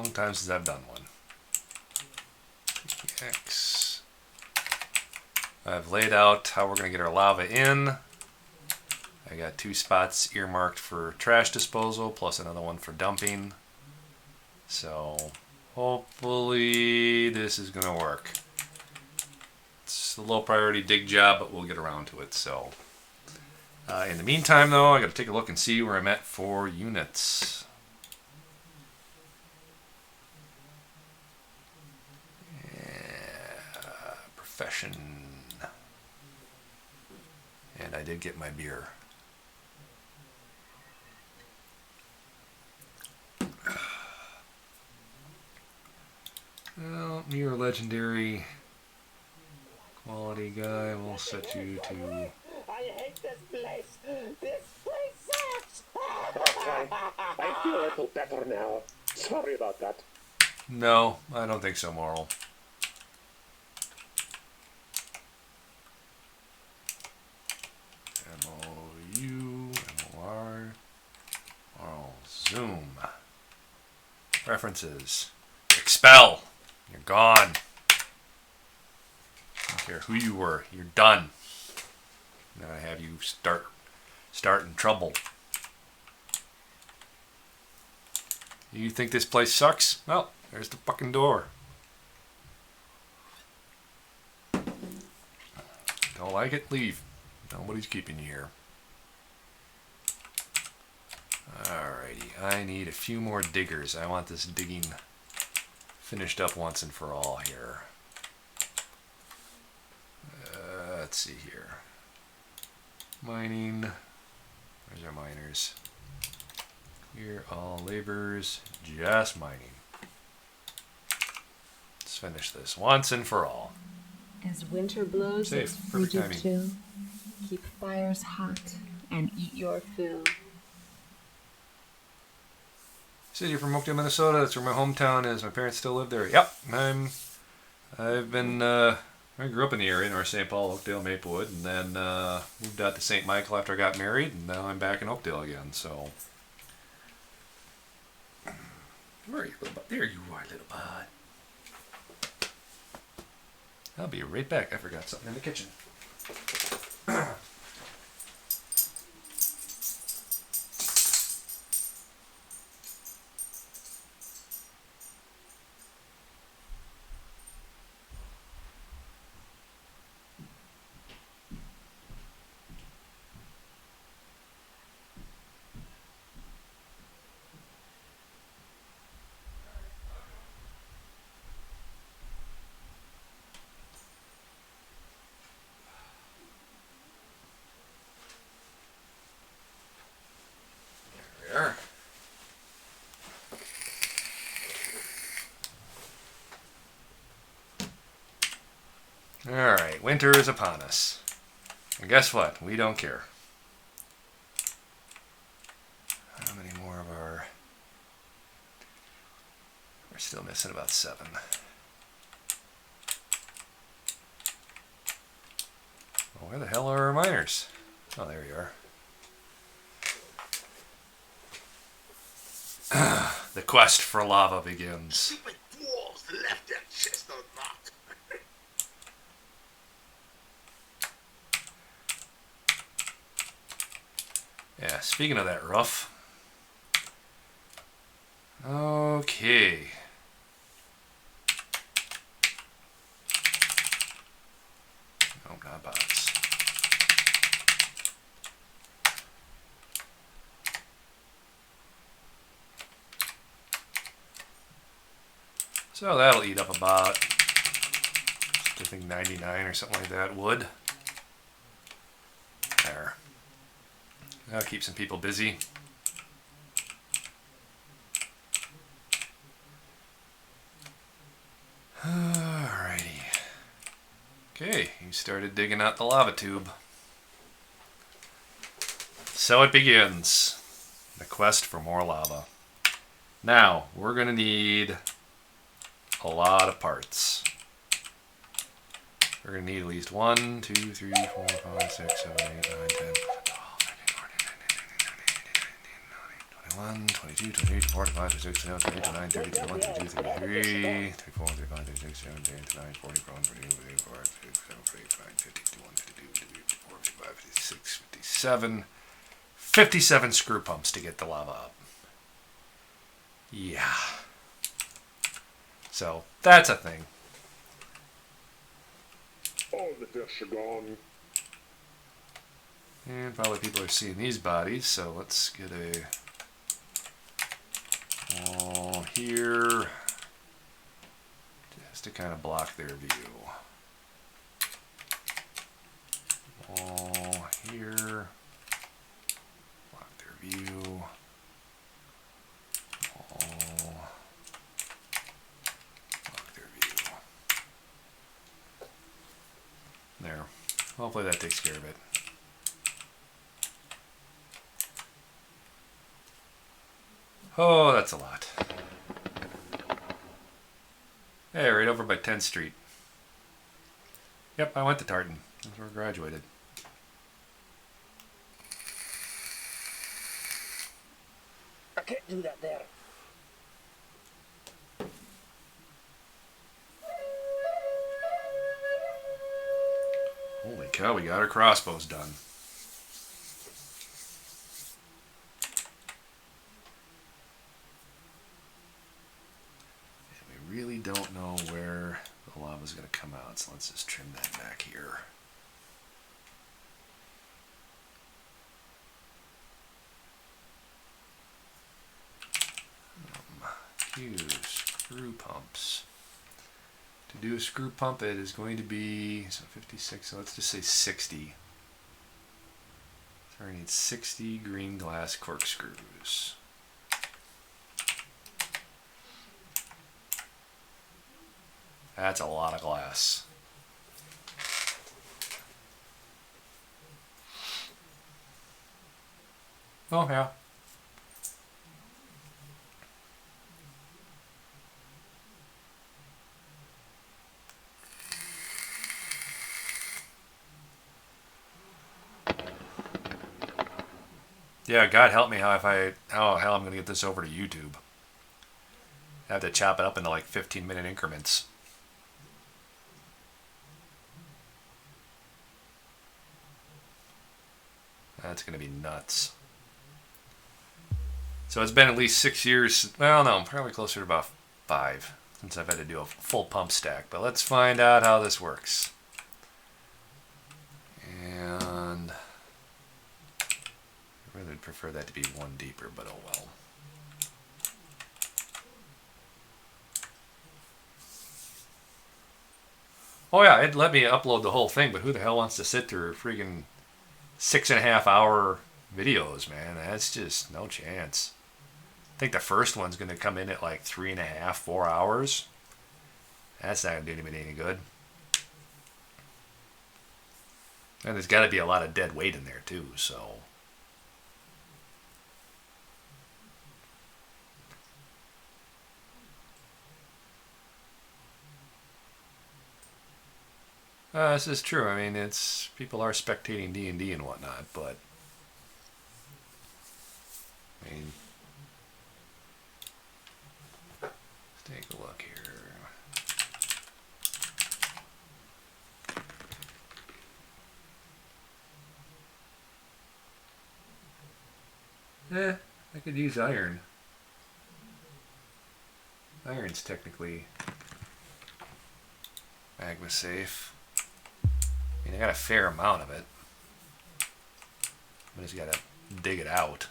long time since I've done one. X. I've laid out how we're going to get our lava in. I got 2 spots earmarked for trash disposal, plus another one for dumping. So hopefully this is going to work. It's a low priority dig job, but we'll get around to it. So in the meantime, though, I got to take a look and see where I'm at for units. Yeah, profession. And I did get my beer. Well, you're a legendary quality guy. We'll set you to... I hate this place. This place sucks. I feel a little better now. Sorry about that. No, I don't think so, Moral. M-O-U, M-O-R, Moral, Zoom. References. Expel. You're gone. I don't care who you were. You're done. Now I have you start in trouble. You think this place sucks? Well, there's the fucking door. Don't like it? Leave. Nobody's keeping you here. Alrighty, I need a few more diggers. I want this digging finished up once and for all here. Let's see here. Mining. Where's our miners? Here, all laborers, just mining. Let's finish this once and for all. As winter blows, Safe, it's perfect frigid timing. chill. Keep fires hot and eat your fill. You said you're from Oakdale, Minnesota. That's where my hometown is. My parents still live there. Yep, I grew up in the area, North St. Paul, Oakdale, Maplewood, and then moved out to St. Michael after I got married, and now I'm back in Oakdale again. So, where are you, little bud? There you are, little bud. I'll be right back. I forgot something in the kitchen. There. Alright, winter is upon us. And guess what? We don't care. How many more of our... We're still missing about 7. Well, where the hell are our miners? Oh, there you are. The quest for lava begins. Stupid dwarves left their chest on rock. Yeah, speaking of that rough. Okay. Nope, not bots. So that'll eat up about, I think 99 or something like that wood. There. That'll keep some people busy. Alrighty. Okay, you started digging out the lava tube. So it begins. The quest for more lava. Now, we're going to need a lot of parts. We're going to need at least 1, 2, 3, 4, 5, 6, 7, 8, 9, 10, 12, 13, 14, 15, 16, 17, 18, 19, 20, 21, 22, 23, 24, 25, 26, 27, 28, 29, 30, 31, 32, 33, 34, 35, 36, 37, 39, 40, 41, 42, 43, 44, 45, 50, 51, 52, 53, 54, 55, 56, 57. 57 screw pumps to get the lava up. Yeah. So, that's a thing. All the fish are gone. And probably people are seeing these bodies, so let's get a wall here just to kind of block their view. Wall here, block their view. Wall, block their view. There. Hopefully that takes care of it. Oh, that's a lot. Hey, right over by 10th Street. Yep, I went to Tartan. That's where I graduated. I can't do that there. Holy cow, we got our crossbows done. Really don't know where the lava is going to come out, so let's just trim that back here. Use screw pumps. To do a screw pump, it is going to be 56. So let's just say 60. So I need 60 green glass corkscrews. That's a lot of glass. Oh, yeah. Yeah, God help me how hell I'm going to get this over to YouTube. I have to chop it up into like 15-minute increments. That's going to be nuts. So it's been at least 6 years. Well, no, probably closer to about 5 since I've had to do a full pump stack. But let's find out how this works. And I really would prefer that to be one deeper, but oh well. Oh yeah, it let me upload the whole thing, but who the hell wants to sit through freaking 6.5 hour videos, man? That's just no chance. I think the first one's going to come in at like 3.5, 4 hours. That's not going to do anybody any good. And there's got to be a lot of dead weight in there too, so. This is true. I mean, it's people are spectating D&D and whatnot, but I mean, let's take a look here. I could use iron. Iron's technically magma safe. I mean, I got a fair amount of it. But I just gotta dig it out.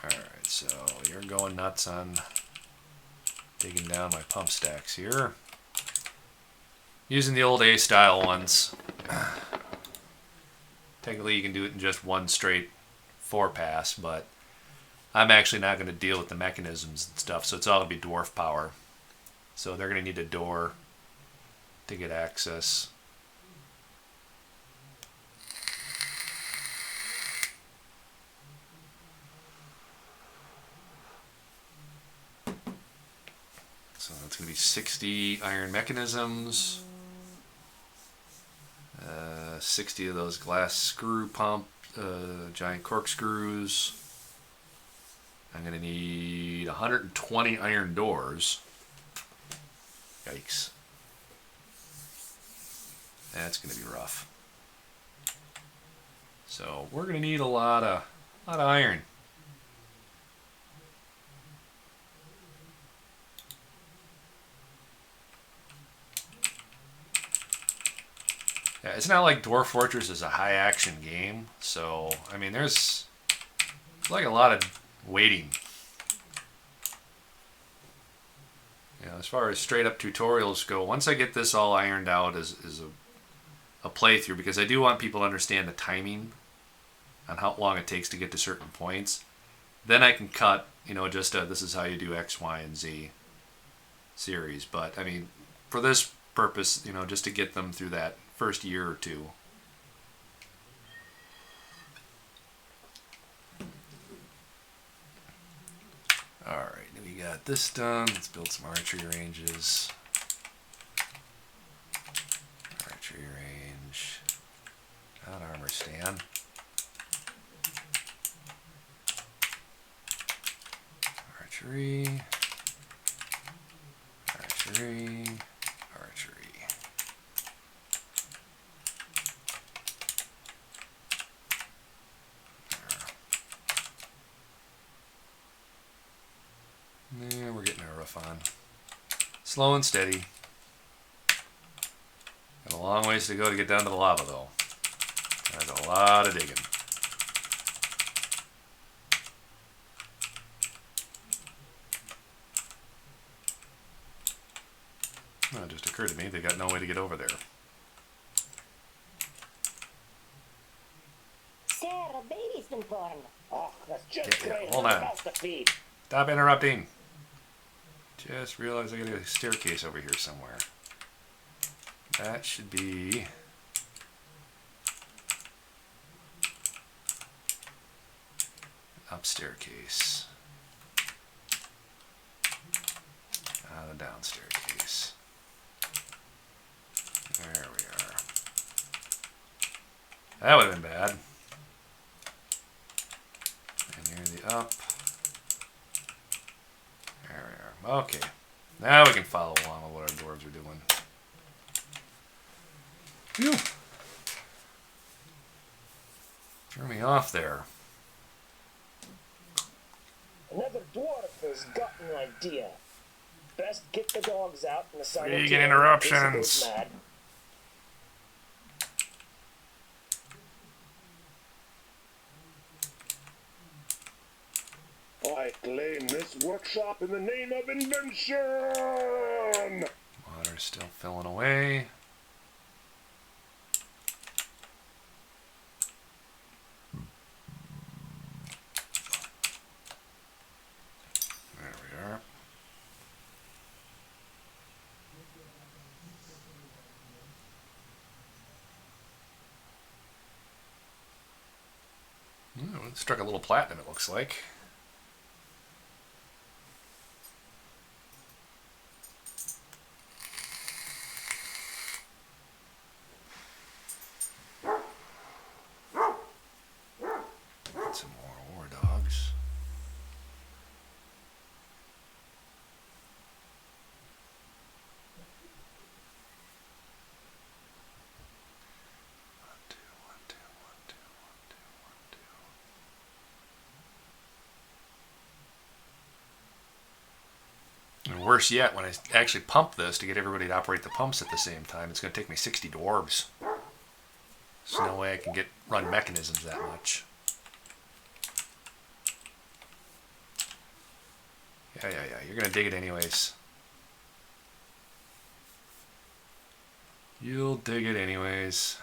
Alright, so you're going nuts on digging down my pump stacks here. Using the old A-style ones. Technically you can do it in just one straight 4-pass, but I'm actually not going to deal with the mechanisms and stuff, so it's all going to be dwarf power. So they're going to need a door to get access. So that's going to be 60 iron mechanisms. 60 of those glass screw pump giant corkscrews. I'm going to need 120 iron doors. Yikes. That's going to be rough. So we're going to need a lot of iron. Yeah, it's not like Dwarf Fortress is a high action game, so I mean there's like a lot of waiting. You know, as far as straight up tutorials go, once I get this all ironed out as a playthrough, because I do want people to understand the timing on how long it takes to get to certain points, then I can cut, you know, just this is how you do X, Y, and Z series. But I mean, for this purpose, you know, just to get them through that first year or two. Alright, we got this done. Let's build some archery ranges. Archery range. Got armor stand. Archery. Archery. Archery. Yeah, we're getting our roof on. Slow and steady. Got a long ways to go to get down to the lava, though. There's a lot of digging. Well, it just occurred to me they got no way to get over there. Sir, a baby's been born. Oh, that's just Yeah, great. hold We're on. about to feed. Stop interrupting. Just realized I got a staircase over here somewhere. That should be... up staircase. The down staircase. There we are. That would have been bad. And near the up. There we are. Okay. Now we can follow along with what our dwarves are doing. Phew. Threw me off there. Another dwarf has got an idea. Best get the dogs out and assign them to Vegan him in case he goes interruptions. mad. I claim this workshop in the name of invention! Water's still filling away. There we are. Ooh, it struck a little platinum, it looks like. Some more war dogs. One, two, one, two, one, two, one, two, one, two. And worse yet, when I actually pump this to get everybody to operate the pumps at the same time, it's going to take me 60 dwarves. There's no way I can run mechanisms that much. Yeah. You're going to dig it anyways. You'll dig it anyways.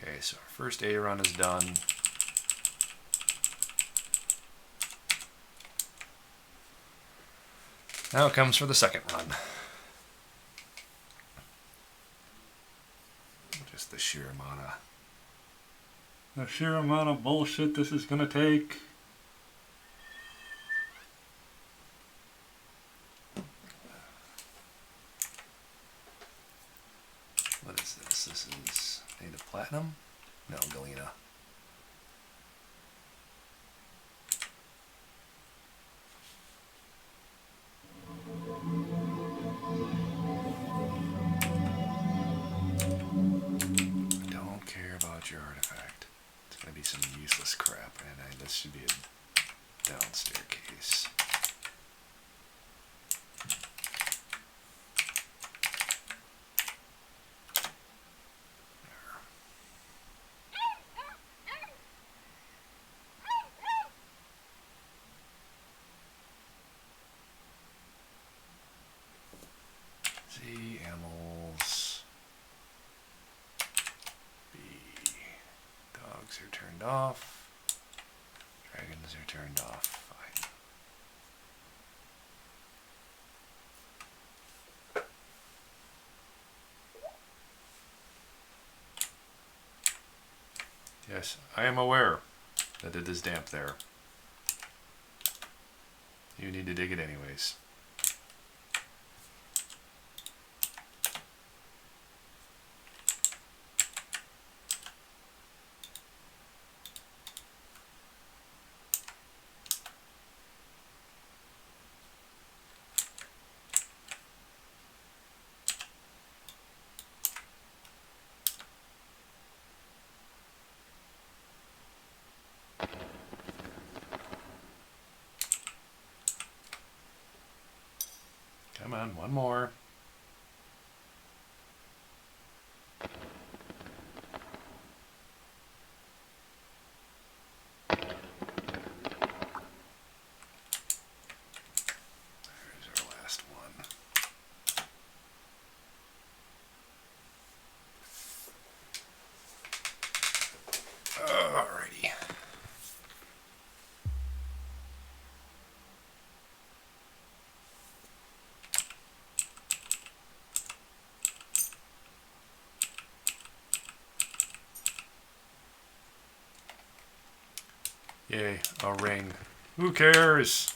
Okay, so our first A run is done. Now it comes for the second run. Just the sheer amount of bullshit this is gonna take. What is this? This is native platinum? No, galena. Don't care about your artifact. It's gonna be some useless crap, and this should be a downstairs case. C, animals. B, dogs are turned off. Dragons are turned off. Fine. Yes, I am aware that it is damp there. You need to dig it anyways. Come on, one more. There's our last one. Alrighty. Yay, a ring. Who cares?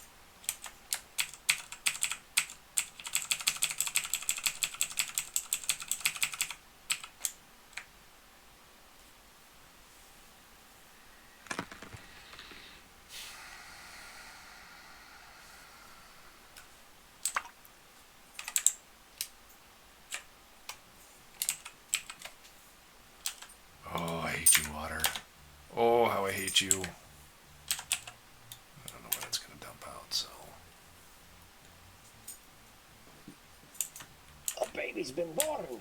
Oh, I hate you, water. Oh, how I hate you. I don't know when it's going to dump out, so. A baby's been born.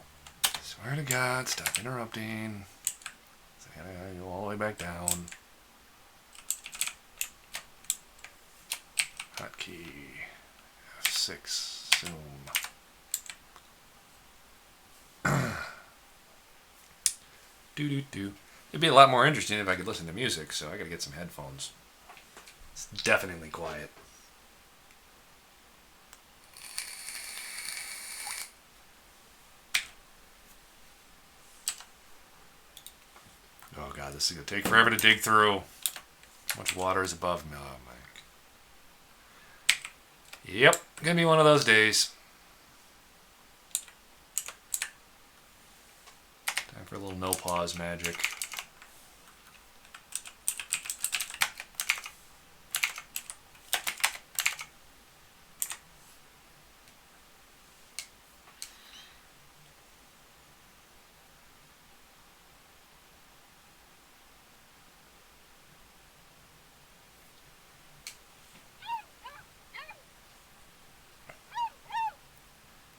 Swear to God, stop interrupting. I gotta go all the way back down. Hotkey. F6. Zoom. Do. It'd be a lot more interesting if I could listen to music, so I gotta get some headphones. It's definitely quiet. Oh God, this is gonna take forever to dig through. How much water is above me? Oh my. Yep, gonna be one of those days. Time for a little no pause magic.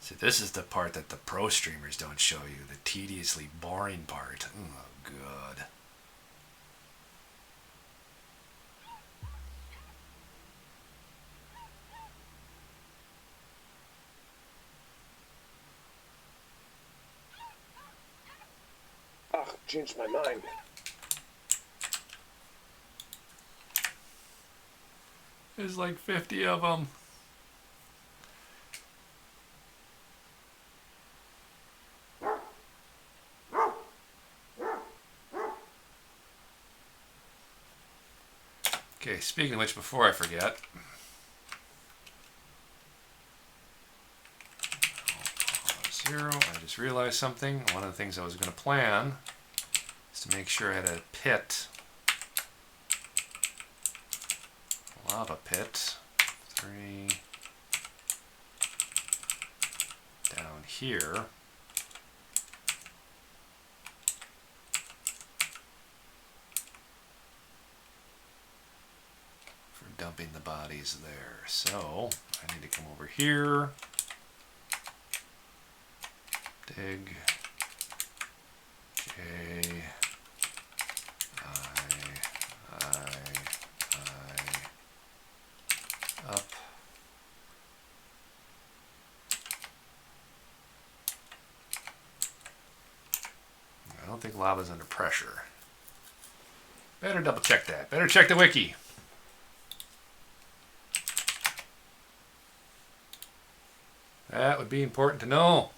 See, this is the part that the pro streamers don't show you, the tediously boring part. Oh, God. Ugh, changed my mind. There's like 50 of them. Okay, speaking of which, before I forget, I'll pause. 0. I just realized something. One of the things I was going to plan is to make sure I had a pit. Lava pit. 3 down here. For dumping the bodies there. So I need to come over here. Dig. J. Up. I don't think lava's under pressure. Better double check that. Better check the wiki. That would be important to know.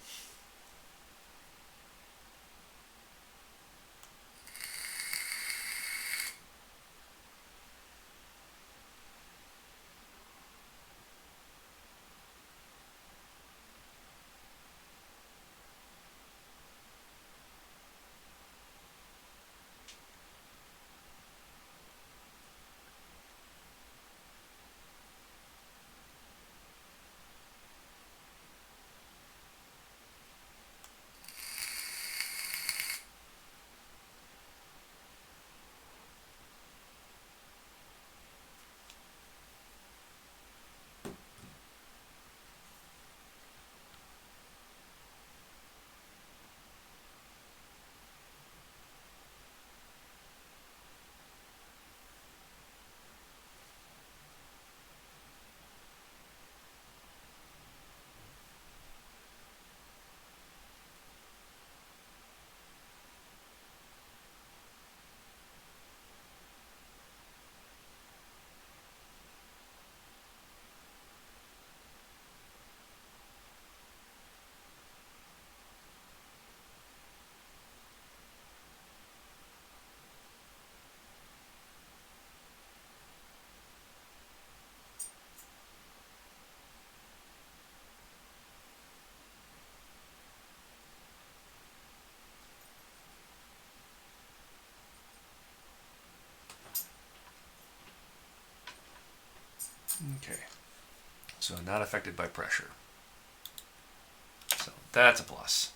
Okay. So not affected by pressure. So that's a plus.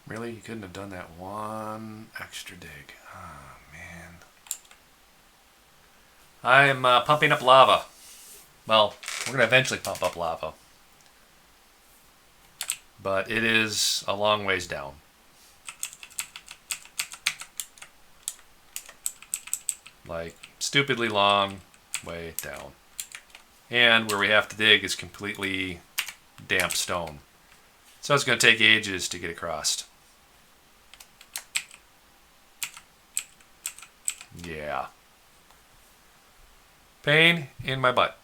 Really? You couldn't have done that one extra dig. Oh, man. I'm pumping up lava. Well, we're going to eventually pump up lava. But it is a long ways down. Like, stupidly long way down. And where we have to dig is completely damp stone. So it's going to take ages to get across. Yeah. Pain in my butt.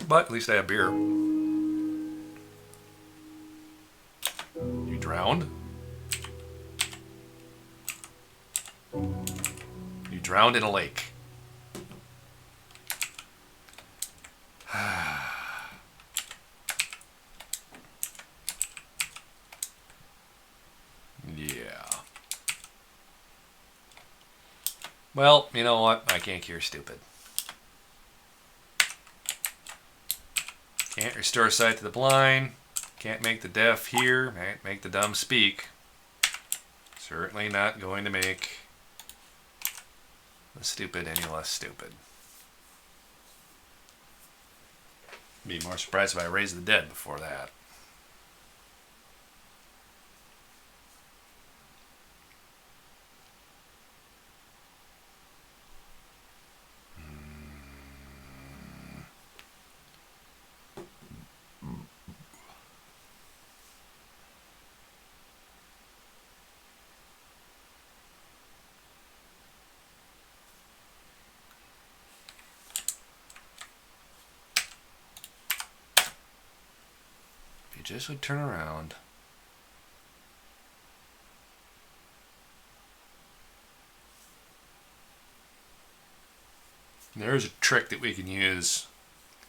But at least I have beer. You drowned? You drowned in a lake. Yeah. Well, you know what? I can't cure stupid. Can't restore sight to the blind. Can't make the deaf hear. Can't make the dumb speak. Certainly not going to make the stupid any less stupid. Be more surprised if I raise the dead before that. you just would turn around. There's a trick that we can use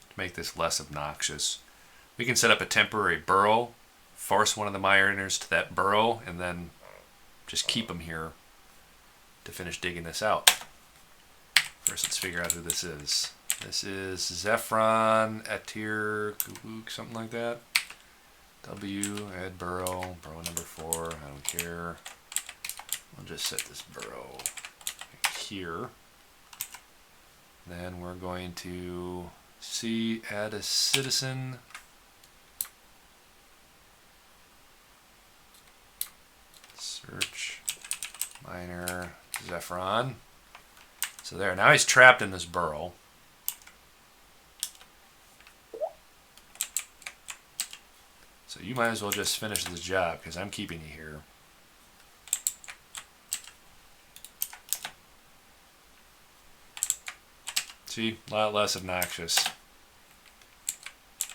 to make this less obnoxious. We can set up a temporary burrow, force one of the miners to that burrow, and then just keep them here to finish digging this out. First, let's figure out who this is. This is Zephron, Atir, Kubuk, something like that. W, add burrow, burrow number 4, I don't care. I'll just set this burrow here. Then we're going to C, add a citizen. Search miner Zephron. So there, now he's trapped in this burrow. So you might as well just finish this job because I'm keeping you here. See, a lot less obnoxious.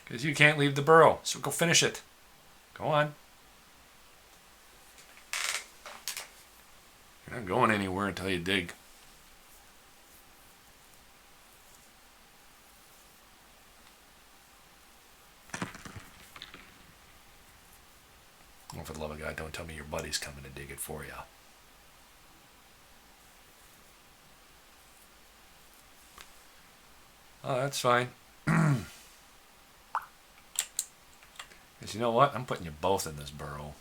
Because you can't leave the burrow, so go finish it. Go on. You're not going anywhere until you dig. Oh, for the love of God, don't tell me your buddy's coming to dig it for you. Oh, that's fine. Because you know what? I'm putting you both in this burrow.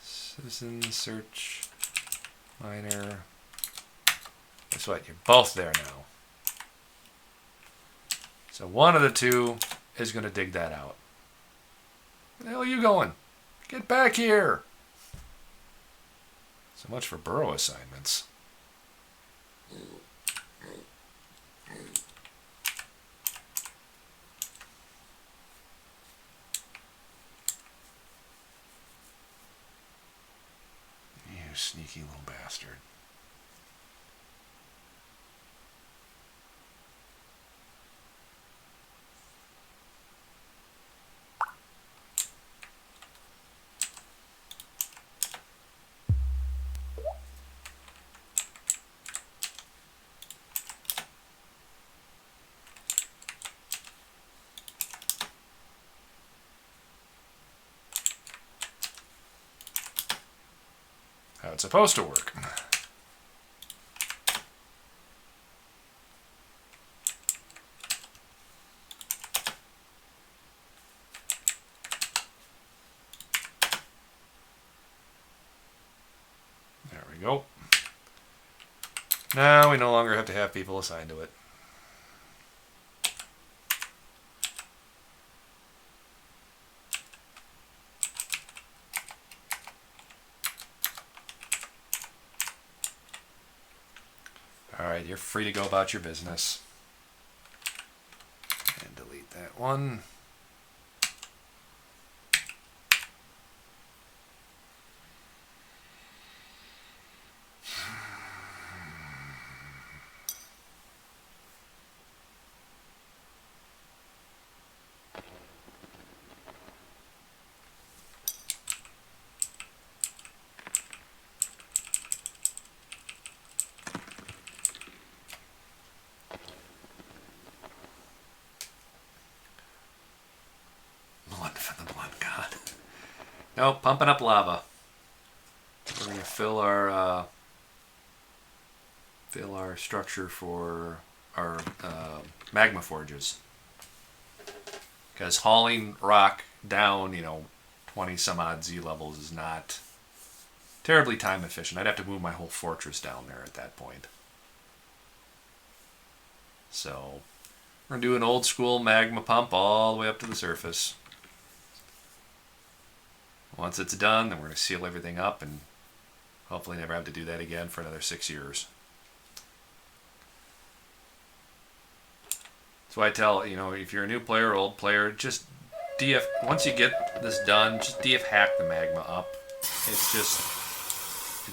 Citizen search miner. Guess what? You're both there now. So one of the two is going to dig that out. Where the hell are you going? Get back here! So much for burrow assignments. You sneaky little bastard. How it's supposed to work. There we go. Now we no longer have to have people assigned to it. Alright, you're free to go about your business. And delete that one. Nope, pumping up lava. We're going to fill our structure for our magma forges. Because hauling rock down, 20 some odd Z levels is not terribly time efficient. I'd have to move my whole fortress down there at that point. So we're going to do an old school magma pump all the way up to the surface. Once it's done, then we're going to seal everything up and hopefully never have to do that again for another 6 years. So I tell, if you're a new player or old player, just DF, once you get this done, just DF hack the magma up. It's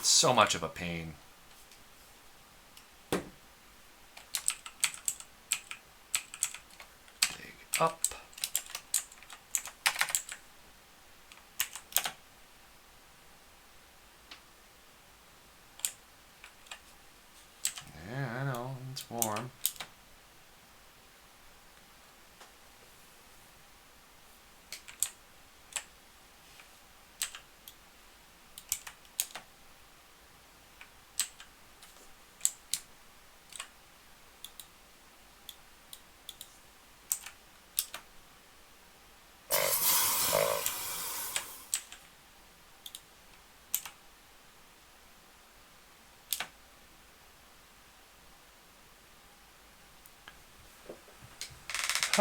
so much of a pain.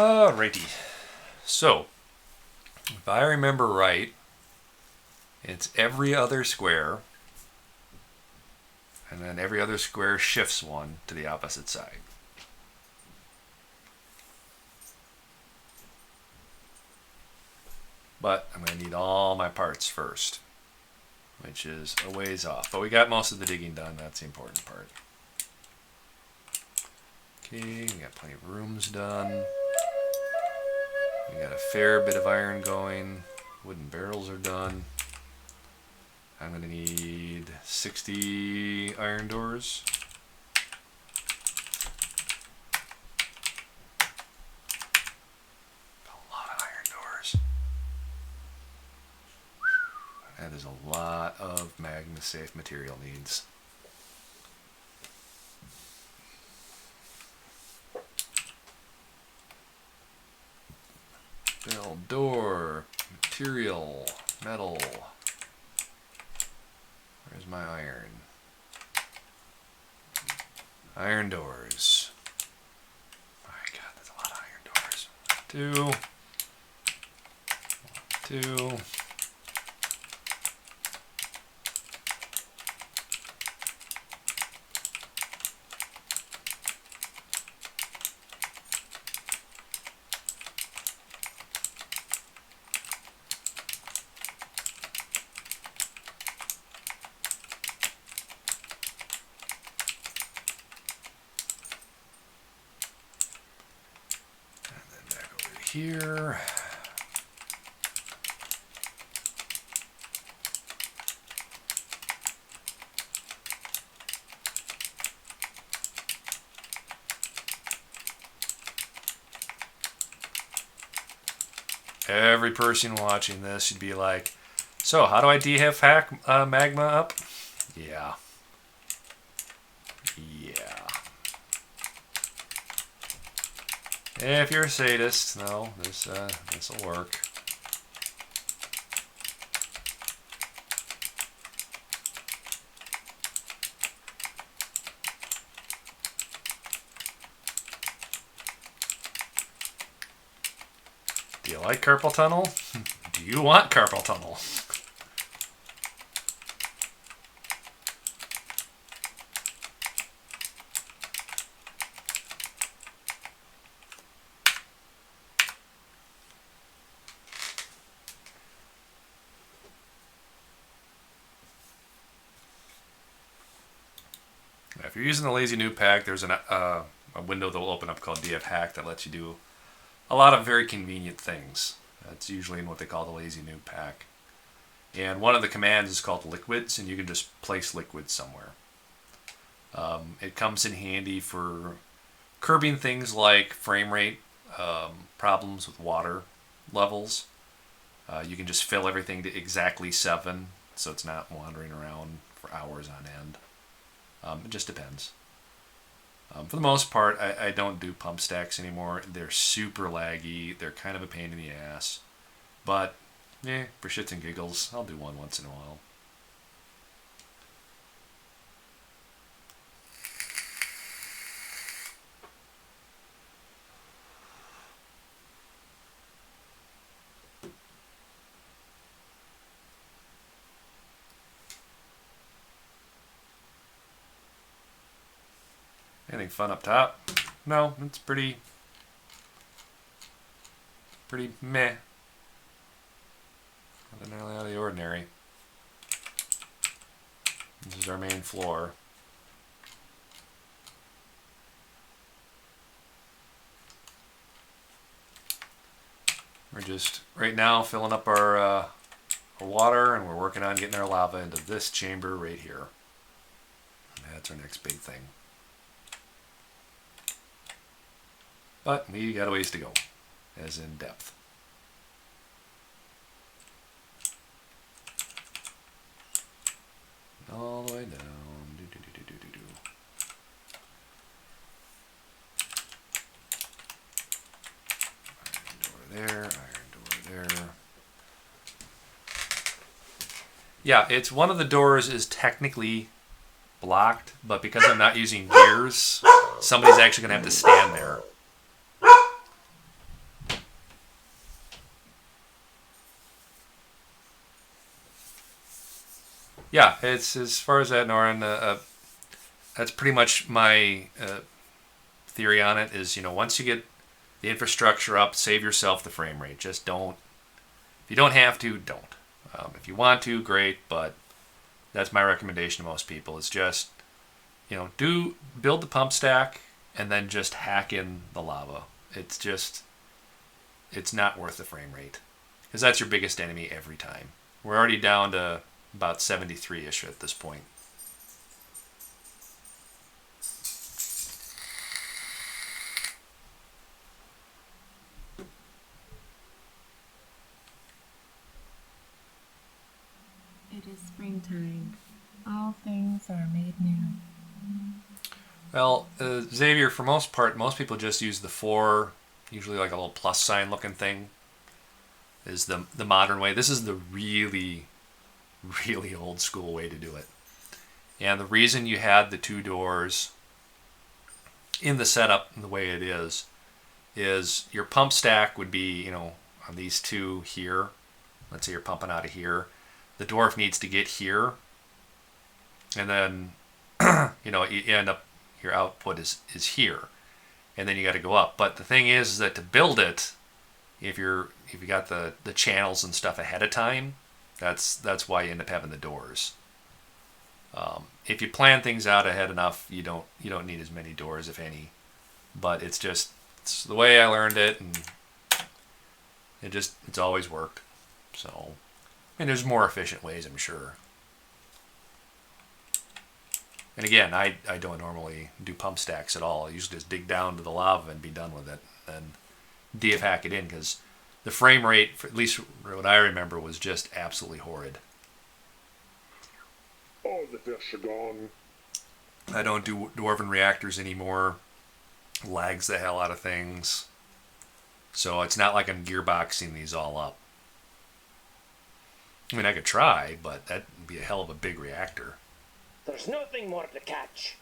Alrighty. So, if I remember right, it's every other square, and then every other square shifts one to the opposite side. But I'm going to need all my parts first, which is a ways off. But we got most of the digging done. That's the important part. Okay, we got plenty of rooms done. We got a fair bit of iron going. Wooden barrels are done. I'm going to need 60 iron doors. A lot of iron doors. That is a lot of magma safe material needs. Build door, material, metal. Where's my iron? Iron doors. My God, that's a lot of iron doors. Two. Here. Every person watching this should be like, so how do I hack magma up? Yeah. If you're a sadist, no, this'll work. Do you like carpal tunnel? Do you want carpal tunnel? If you're using the Lazy Noob pack, there's a window that will open up called DF Hack that lets you do a lot of very convenient things. That's usually in what they call the Lazy Noob pack. And one of the commands is called liquids, and you can just place liquids somewhere. It comes in handy for curbing things like frame rate, problems with water levels. You can just fill everything to exactly 7, so it's not wandering around for hours on end. It just depends. For the most part, I don't do pump stacks anymore. They're super laggy. They're kind of a pain in the ass. But, for shits and giggles, I'll do one once in a while. Anything fun up top? No, it's pretty meh. Nothing really out of the ordinary. This is our main floor. We're just right now filling up our water, and we're working on getting our lava into this chamber right here. That's our next big thing. But we got a ways to go, as in depth. All the way down. Iron door there, iron door there. Yeah, it's one of the doors is technically blocked, but because I'm not using gears, somebody's actually going to have to stand there. yeah, it's as far as that, Norin. That's pretty much my theory on it. Is once you get the infrastructure up, save yourself the frame rate. Just don't. If you don't have to, don't. If you want to, great. But that's my recommendation to most people. Is just build the pump stack and then just hack in the lava. It's not worth the frame rate because that's your biggest enemy every time. We're already down to about 73-ish at this point. It is springtime. All things are made new. Well, Xavier, for most part, most people just use the 4, usually like a little plus sign looking thing, is the modern way. This is the really, really old school way to do it. And the reason you had the 2 doors in the setup the way it is your pump stack would be, on these 2 here. Let's say you're pumping out of here. The dwarf needs to get here. And then, you end up, your output is here. And then you got to go up. But the thing is that to build it, if you got the channels and stuff ahead of time, that's why you end up having the doors. If you plan things out ahead enough, you don't need as many doors, if any. But it's the way I learned it, and it's always worked. So, there's more efficient ways, I'm sure. And again, I don't normally do pump stacks at all. I usually just dig down to the lava and be done with it, and DF hack it in, because the frame rate, at least what I remember, was just absolutely horrid. All the fish are gone. I don't do dwarven reactors anymore. Lags the hell out of things. So it's not like I'm gearboxing these all up. I could try, but that'd be a hell of a big reactor. There's nothing more to catch.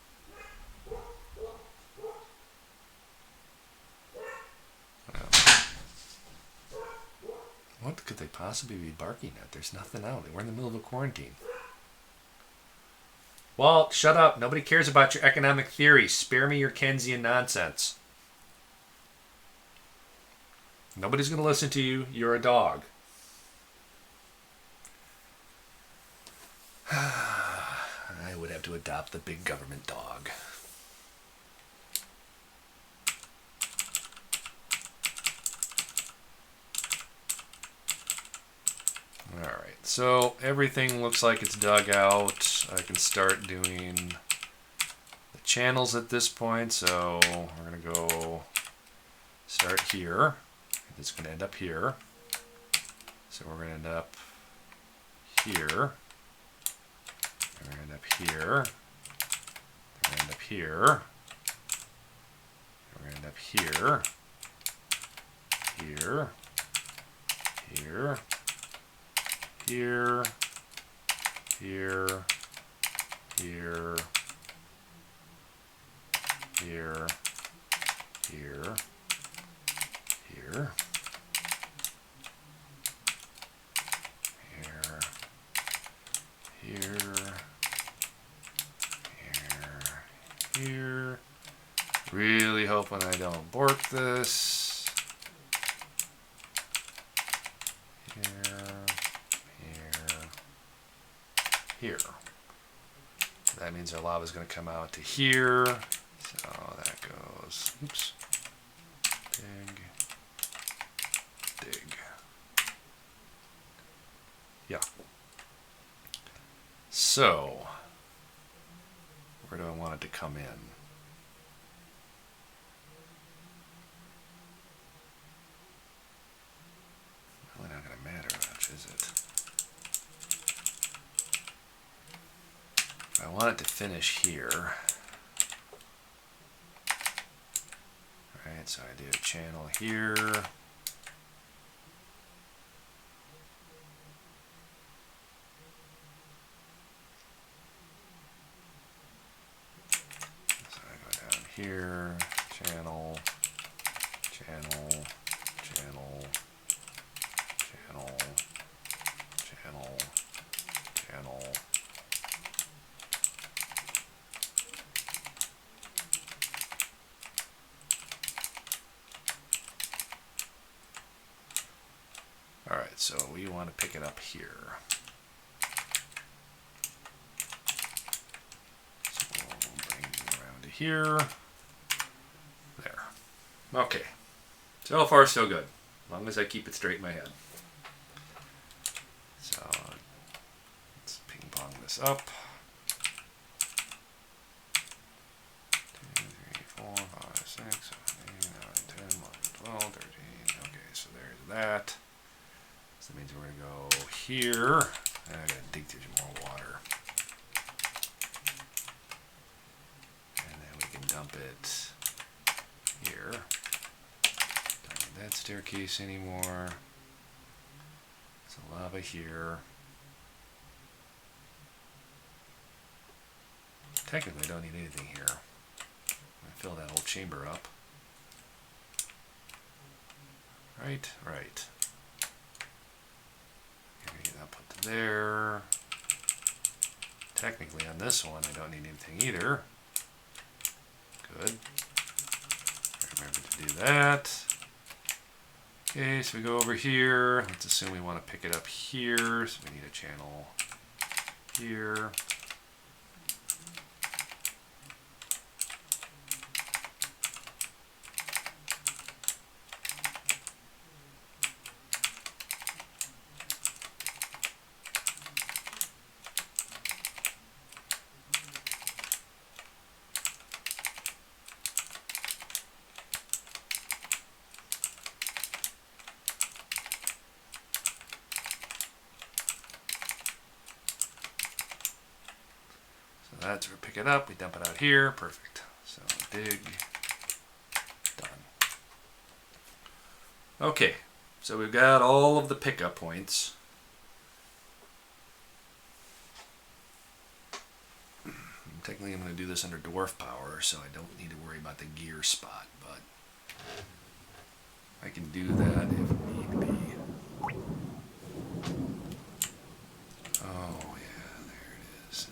What could they possibly be barking at? There's nothing out. We're in the middle of a quarantine. Walt, shut up. Nobody cares about your economic theory. Spare me your Keynesian nonsense. Nobody's going to listen to you. You're a dog. I would have to adopt the big government dog. Alright, so everything looks like it's dug out. I can start doing the channels at this point, so we're going to go start here. It's going to end up here. So we're going to end up here. We're going to end up here. We're going to end up here. We're going to end up here. Here. Here. Here. Here. Here. Here. Here. Here. Here, here. Really hoping I don't bork this. Here. That means our lava is going to come out to here. So that goes, oops, dig. Yeah. So, where do I want it to come in? Really not going to matter much, is it? I want it to finish here. Alright, so I do a channel here. Here, channel, channel, channel, channel, channel, channel, so we want to pick it up here. So we'll bring it around to here. There. Okay. So far, so good. As long as I keep it straight in my head. So let's ping pong this up. 2, 3, 4, 5, 6, 7, 8, 9, 10, 11, 12, 13. Okay, so there's that. So that means we're going to go here. And I got to dig through some more water. And then we can dump it here. Don't need that staircase anymore. So lava here. Technically, I don't need anything here. I fill that whole chamber up. Right, right. Get that put to there. Technically, on this one, I don't need anything either. Good. Remember to do that. Okay, so we go over here. Let's assume we want to pick it up here. So we need a channel here. That's where we pick it up, we dump it out here, perfect. So dig, done. Okay, so we've got all of the pickup points. Technically I'm going to do this under Dwarf power, so I don't need to worry about the gear spot, but I can do that if need be. Oh yeah, there it is.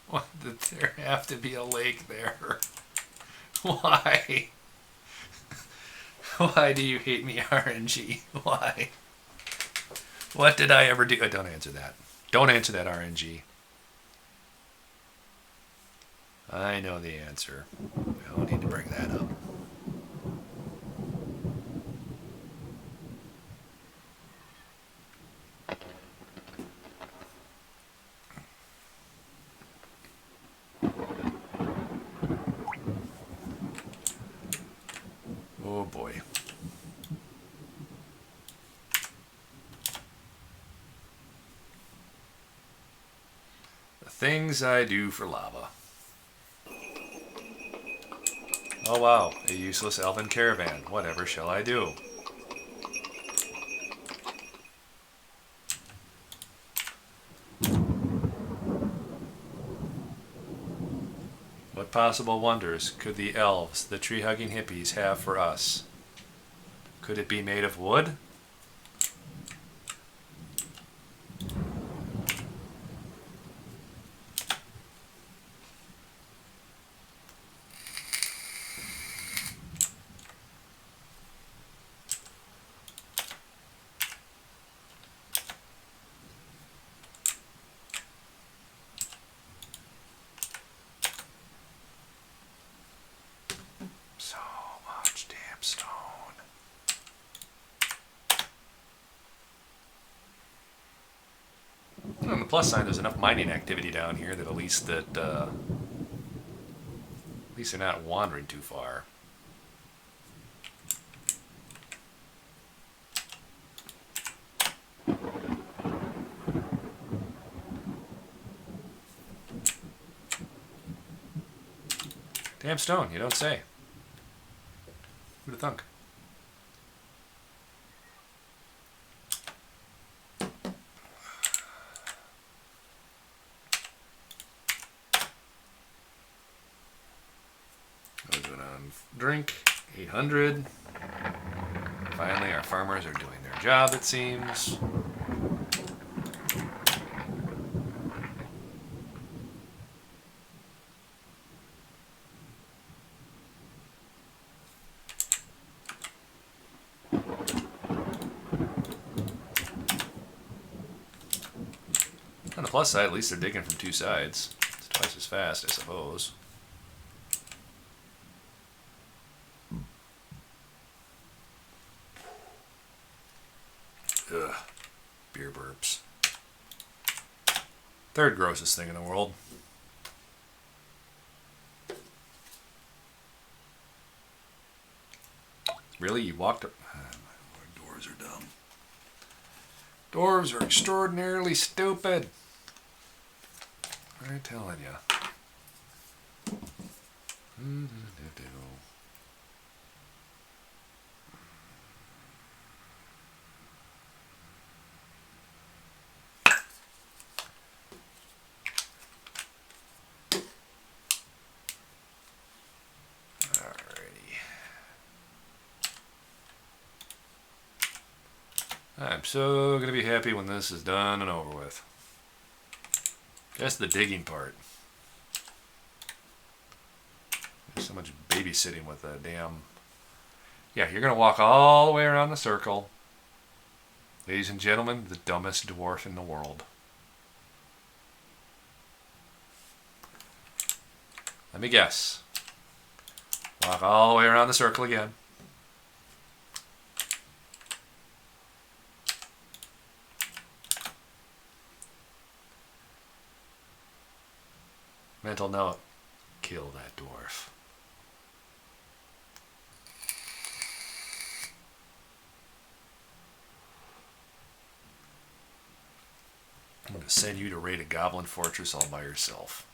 Why did there have to be a lake there? Why? Why do you hate me, RNG? Why? What did I ever do? Oh, don't answer that. Don't answer that, RNG. I know the answer. I don't need to bring that up. Oh boy. The things I do for lava. Oh wow, a useless elven caravan. Whatever shall I do? What possible wonders could the elves, the tree-hugging hippies, have for us? Could it be made of wood? So much damn stone. On the plus side, there's enough mining activity down here that at least they're not wandering too far. Damn stone, you don't say. Who'd have thunk? Drink 800. Finally, our farmers are doing their job, it seems. On the plus side, at least they're digging from two sides. It's twice as fast, I suppose. Ugh. Beer burps. Third grossest thing in the world. Really? You walked up... Dwarves are dumb. Dwarves are extraordinarily stupid. I'm telling you. I'm so going to be happy when this is done and over with. That's the digging part. There's so much babysitting with a damn... Yeah, you're going to walk all the way around the circle. Ladies and gentlemen, the dumbest dwarf in the world. Let me guess. Walk all the way around the circle again. Mental note, kill that dwarf. I'm going to send you to raid a goblin fortress all by yourself.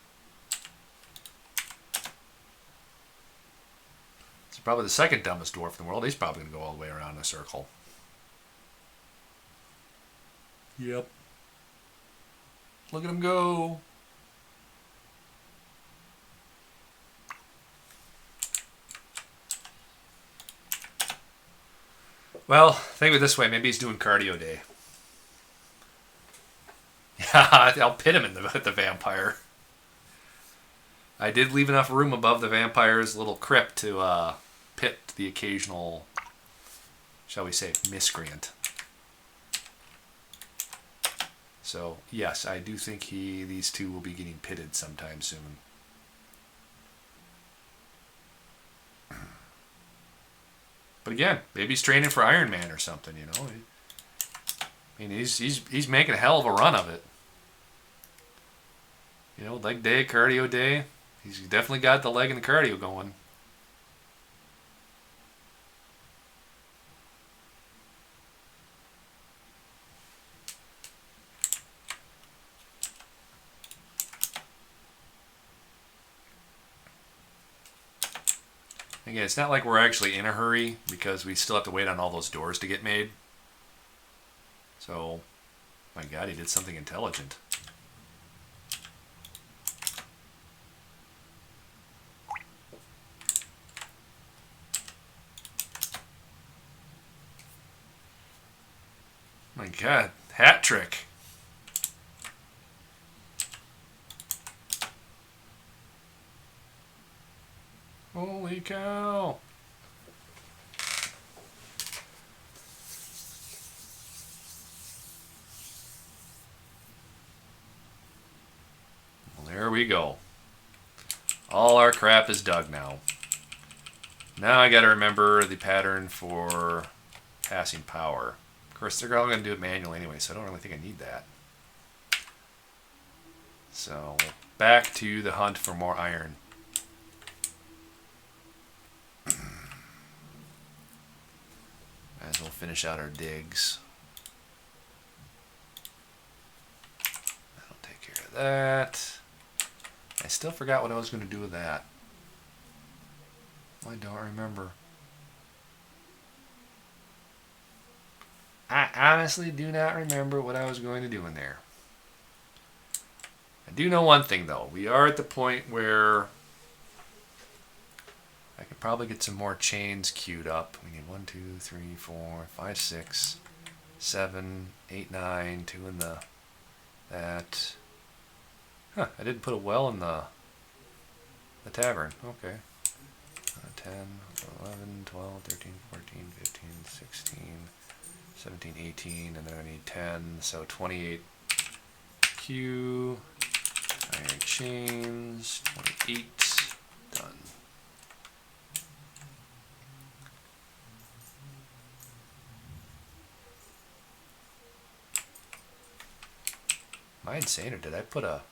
It's probably the second dumbest dwarf in the world. He's probably going to go all the way around in a circle. Yep. Look at him go. Well, think of it this way. Maybe he's doing cardio day. Yeah, I'll pit him in the vampire. I did leave enough room above the vampire's little crypt to pit the occasional, shall we say, miscreant. So, yes, I do think these two will be getting pitted sometime soon. But again, maybe he's training for Iron Man or something, you know. I mean, he's making a hell of a run of it. You know, leg day, cardio day. He's definitely got the leg and the cardio going. Again, it's not like we're actually in a hurry because we still have to wait on all those doors to get made. So, my God, he did something intelligent. My God, hat trick. Holy cow. Well, there we go. All our crap is dug now. Now I gotta remember the pattern for passing power. Of course, they're all gonna do it manually anyway, so I don't really think I need that. So, back to the hunt for more iron. Might as well finish out our digs. That'll take care of that. I still forgot what I was going to do with that. I don't remember. I honestly do not remember what I was going to do in there. I do know one thing though. We are at the point where I could probably get some more chains queued up. We need 1, 2, 3, 4, 5, 6, 7, 8, 9, 2 in that. Huh, I didn't put a well in the tavern. Okay. 10, 11, 12, 13, 14, 15, 16, 17, 18, and then I need 10, so 28 Q, iron chains, 28, done. Am I insane, or did I put a...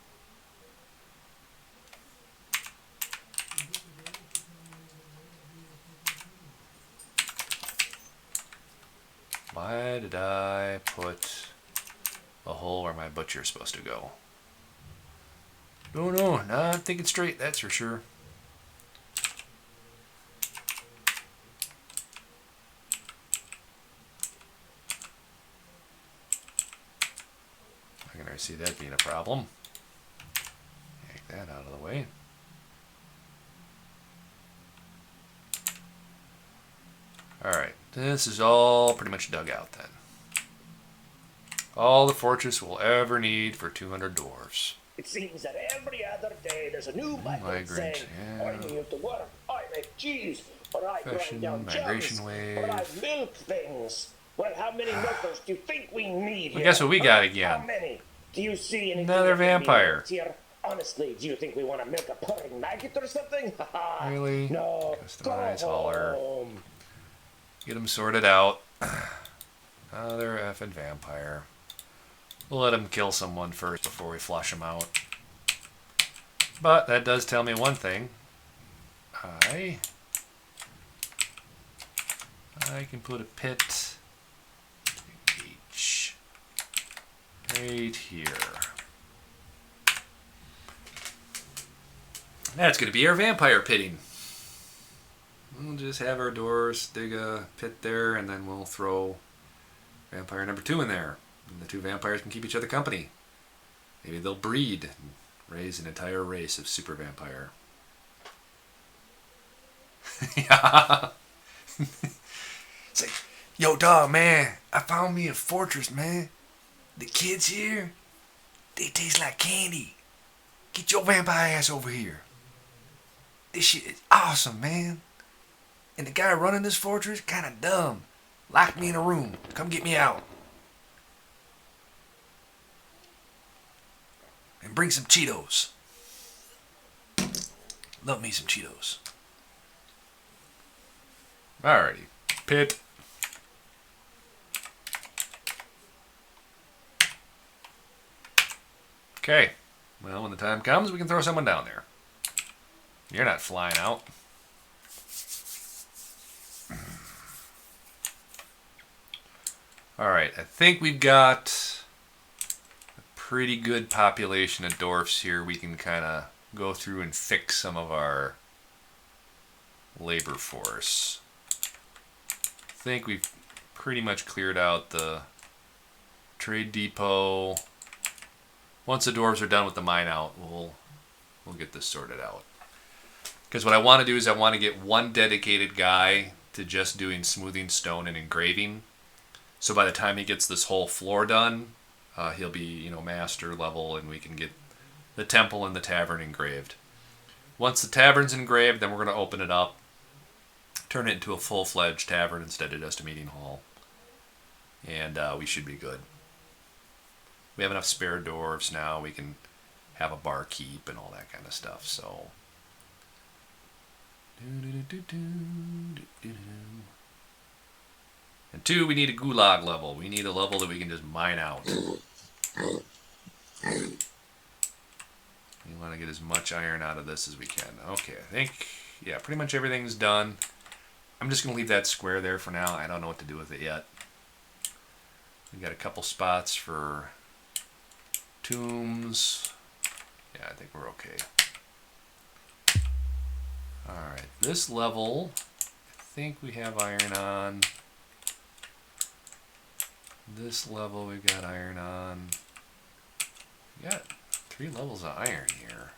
Why did I put a hole where my butcher's supposed to go? No, not thinking straight, that's for sure. I can already see that being a problem. Take that out of the way. Alright, this is all pretty much dug out then. All the fortress will ever need for 200 dwarves. It seems that every other day there's a new migrant saying, yeah. I need to work, I make cheese, or I Fashion, grind down migration jams, wave. or I milk things. Well, how many milkers do you think we need Well, here? guess what we got again? How many? Do you see anything Another that can be vampire. milked here? Honestly, do you think we want to milk a purring maggot or something? Really? No. Customize Go hauler. home. Get them sorted out. Another effing vampire. We'll let him kill someone first before we flush him out. But that does tell me one thing. I can put a pit H right here. That's going to be our vampire pitting. We'll just have our doors dig a pit there, and then we'll throw vampire number 2 in there. And the 2 vampires can keep each other company. Maybe they'll breed and raise an entire race of super vampire. Yeah. It's like, yo, dog, man, I found me a fortress, man. The kids here, they taste like candy. Get your vampire ass over here. This shit is awesome, man. And the guy running this fortress, kind of dumb. Locked me in a room. Come get me out. And bring some Cheetos. Love me some Cheetos. Alrighty. Pit. Okay. Well, when the time comes, we can throw someone down there. You're not flying out. Alright, I think we've got a pretty good population of dwarfs here. We can kind of go through and fix some of our labor force. I think we've pretty much cleared out the trade depot. Once the dwarves are done with the mine out, we'll get this sorted out. Because what I want to do is I want to get one dedicated guy to just doing smoothing stone and engraving. So by the time he gets this whole floor done, he'll be, master level, and we can get the temple and the tavern engraved. Once the tavern's engraved, then we're going to open it up, turn it into a full-fledged tavern instead of just a meeting hall. And we should be good. We have enough spare dwarves now. We can have a barkeep and all that kind of stuff. So, and 2, we need a gulag level. We need a level that we can just mine out. We want to get as much iron out of this as we can. Okay, I think, yeah, pretty much everything's done. I'm just going to leave that square there for now. I don't know what to do with it yet. We got a couple spots for tombs. Yeah, I think we're okay. Alright, this level, I think we have iron on. This level we've got iron on. We got 3 levels of iron here.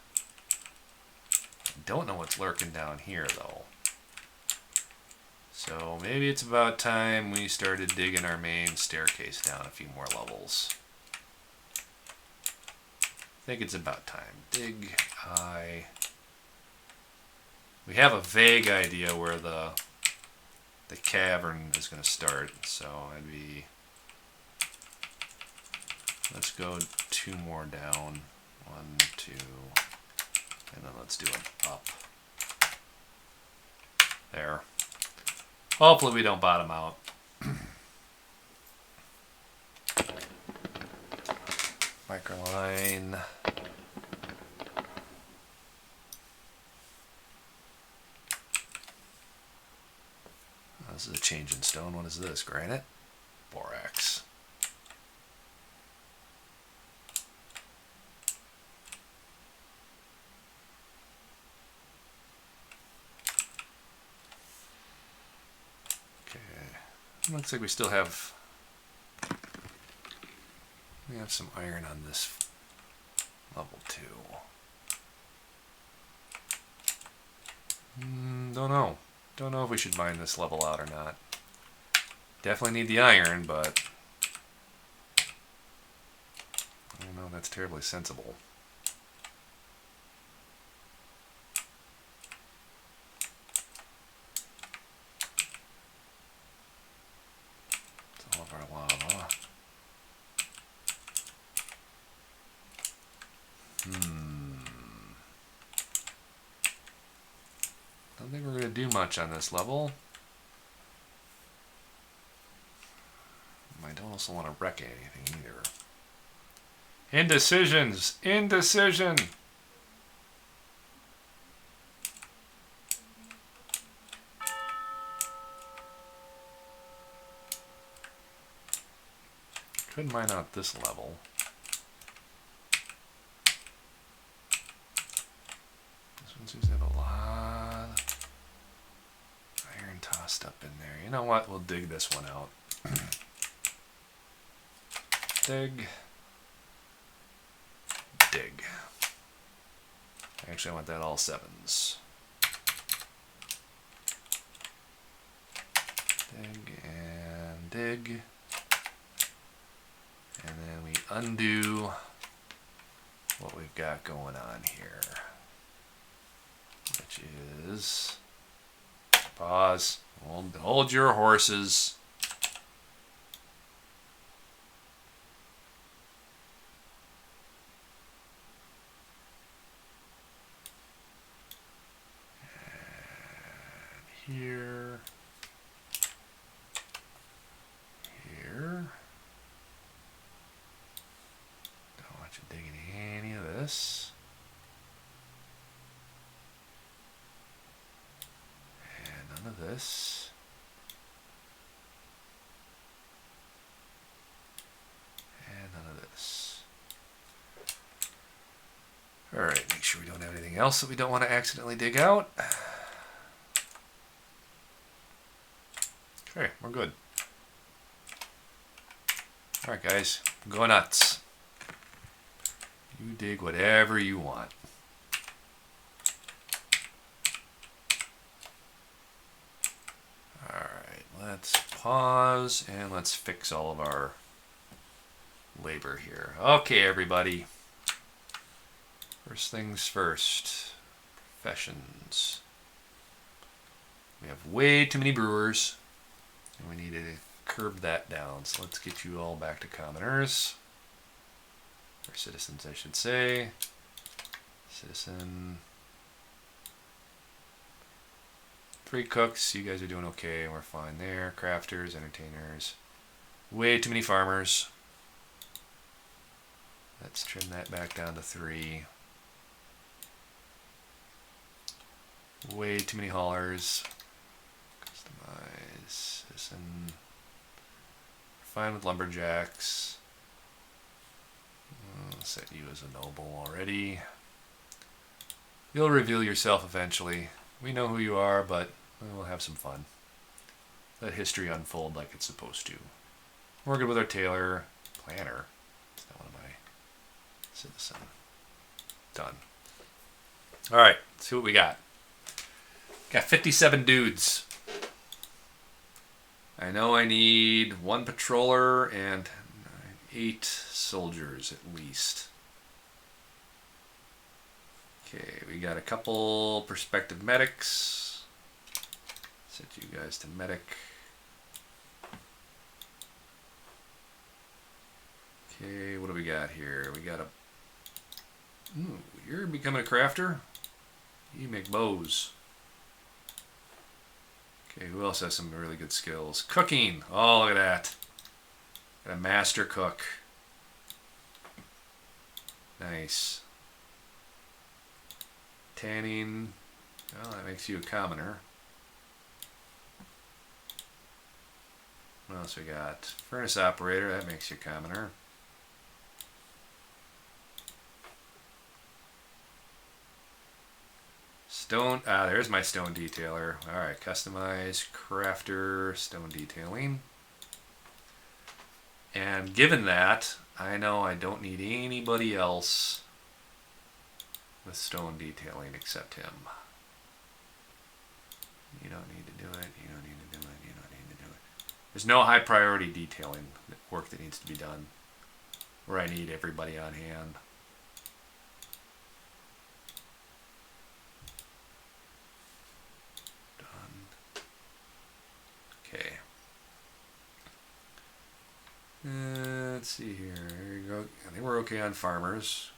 I don't know what's lurking down here though. So maybe it's about time we started digging our main staircase down a few more levels. I think it's about time. Dig I. We have a vague idea where the cavern is going to start, so I'd be. Let's go 2 more down. 1, 2, and then let's do an up. There. Hopefully we don't bottom out. Microline. This is a change in stone. What is this? Granite? Borax. Okay. Looks like we still have... We have some iron on this level 2. Don't know. Don't know if we should mine this level out or not. Definitely need the iron, but I don't know if that's terribly sensible. It's all of our lava. Don't think we're going to do much on this level. I don't also want to wreck anything either. Indecisions! Indecision! Could mine out this level. This one seems to have a lot of iron tossed up in there. You know what? We'll dig this one out. Dig. Dig. Actually, I want that all 7s. Dig and dig. And then we undo what we've got going on here. Which is... Pause. Hold your horses. Here, here. Don't want you digging any of this. And none of this. And none of this. Alright, make sure we don't have anything else that we don't want to accidentally dig out. Okay, we're good. Alright guys, go nuts. You dig whatever you want. Alright, let's pause and let's fix all of our labor here. Okay everybody. First things first. Professions. We have way too many brewers. And we need to curb that down. So let's get you all back to commoners. Or citizens, I should say. Citizen. 3 cooks. You guys are doing okay. We're fine there. Crafters, entertainers. Way too many farmers. Let's trim that back down to 3. Way too many haulers. Customize. Citizen. Fine with lumberjacks. I'll set you as a noble already. You'll reveal yourself eventually. We know who you are, but we'll have some fun. Let history unfold like it's supposed to. We're good with our tailor. Planner. Is that one of my citizen? Done. Alright, let's see what we got. Got 57 dudes. I know I need 1 patroller and 8 soldiers at least. Okay, we got a couple prospective medics. Set you guys to medic. Okay, what do we got here? We got a... Ooh, you're becoming a crafter? You make bows. Okay, who else has some really good skills? Cooking! Oh, look at that. Got a master cook. Nice. Tanning. Oh, that makes you a commoner. What else we got? Furnace operator, that makes you a commoner. Stone, there's my stone detailer. Alright, customize, crafter, stone detailing. And given that, I know I don't need anybody else with stone detailing except him. You don't need to do it, you don't need to do it, you don't need to do it. There's no high priority detailing work that needs to be done where I need everybody on hand. Okay. Let's see here. Here you go. I think we're okay on farmers.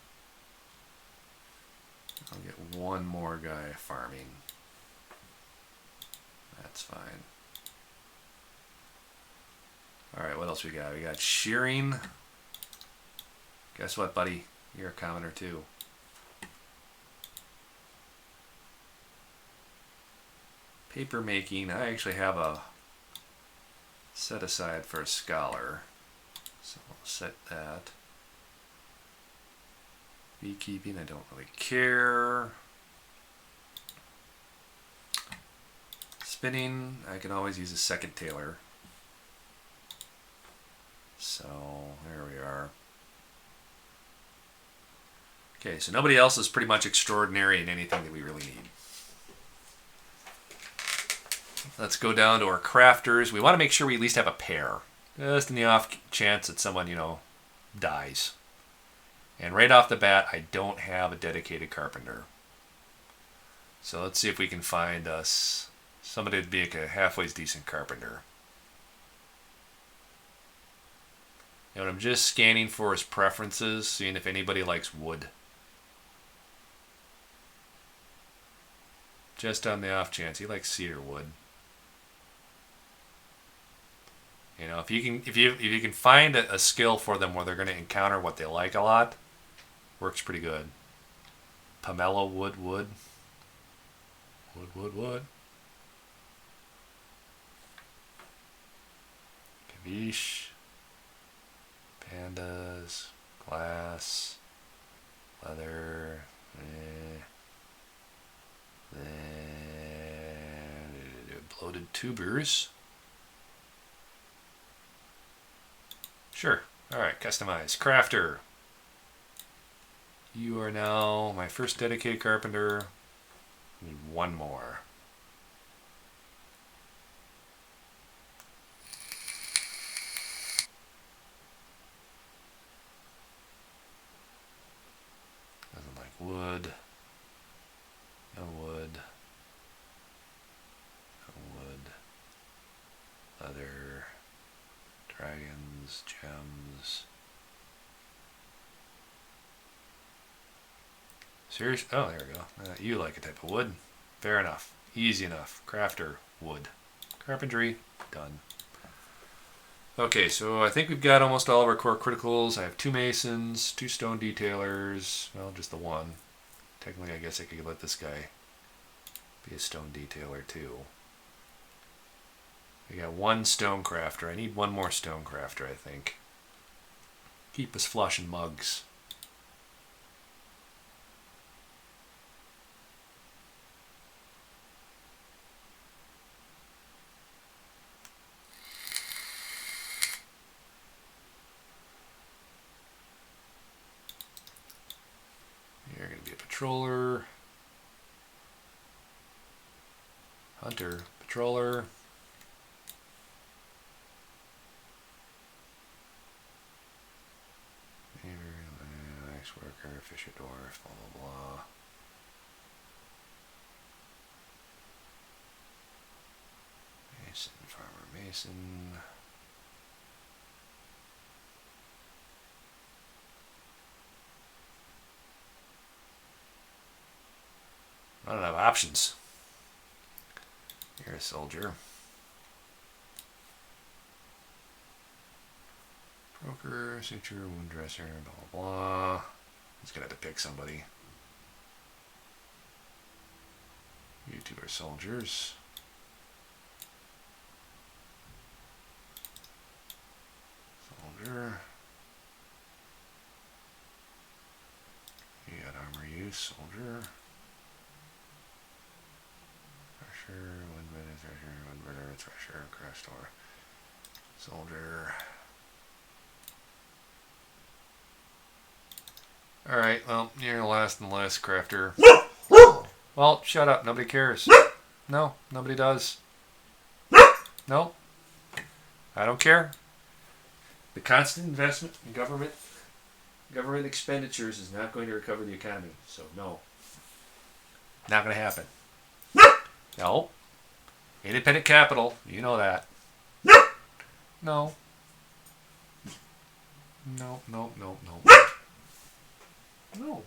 I'll get one more guy farming. That's fine. Alright, what else we got? We got shearing. Guess what, buddy? You're a commoner too. Paper making. I actually have a set aside for a scholar. So I'll set that. Beekeeping, I don't really care. Spinning, I can always use a second tailor. So there we are. Okay, so nobody else is pretty much extraordinary in anything that we really need. Let's go down to our crafters. We want to make sure we at least have a pair. Just in the off chance that someone, dies. And right off the bat, I don't have a dedicated carpenter. So let's see if we can find us somebody to be a halfway decent carpenter. And I'm just scanning for his preferences, seeing if anybody likes wood. Just on the off chance, he likes cedar wood. If you can find a skill for them where they're going to encounter what they like a lot, works pretty good. Pomelo wood. Wood. Kavish. Pandas. Glass. Leather. Bloated tubers. Sure. Alright, customize. Crafter. You are now my first dedicated carpenter. I need one more. Doesn't like wood. No wood. No wood. Leather. Dragons. Gems. Serious? Oh, there we go. You like a type of wood. Fair enough. Easy enough. Crafter. Wood. Carpentry. Done. Okay, so I think we've got almost all of our core criticals. I have 2 masons, 2 stone detailers. Well, just the one. Technically, I guess I could let this guy be a stone detailer too. We got 1 stone crafter. I need 1 more stone crafter, I think. Keep us flush in mugs. You're going to be a patroller. Hunter. Patroller. Woodworker, Fisher Dwarf, blah blah blah. Mason, Farmer Mason. I don't have options. You're a soldier. Broker, suture, wound dresser, blah blah blah. He's gonna have to pick somebody. You two are soldiers. Soldier. You got armor use, soldier. Thresher, woodbidder, thresher, crash door. Soldier. Alright, well, you're the last and last crafter. Well, shut up. Nobody cares. No, nobody does. No. I don't care. The constant investment in government expenditures is not going to recover the economy. So, no. Not going to happen. No. Independent capital. You know that. No. No, no, no, no. No.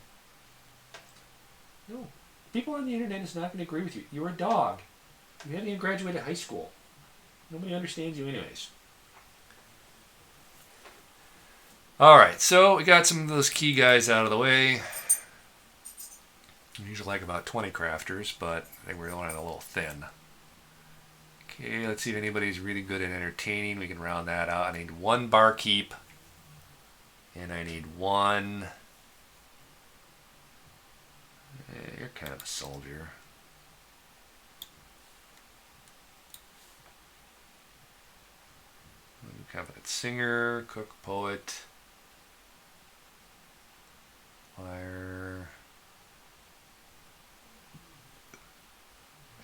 No. People on the internet is not going to agree with you. You're a dog. You haven't even graduated high school. Nobody understands you anyways. Alright, so we got some of those key guys out of the way. I usually like about 20 crafters, but I think we're going a little thin. Okay, let's see if anybody's really good at entertaining. We can round that out. I need one barkeep. And I need one... You're kind of a soldier. Competent singer, cook, poet, liar,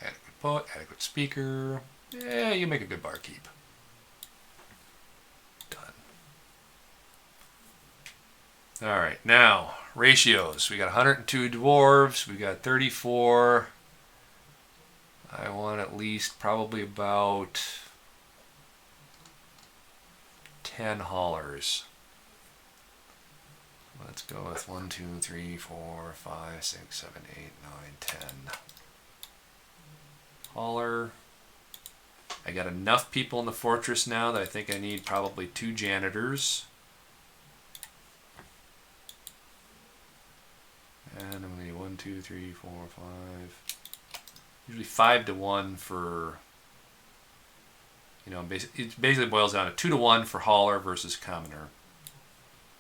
adequate poet, adequate speaker. Yeah, you make a good barkeep. Done. Alright, now, ratios. We got 102 dwarves, we got 34. I want at least probably about 10 haulers. Let's go with 1, 2, 3, 4, 5, 6, 7, 8, 9, 10. Hauler. I got enough people in the fortress now that I think I need probably 2 janitors. And I'm going to need 1, 2, 3, 4, 5. Usually 5 to 1 for... You know, it basically boils down to 2 to 1 for hauler versus commoner.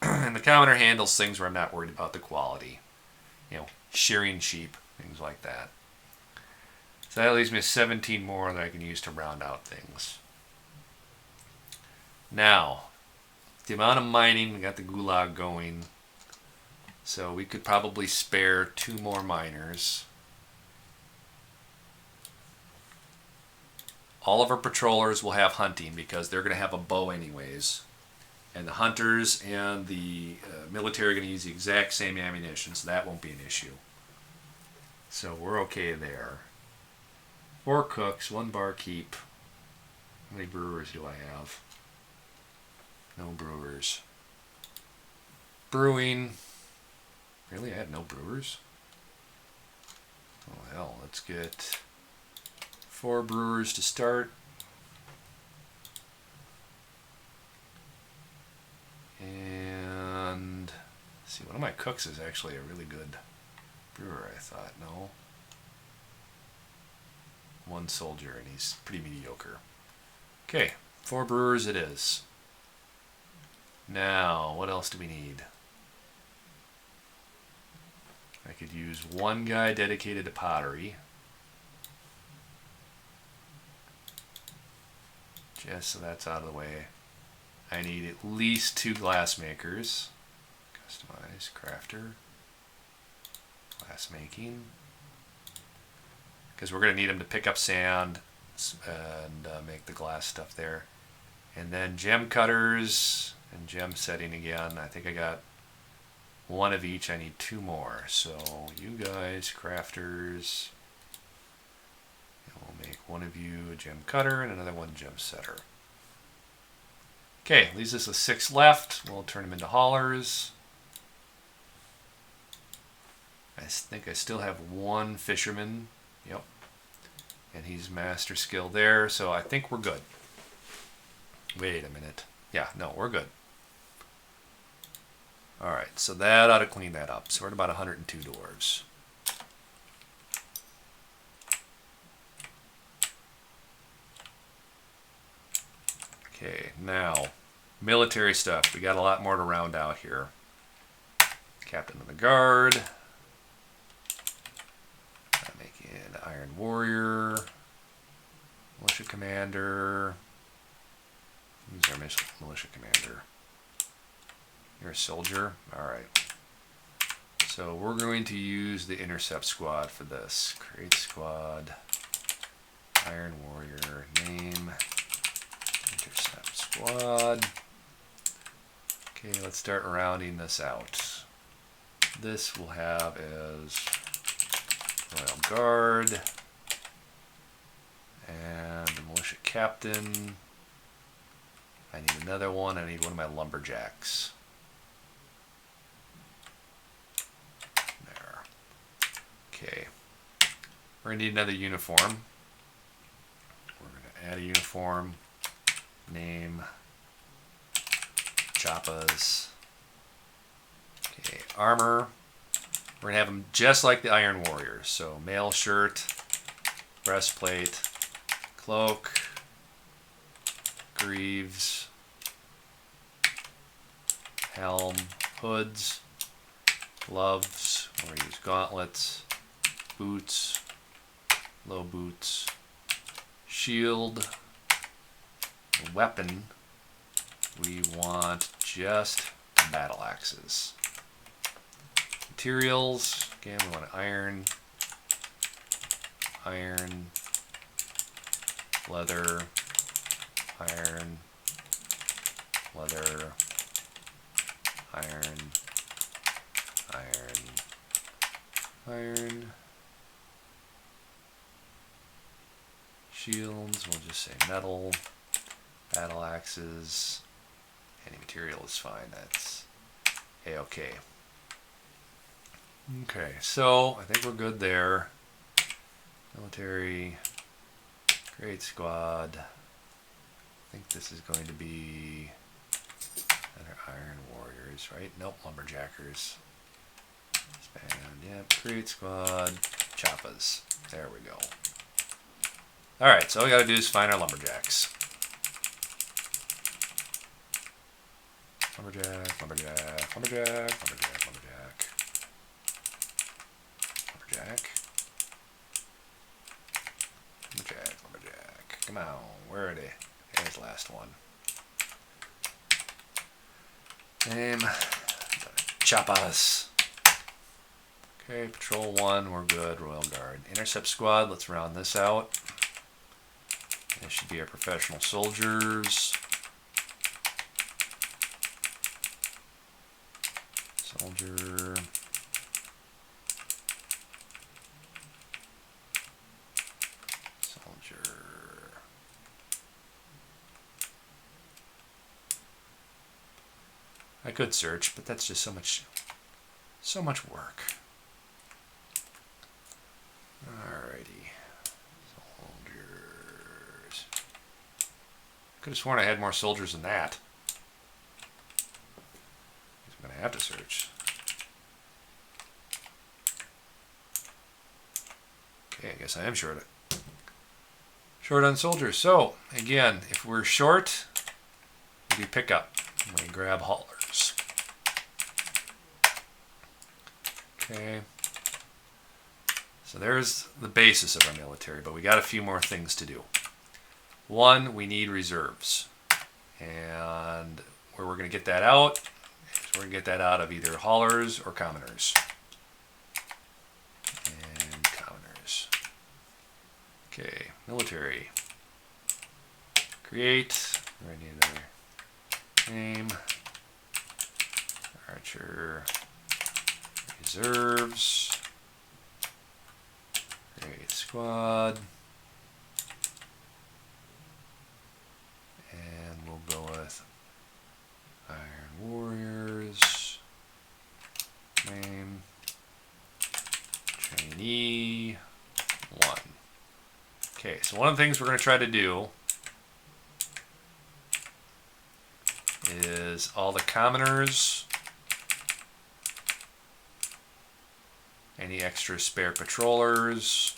And the commoner handles things where I'm not worried about the quality. You know, shearing sheep, things like that. So that leaves me 17 more that I can use to round out things. Now, the amount of mining, we got the gulag going. So we could probably spare 2 more miners. All of our patrollers will have hunting because they're going to have a bow anyways. And the hunters and the military are going to use the exact same ammunition, so that won't be an issue. So we're okay there. 4 cooks, 1 barkeep. How many brewers do I have? No brewers. Brewing. Really? I have no brewers? Oh hell, let's get 4 brewers to start. And let's see, one of my cooks is actually a really good brewer, I thought. No. 1 soldier, and he's pretty mediocre. Okay, 4 brewers it is. Now, what else do we need? I could use 1 guy dedicated to pottery. Just so that's out of the way. I need at least 2 glass makers. Customize, crafter, glass making. Because we're going to need them to pick up sand and make the glass stuff there. And then gem cutters and gem setting again. I think I got one of each. I need 2 more. So you guys, crafters, we'll make one of you a gem cutter and another one gem setter. Okay, leaves us with 6 left. We'll turn them into haulers. I think I still have 1 fisherman. Yep. And he's master skill there, so I think we're good. Wait a minute. Yeah, no, we're good. Alright, so that ought to clean that up. So we're at about 102 dwarves. Okay, now, military stuff. We got a lot more to round out here. Captain of the Guard. I'm making Iron Warrior. Militia Commander. Who's our militia commander? You're a soldier? Alright. So we're going to use the intercept squad for this. Create squad. Iron Warrior. Name. Intercept squad. Okay, let's start rounding this out. This we'll have as Royal Guard. And the militia captain. I need another one. I need one of my lumberjacks. There. Okay. We're going to need another uniform. We're going to add a uniform. Name. Chappas. Okay. Armor. We're going to have them just like the Iron Warriors. So mail shirt, breastplate, cloak, greaves, helm, hoods, gloves, we're going to use gauntlets, boots, low boots, shield, weapon, we want just battle axes. Materials, again we want iron, leather, iron, leather, iron, shields, we'll just say metal, battle axes, any material is fine, that's a-okay. Okay, so I think we're good there. Military, great squad. I think this is going to be another Iron Warriors, right? Nope, Lumberjackers. Span, yep, create squad, Chappas. There we go. Alright, so all we gotta do is find our Lumberjacks. Lumberjack, lumberjack, lumberjack, lumberjack, lumberjack. Lumberjack. Lumberjack, lumberjack. Come on, where are they? There's the last one. Name. Chappas. Okay, patrol 1, we're good. Royal Guard. Intercept squad, let's round this out. This should be our professional soldiers. Soldier. I could search, but that's just so much work. Alrighty. Soldiers. Could have sworn I had more soldiers than that. I'm going to have to search. Okay, I guess I am short on soldiers. So, again, if we're short, we do pick up. We grab haulers. Okay. So there's the basis of our military, but we got a few more things to do. One, we need reserves. And where we're going to get that out, we're going to get that out of either haulers or commoners. And commoners. Okay, military. Create. We need another name. Archer. reserves. Create squad. And we'll go with Iron Warriors. Name. Trainee 1. Okay, so one of the things we're going to try to do is all the commoners, any extra spare patrollers,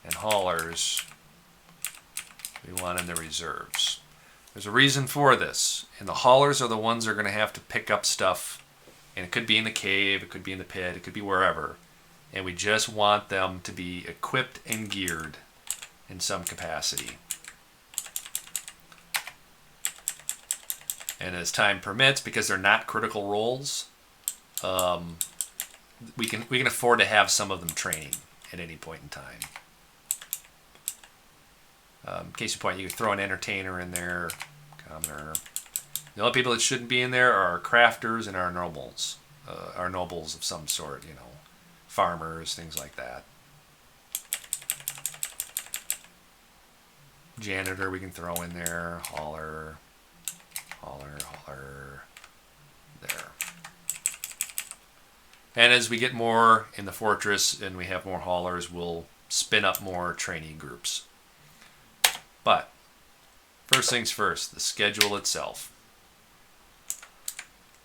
and haulers we want in the reserves. There's a reason for this, and the haulers are the ones that are going to have to pick up stuff, and it could be in the cave, it could be in the pit, it could be wherever, and we just want them to be equipped and geared in some capacity. And as time permits, because they're not critical roles, we can afford to have some of them training at any point in time. Case in point, you could throw an entertainer in there, commoner. The only people that shouldn't be in there are our crafters and our nobles of some sort, you know, farmers, things like that. Janitor we can throw in there, hauler, there. And as we get more in the fortress and we have more haulers, we'll spin up more trainee groups. But first things first, the schedule itself.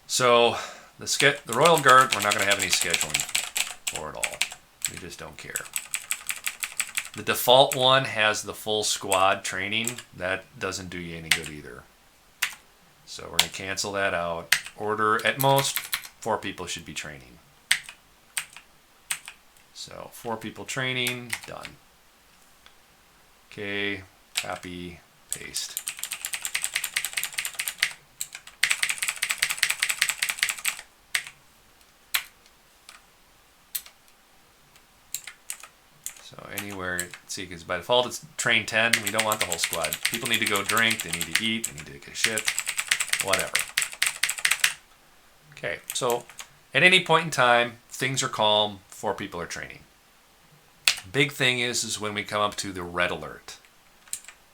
So the Royal Guard, we're not going to have any scheduling for it all. We just don't care. The default one has the full squad training. That doesn't do you any good either. So we're going to cancel that out. Order, at most, 4 people should be training. So 4 people training, done. Okay, copy, paste. So anywhere, see, because by default it's train 10. We don't want the whole squad. People need to go drink, they need to eat, they need to get a shit, whatever. Okay, so at any point in time, things are calm, 4 people are training. Big thing is when we come up to the red alert.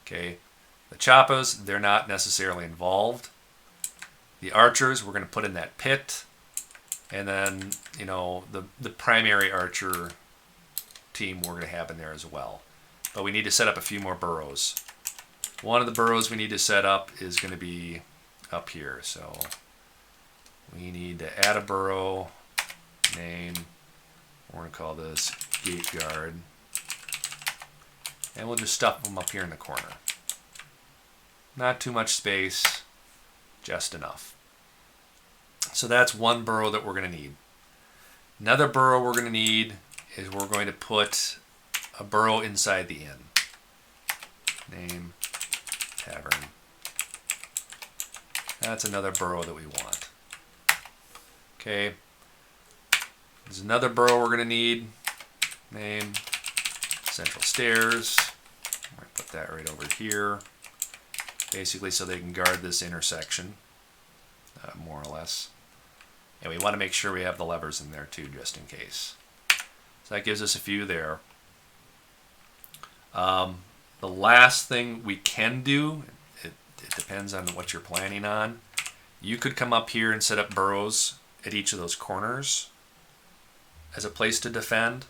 Okay, the Chappas, they're not necessarily involved. The archers, we're going to put in that pit. And then, you know, the primary archer team we're going to have in there as well. But we need to set up a few more burrows. One of the burrows we need to set up is going to be up here. So we need to add a burrow, name, we're going to call this gate guard. And we'll just stuff them up here in the corner. Not too much space, just enough. So that's one burrow that we're going to need. Another burrow we're going to need is we're going to put a burrow inside the inn. Name, tavern. That's another burrow that we want. Okay. There's another burrow we're going to need. Name, central stairs. I'm going to put that right over here. Basically so they can guard this intersection, more or less. And we want to make sure we have the levers in there too, just in case. So that gives us a few there. The last thing we can do, it depends on what you're planning on. You could come up here and set up burrows at each of those corners as a place to defend.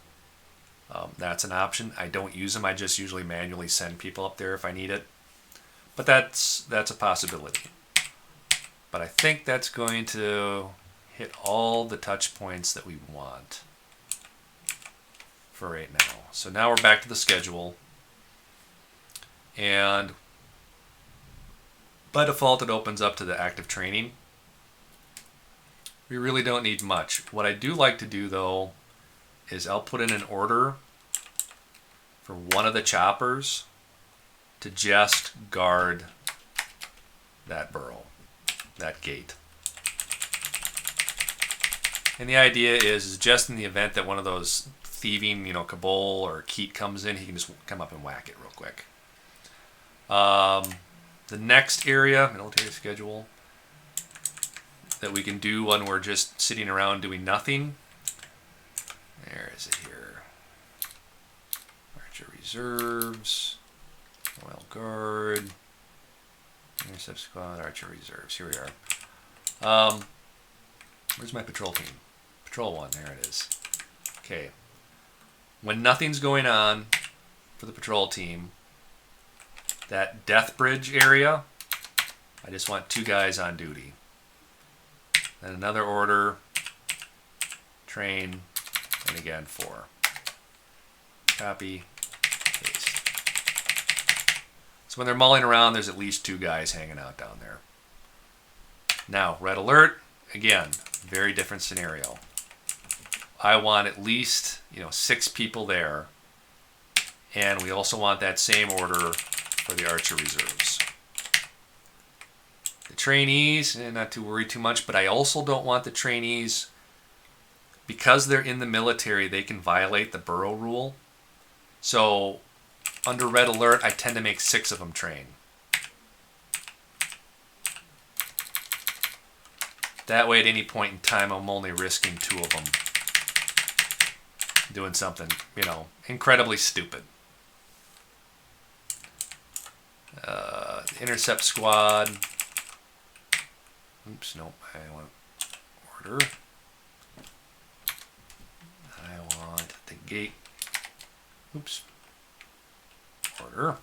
That's an option. I don't use them. I just usually manually send people up there if I need it. But that's a possibility. But I think that's going to hit all the touch points that we want for right now. So now we're back to the schedule. And by default, it opens up to the active training. We really don't need much. What I do like to do, though, is I'll put in an order for one of the choppers to just guard that burrow, that gate. And the idea is just in the event that one of those thieving, Cabal or Keat comes in, he can just come up and whack it real quick. The next area, military schedule, that we can do when we're just sitting around doing nothing. Where is it here? Archer reserves, Royal Guard, Intercept Squad, Archer reserves. Here we are. Where's my patrol team? Patrol 1, there it is. Okay. When nothing's going on for the patrol team, that death bridge area, I just want 2 guys on duty. Then another order, train, and again 4. Copy, paste. So when they're mulling around, there's at least 2 guys hanging out down there. Now, red alert, again, very different scenario. I want at least 6 people there, and we also want that same order for the Archer reserves. The trainees, not to worry too much, but I also don't want the trainees, because they're in the military, they can violate the borough rule. So under red alert, I tend to make 6 of them train. That way at any point in time, I'm only risking 2 of them doing something, incredibly stupid. Intercept squad. Oops, nope. I want order. I want the gate. Oops. Order.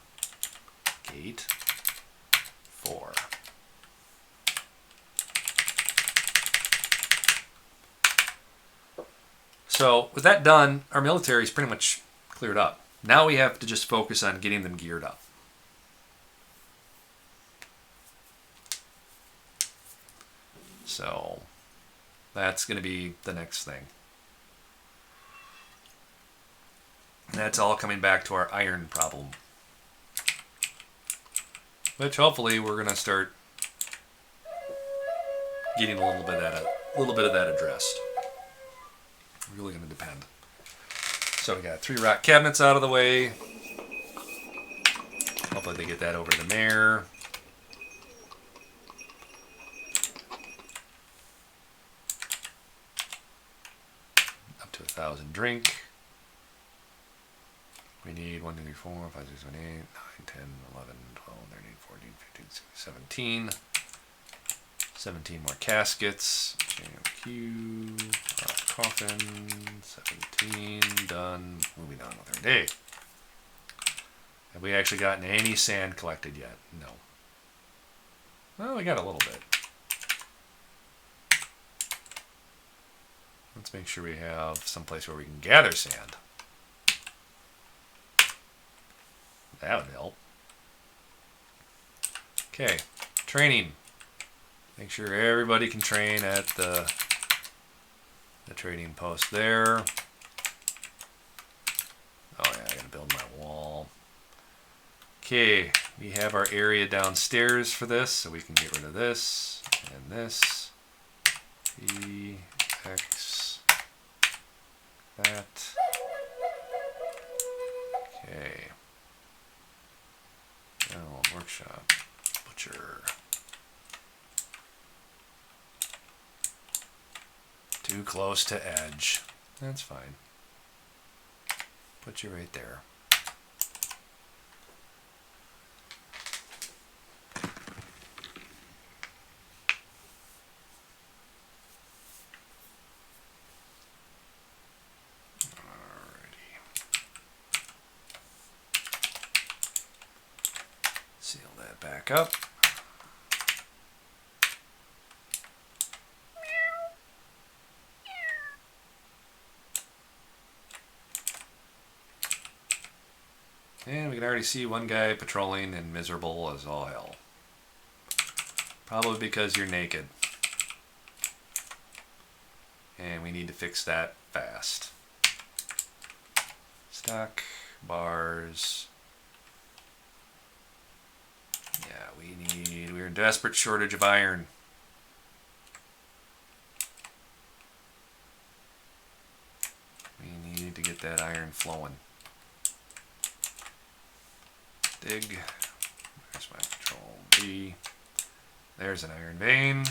Gate 4. So with that done, our military is pretty much cleared up. Now we have to just focus on getting them geared up. So that's going to be the next thing. And that's all coming back to our iron problem, which hopefully we're going to start getting a little bit of that addressed. Really going to depend. So we got 3 rock cabinets out of the way. Hopefully they get that over to the mayor. Up to 1,000 drink. We need 1, 2, 3, 4, 5, 6, 7, 8, 9, 10, 11, 12, 13, 14, 15, 16, 17. 17 more caskets. JMQ. Coffin. 17. Done. Moving on with our day. Have we actually gotten any sand collected yet? No. Well, we got a little bit. Let's make sure we have someplace where we can gather sand. That would help. Okay. Training. Make sure everybody can train at the trading post there. Oh yeah, I gotta build my wall. Okay, we have our area downstairs for this, so we can get rid of this and this. P, X, that. Okay. Oh, workshop, butcher. Too close to edge. That's fine. Put you right there. Alrighty. Seal that back up. And we can already see one guy patrolling and miserable as all hell. Probably because you're naked. And we need to fix that fast. Stock, bars. Yeah, we're in desperate shortage of iron. We need to get that iron flowing. Dig. There's my control B. There's an iron vein.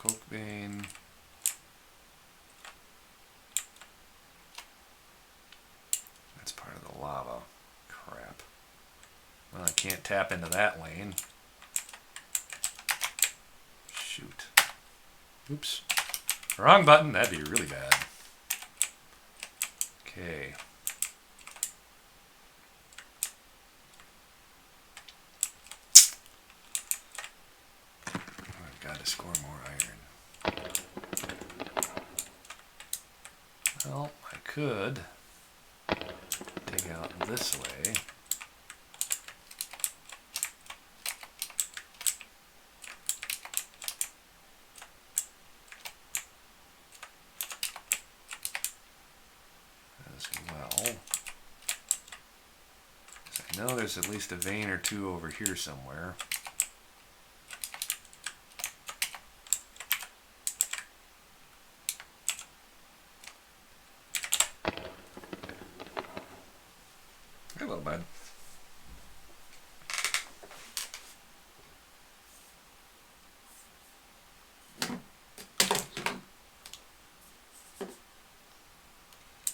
coke vein. That's part of the lava. Crap. Well, I can't tap into that lane. Shoot. Oops. Wrong button. That'd be really bad. Okay. I've got to score more iron. Well, I could dig out this way. As well. I know there's at least a vein or two over here somewhere. Hello, bud.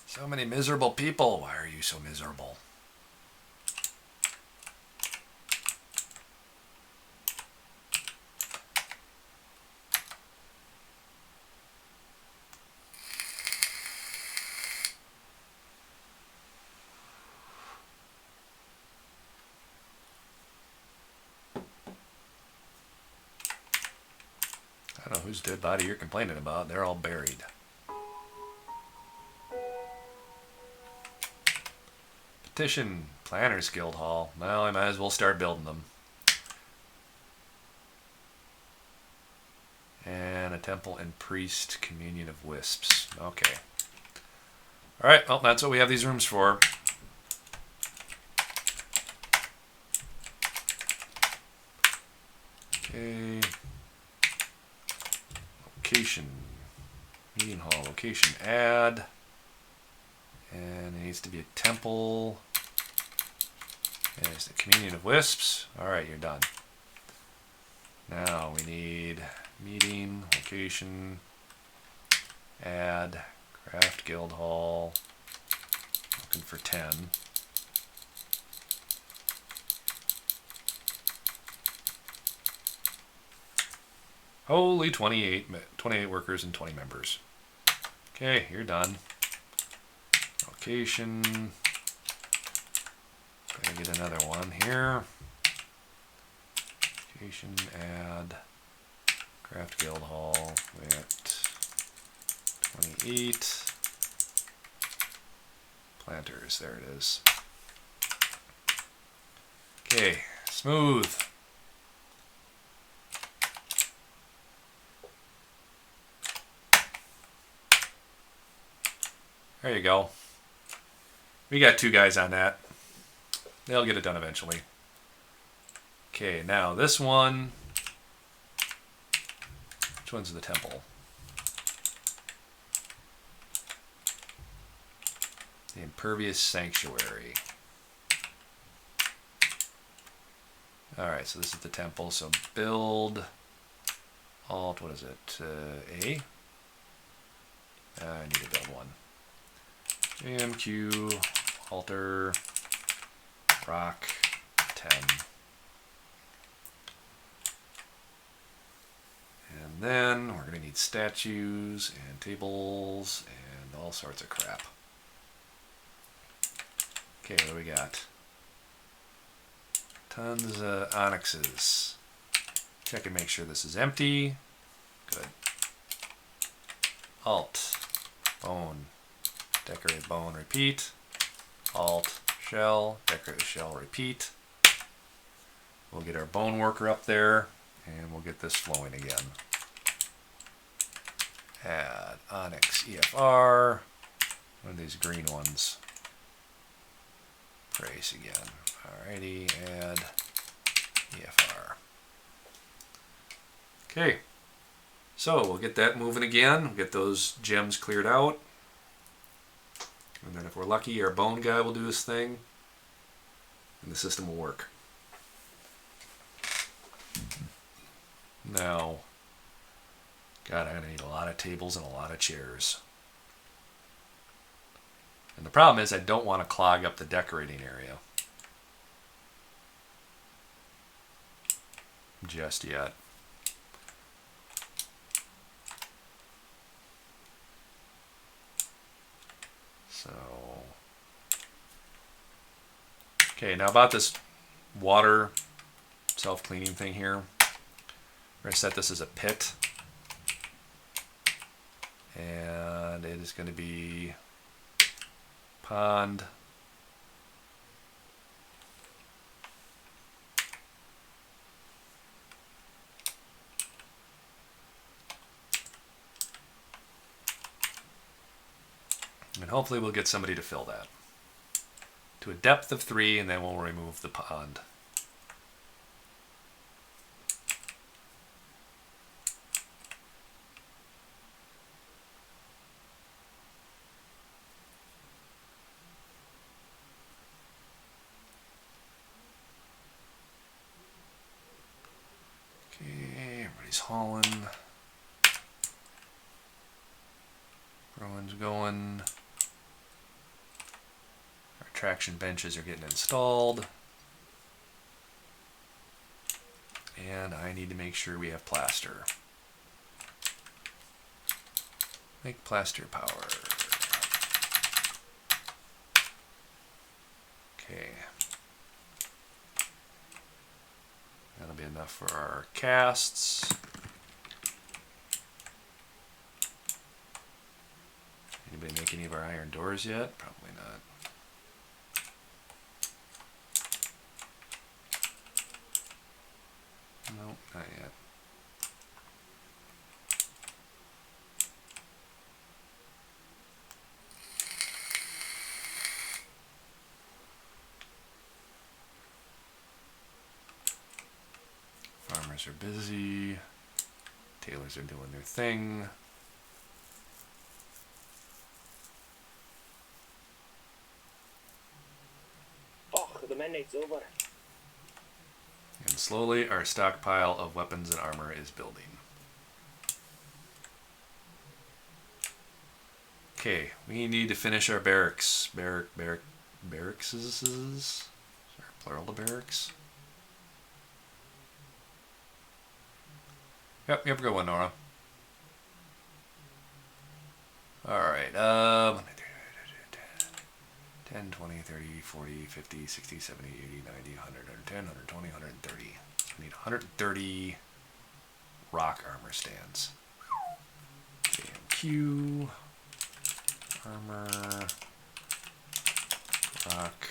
So many miserable people. Why are you so miserable? I don't know whose dead body you're complaining about. They're all buried. Petition Planners Guild Hall. Well, I might as well start building them. And a temple and priest communion of wisps. Okay. Alright, well, that's what we have these rooms for. Okay. Location. Meeting hall. Location add. And it needs to be a temple. And it's the communion of wisps. Alright, you're done. Now we need meeting, location, add, craft guild hall. Looking for 10. Holy 28 workers and 20 members. Okay, you're done. Location. Gotta get another one here. Location, add, craft guild hall with 28. Planters, there it is. Okay, smooth. There you go. We got 2 guys on that. They'll get it done eventually. Okay, now this one. Which one's the temple? The Impervious Sanctuary. Alright, so this is the temple. So build, alt, what is it? A? I need to build one. AMQ, altar, rock, 10. And then we're going to need statues and tables and all sorts of crap. Okay, what do we got? Tons of onyxes. Check and make sure this is empty. Good. Alt, bone, decorate bone, repeat. Alt, shell, decorate the shell, repeat. We'll get our bone worker up there and we'll get this flowing again. Add onyx EFR. One of these green ones. Brace again. Alrighty, add EFR. Okay, so we'll get that moving again. We'll get those gems cleared out. And then if we're lucky, our bone guy will do his thing. And the system will work. Now, God, I'm going to need a lot of tables and a lot of chairs. And the problem is I don't want to clog up the decorating area just yet. So, okay, now about this water self-cleaning thing here. We're going to set this as a pit. And it is going to be pond. And hopefully we'll get somebody to fill that. To a depth of 3, and then we'll remove the pond. Okay, everybody's hauling. Everyone's going. Our traction benches are getting installed. And I need to make sure we have plaster. Make plaster power. Okay. That'll be enough for our casts. Anybody make any of our iron doors yet? Probably not. Nope, not yet. Farmers are busy. Tailors are doing their thing. The midnight's over. And slowly our stockpile of weapons and armor is building. Okay, we need to finish our barracks. Barracks? Is there plural to barracks? Yep, you have a good one, Nora. Alright, 10, 20, 30, 40, 50, 60, 70, 80, 90, 100, 110, 120, 130. We need 130 rock armor stands. JMQ, armor, rock,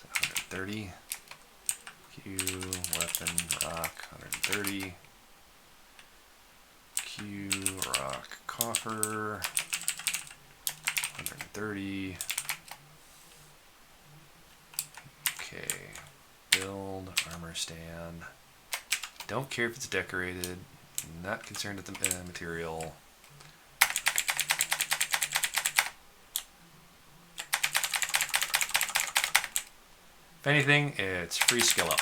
130. Q, weapon, rock, 130. Q, rock, coffer, 130. Okay, build, armor stand. Don't care if it's decorated. Not concerned with the material. If anything, it's free skill up.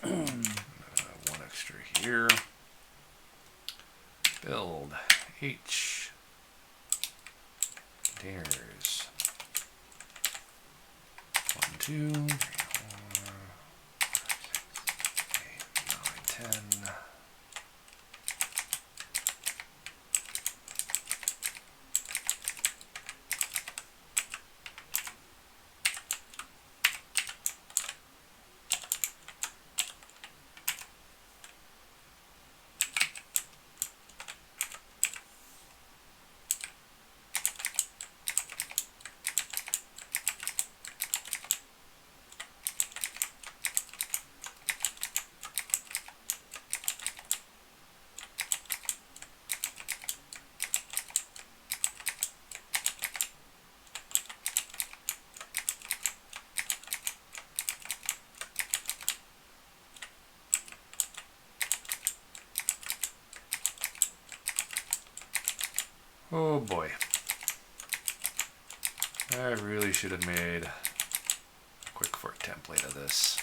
One extra here. Build H containers. 1, 2, 3, 4, 6, 8, 9, 10. Oh boy. I really should have made a quick for template of this.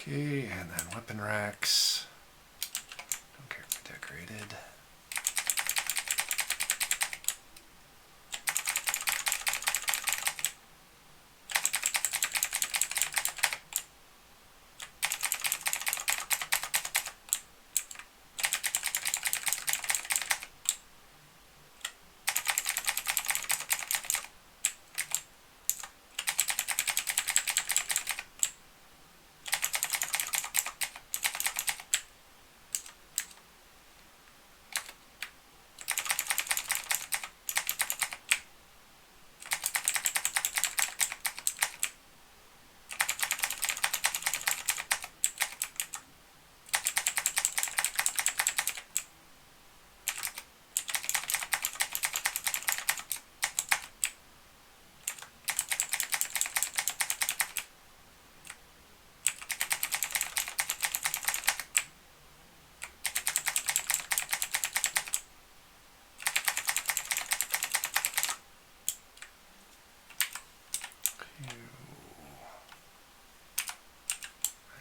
Okay, and then weapon racks. Don't care if they're decorated.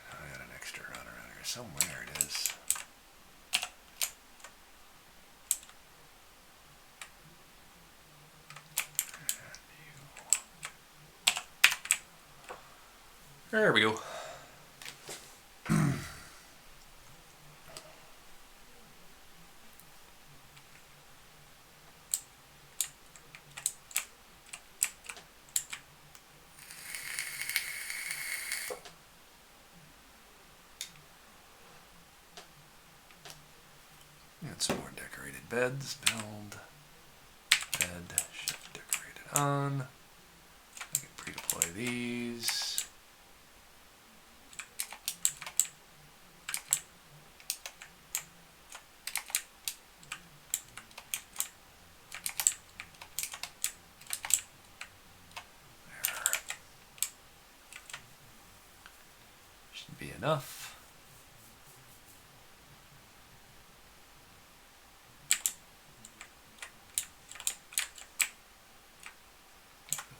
I got an extra runner around here somewhere. It is. There we go. And some more decorated beds. Build. Bed. Shift decorated on. I can pre-deploy these. Should be enough.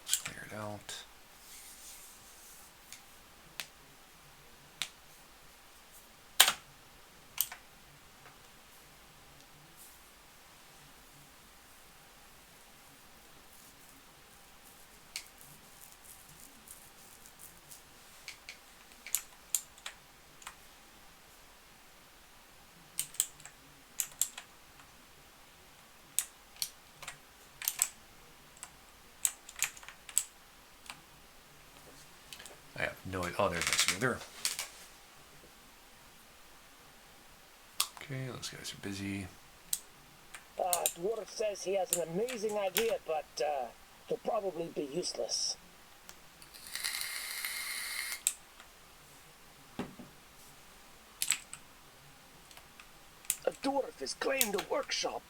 Let's clear it out. I have no idea. Oh, there's my smoother. Okay, those guys are busy. Dwarf says he has an amazing idea, but it'll probably be useless. A dwarf has claimed a workshop.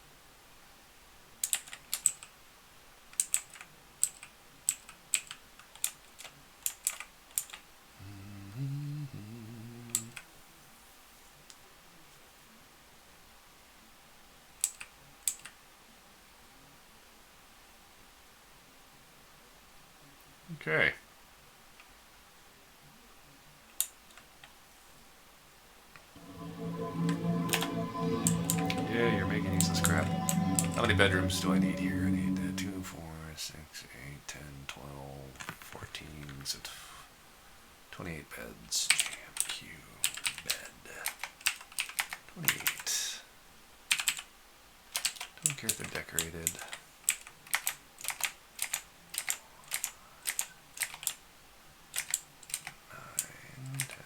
Okay. Yeah, you're making useless crap. How many bedrooms do I need here? I need 2, 4, 6, exit. 28 beds. JMQ bed. 28. Don't care if they're decorated. 9, 10.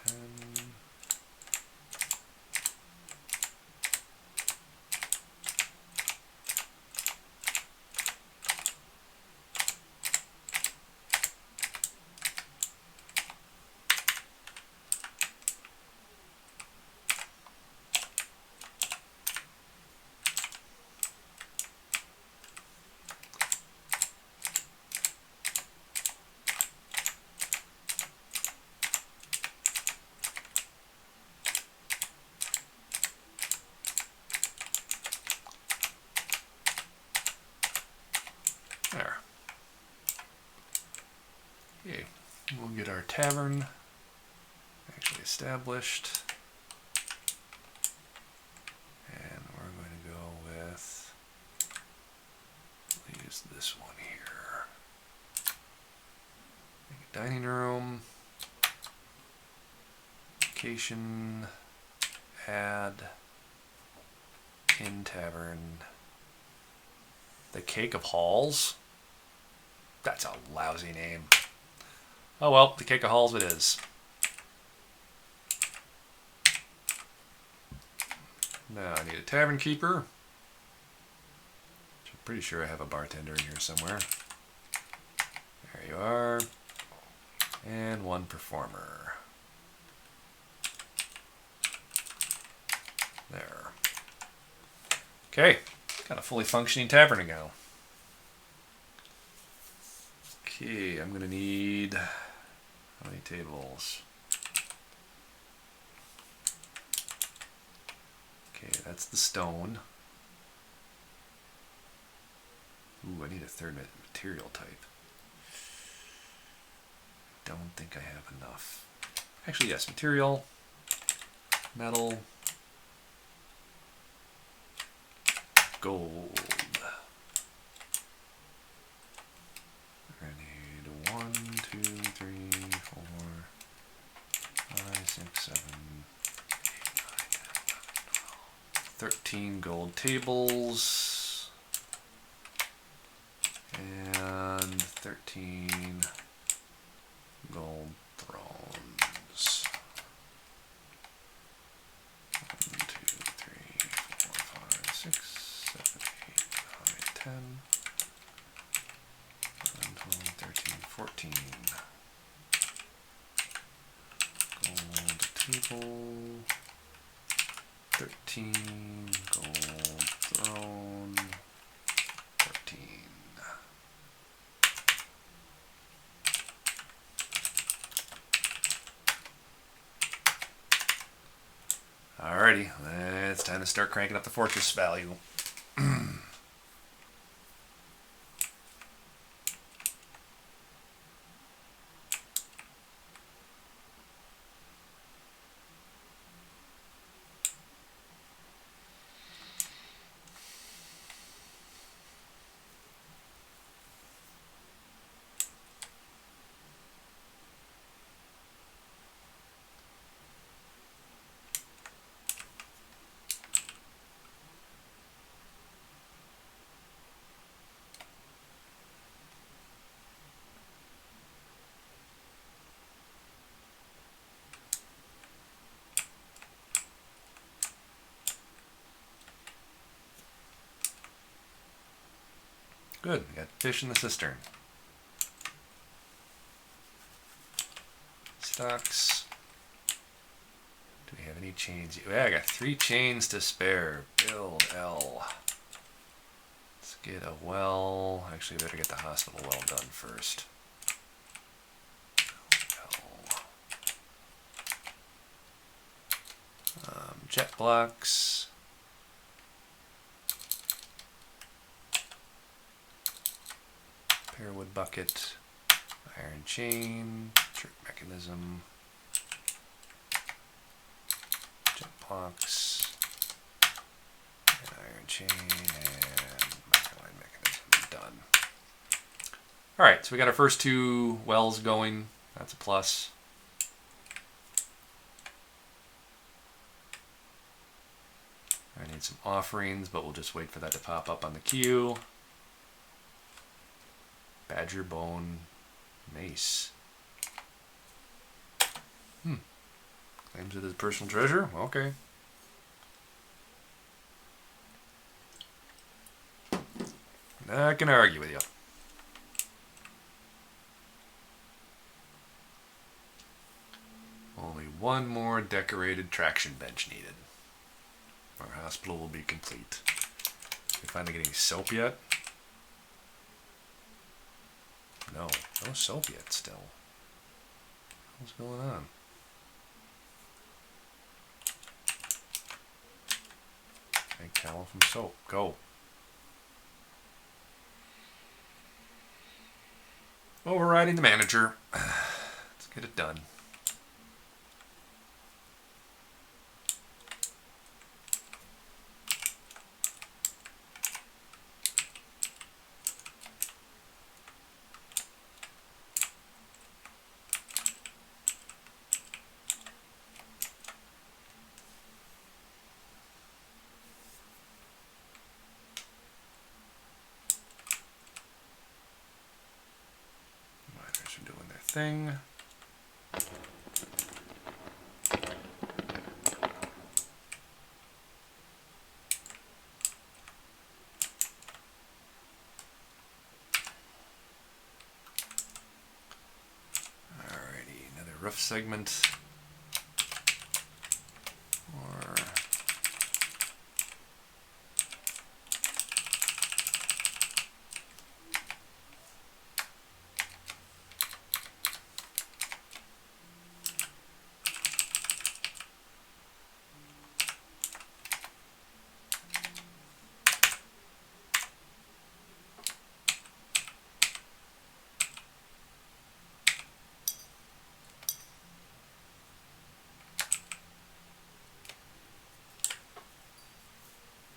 There. Okay, we'll get our tavern actually established. And we're going to go with, we'll use this one here. Make a dining room. Location. Add. Inn tavern. The Cake of Halls? That's a lousy name. Oh well, the Cake of Halls it is. Now I need a tavern keeper. Which I'm pretty sure I have a bartender in here somewhere. There you are. And one performer. There. Okay, got a fully functioning tavern now. Okay, I'm gonna need how many tables? Okay, that's the stone. Ooh, I need a third material type. Don't think I have enough. Actually, yes, material, metal, gold. I need 1, 2, 3, 4, 5, 6, 7, 8, 9, 10, 11, 12. 13 gold tables. And 13 gold thrones. 1, 2, 3, 4, 5, 6, 7, 8, 9, 10, 11, 12, 13, 14. Gold table. 13 gold throne. 13. Alrighty, it's time to start cranking up the fortress value. Good, we got fish in the cistern. Stocks. Do we have any chains? Yeah, I got 3 chains to spare. Build L. Let's get a well. Actually, better get the hospital well done first. Jet blocks. Pearwood bucket. Iron chain. Jerk mechanism. Jet blocks. And iron chain and microline mechanism. Done. Alright, so we got our first 2 wells going. That's a plus. I need some offerings, but we'll just wait for that to pop up on the queue. Badger bone mace. Claims it as personal treasure? Okay. Not gonna argue with you. Only one more decorated traction bench needed. Our hospital will be complete. We finally get any soap yet? No, no soap yet still. What's going on? Make towel from soap. Go. Overriding the manager. Let's get it done. Miners are doing their thing. Alrighty, another roof segment. Or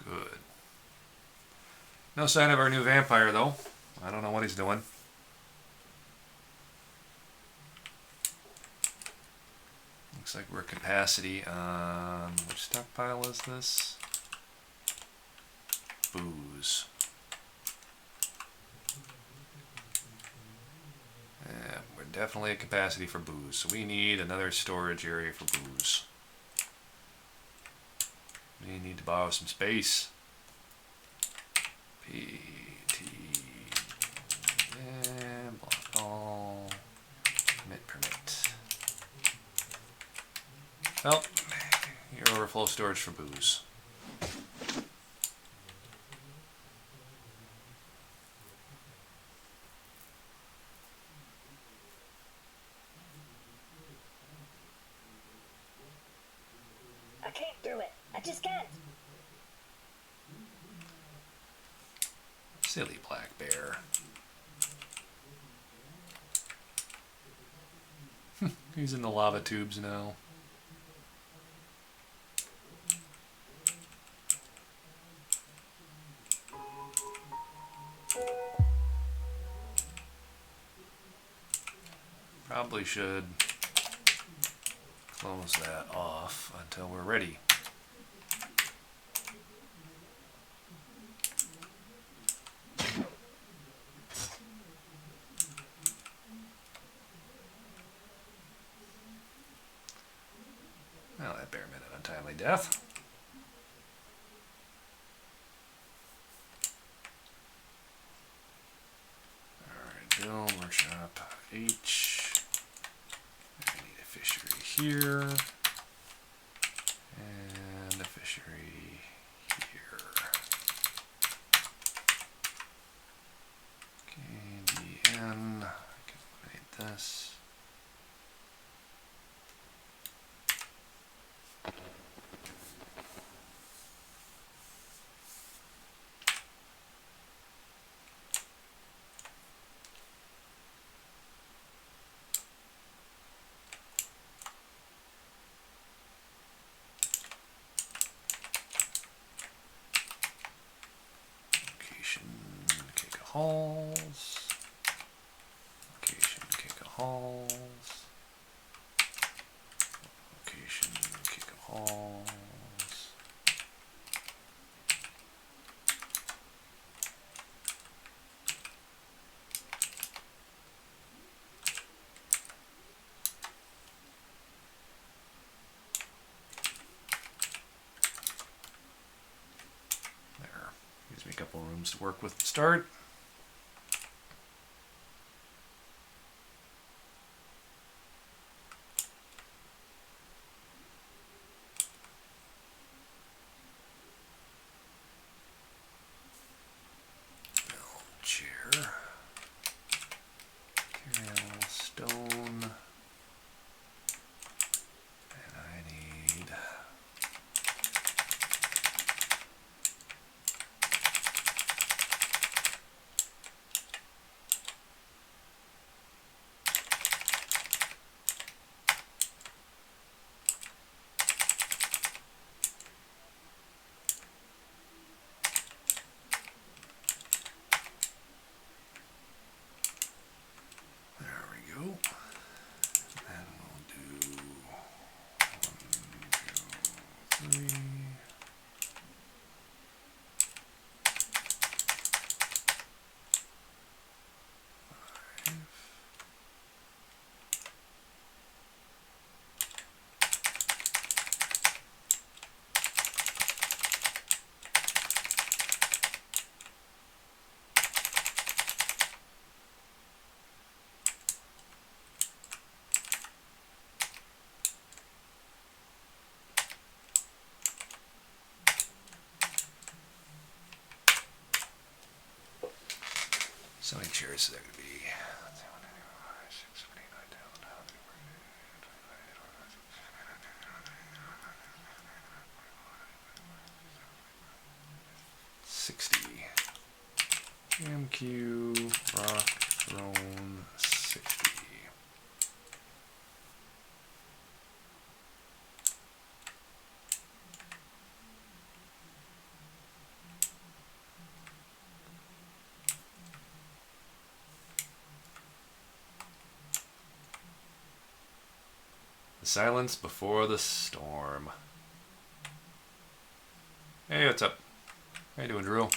good. No sign of our new vampire though. I don't know what he's doing. Looks like we're at capacity on which stockpile is this? Booze. Yeah, we're definitely at capacity for booze, so we need another storage area for booze. We need to borrow some space. PT and block all. Permit. Well, your overflow storage for booze. I can't do it. I just can't. Silly black bear. He's in the lava tubes now. Probably should close that off until we're ready. Well, that bear met an untimely death. Alright, Bill, workshop H. I need a fishery here. And a fishery here. Okay, DN. I can eliminate this. Location Halls. Location Halls. falls. There. Gives me a couple rooms to work with to start. Chair. Material, stone. And I need there we go. And we'll do 1, 2, 3. So many chairs is that going to be? 60. MQ, rock, throne, 60. The silence before the storm. Hey, what's up? How you doing, Drew?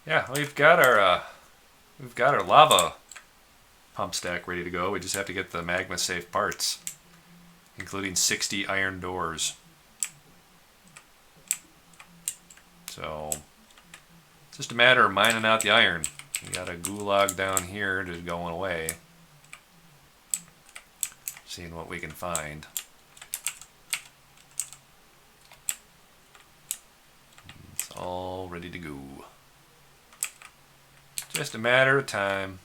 Yeah, we've got our lava pump stack ready to go. We just have to get the magma safe parts, including 60 iron doors. So it's just a matter of mining out the iron. We got a gulag down here just going away. Seeing what we can find. It's all ready to go. Just a matter of time.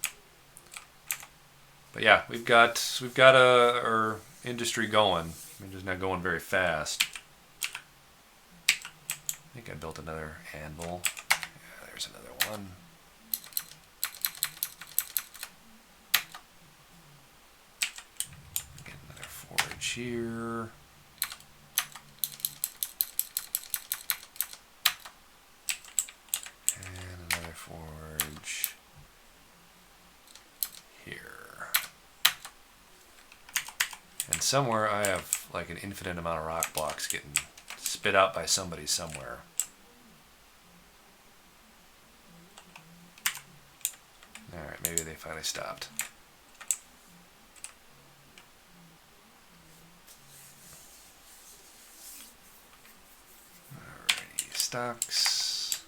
But yeah, we've got our industry going. We're just not going very fast. I think I built another anvil. Yeah, there's another one. Get another forge here. And another forge here. And somewhere I have like an infinite amount of rock blocks getting spit out by somebody somewhere. Alright, maybe they finally stopped. Alrighty, stocks,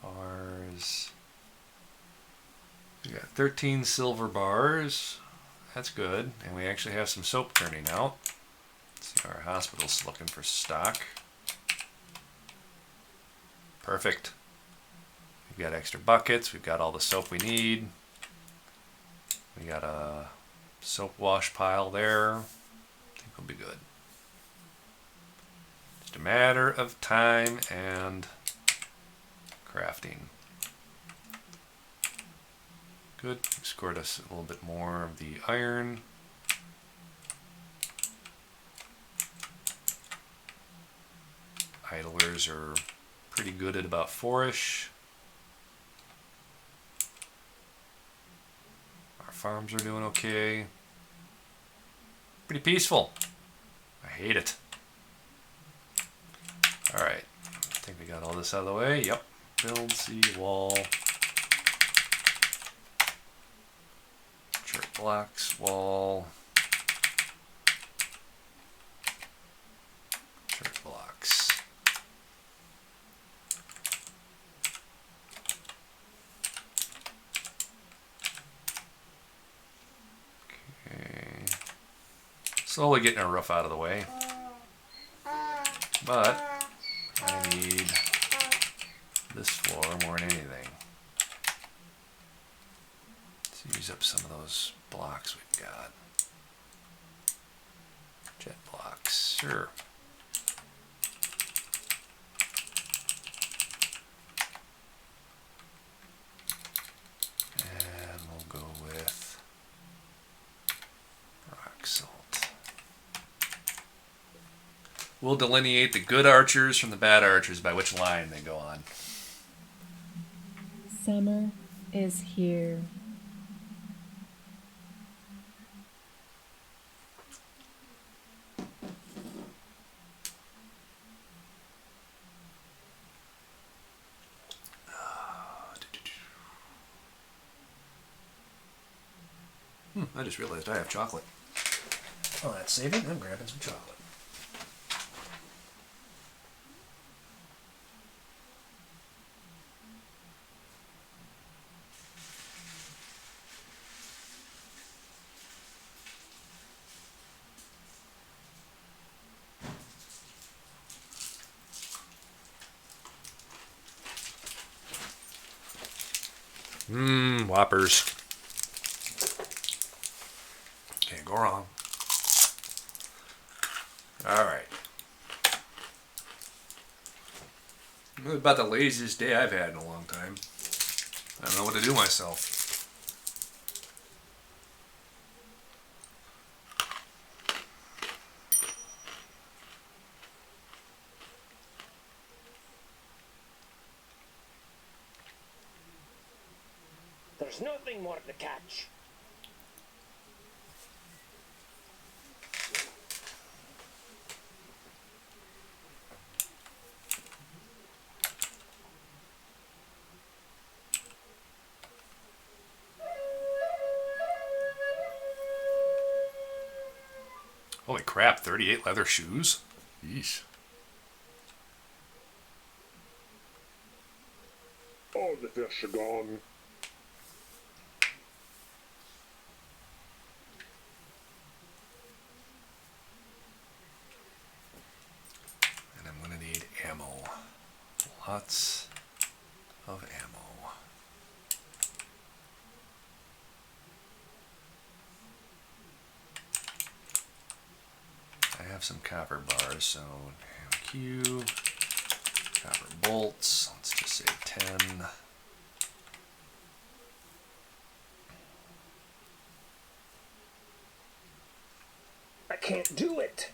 bars. We got 13 silver bars. That's good. And we actually have some soap turning out. Let's see, our hospital's looking for stock. Perfect. We've got extra buckets. We've got all the soap we need. We got a soap wash pile there. I think we'll be good. Just a matter of time and crafting. Good. We scored us a little bit more of the iron. Idlers are pretty good at about 4-ish. Our farms are doing okay. Pretty peaceful. I hate it. Alright. I think we got all this out of the way. Yep. Build seawall. Chart blocks wall. Chart blocks. Okay. Slowly getting our roof out of the way. But I need this floor more than anything. Let's use up some of those blocks we've got. Jet blocks, sure. And we'll go with rock salt. We'll delineate the good archers from the bad archers by which line they go on. Summer is here. I just realized I have chocolate. Oh, that's saving. I'm grabbing some chocolate. Whoppers. Can't go wrong. Alright. It was about the laziest day I've had in a long time. I don't know what to do myself. There's nothing more to catch. Holy crap, 38 leather shoes? Yeesh. All the fish are gone. And I'm going to need ammo. Lots of ammo. I have some copper bars, so Q, copper bolts, let's just say 10. I can't do it.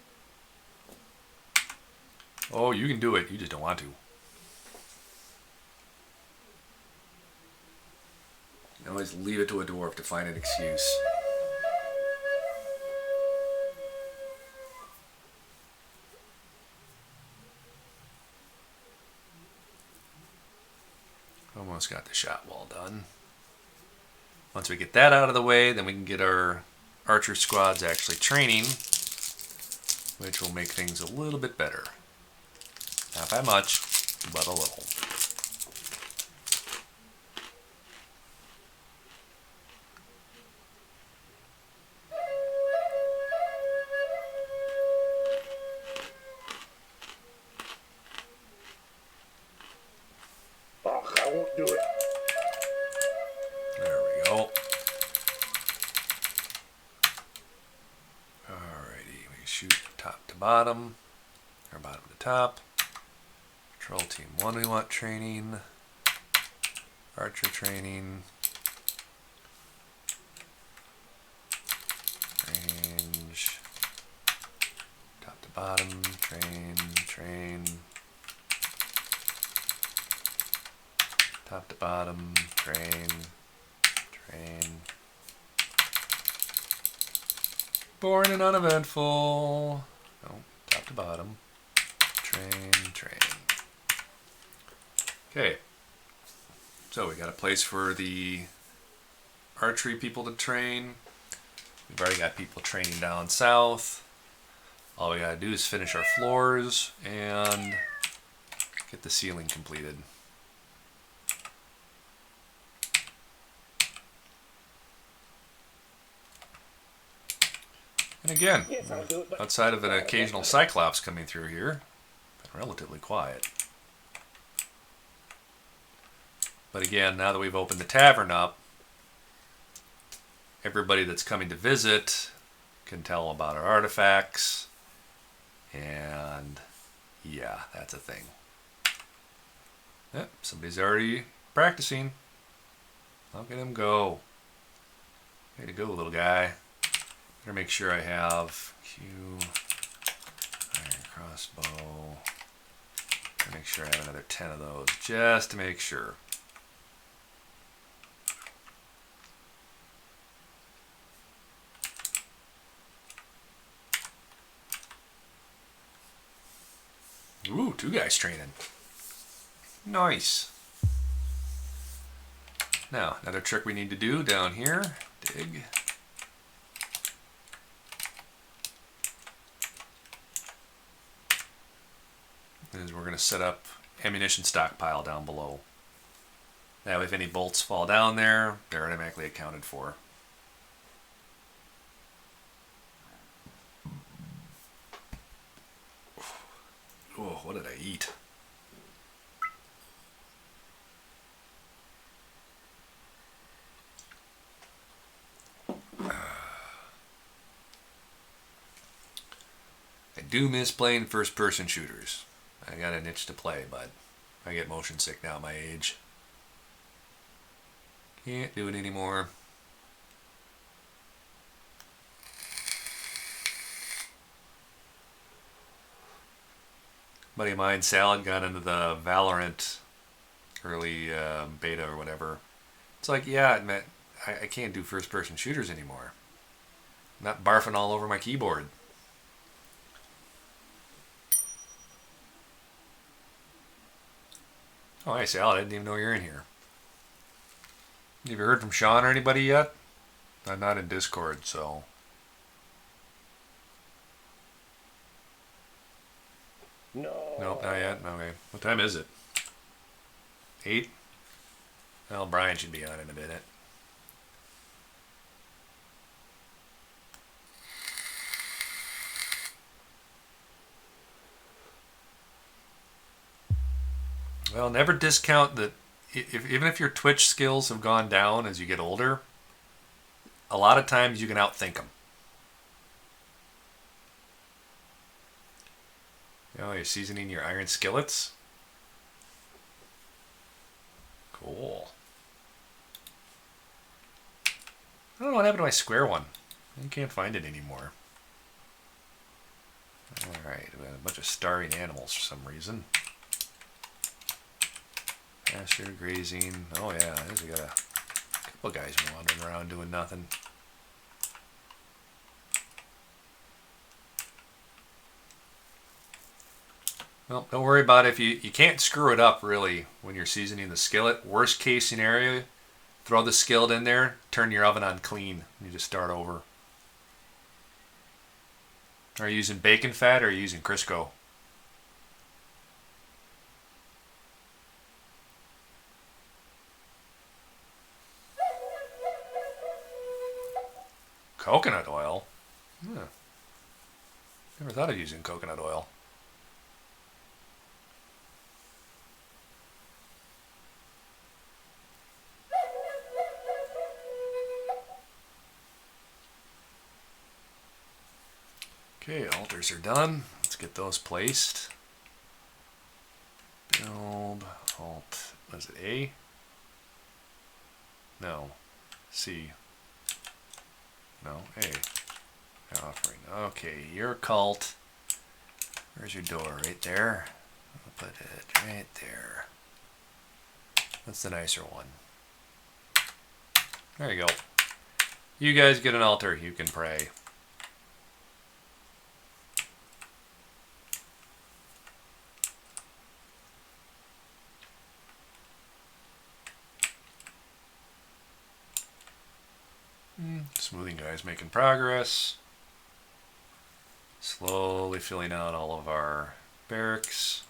Oh, you can do it, you just don't want to. You always leave it to a dwarf to find an excuse. Almost got the shot wall done. Once we get that out of the way, then we can get our archer squads actually training, which will make things a little bit better. Not by much, but a little. Oh, I won't do it. There we go. Alrighty, we shoot top to bottom, or bottom to top. Patrol team 1 we want training. Archer training. Range. Top to bottom, train. Top to bottom, train. Boring and uneventful. No, top to bottom, train. Okay. So we got a place for the archery people to train. We've already got people training down south. All we gotta do is finish our floors and get the ceiling completed. And again, Yes, I'll do it, but outside of an occasional Cyclops coming through here, been relatively quiet. But again, now that we've opened the tavern up, everybody that's coming to visit can tell about our artifacts, and yeah, that's a thing. Yep, somebody's already practicing. Look at him go. Way to go, little guy. Better make sure I have Q, iron crossbow. Better make sure I have another 10 of those, just to make sure. Ooh, 2 guys training. Nice. Now, another trick we need to do down here. Dig. Is we're going to set up ammunition stockpile down below. That way, if any bolts fall down there, they're automatically accounted for. Oh, what did I eat? I do miss playing first-person shooters. I got an itch to play, but I get motion sick now at my age. Can't do it anymore. Buddy of mine, Salad, got into the Valorant early beta or whatever. It's like, yeah, admit, I can't do first-person shooters anymore. I'm not barfing all over my keyboard. Oh, hey, Salad, I didn't even know you're in here. Have you heard from Sean or anybody yet? I'm not in Discord, so... no. Nope, not yet. Okay. What time is it? 8? Well, Brian should be on in a minute. Well, never discount that even if your Twitch skills have gone down as you get older, a lot of times you can outthink them. You know, you're seasoning your iron skillets. Cool. I don't know what happened to my square one. I can't find it anymore. Alright, we got a bunch of starving animals for some reason. Pasture, grazing. Oh yeah, we got a couple guys wandering around doing nothing. Well, don't worry about it. If you can't screw it up really when you're seasoning the skillet. Worst case scenario, throw the skillet in there, turn your oven on clean, and you just start over. Are you using bacon fat or are you using Crisco? Coconut oil? Yeah. Never thought of using coconut oil. Okay, altars are done. Let's get those placed. Build, alt, was it A? No. C. No, A. Offering. Okay, your cult. Where's your door? Right there. I'll put it right there. That's the nicer one. There you go. You guys get an altar. You can pray. Smoothing guys making progress. Slowly filling out all of our barracks.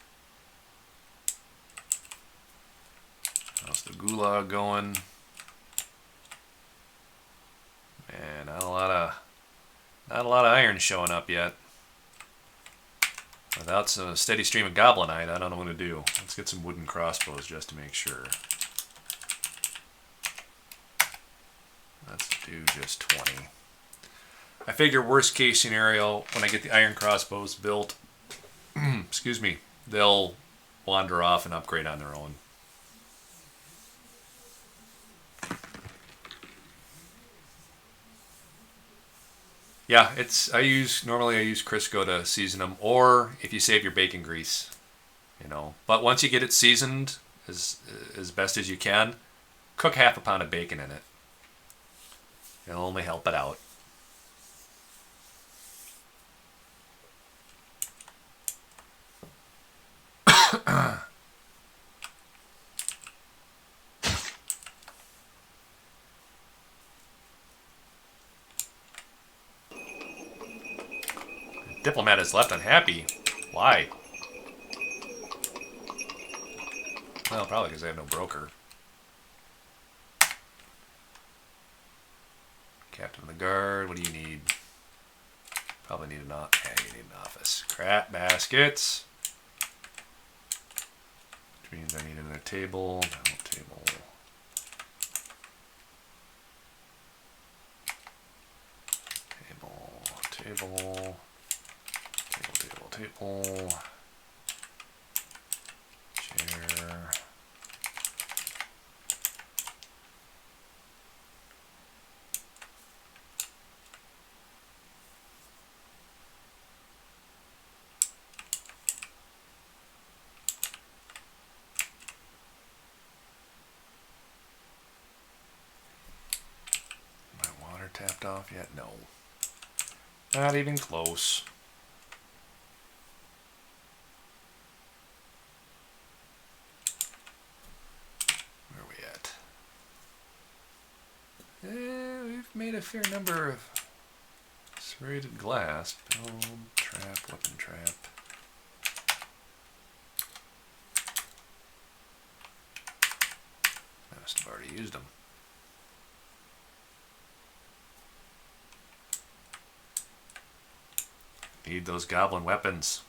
How's the gulag going? Man, not a lot of iron showing up yet. Without a steady stream of goblinite, I don't know what to do. Let's get some wooden crossbows just to make sure. Let's do just 20. I figure worst case scenario, when I get the iron crossbows built, excuse me, they'll wander off and upgrade on their own. Yeah, normally I use Crisco to season them, or if you save your bacon grease, you know. But once you get it seasoned as best as you can, cook half a pound of bacon in it. It'll only help it out. Diplomat is left unhappy. Why? Well, probably because I have no broker. Captain of the guard, what do you need? Probably need you need an office. Crap baskets. Which means I need another table. No table. Table. Table. Chair. My water tapped off yet? No. Not even close. Where are we at? We've made a fair number of serrated glass. Build, trap, weapon trap. I must have already used them. Need those goblin weapons.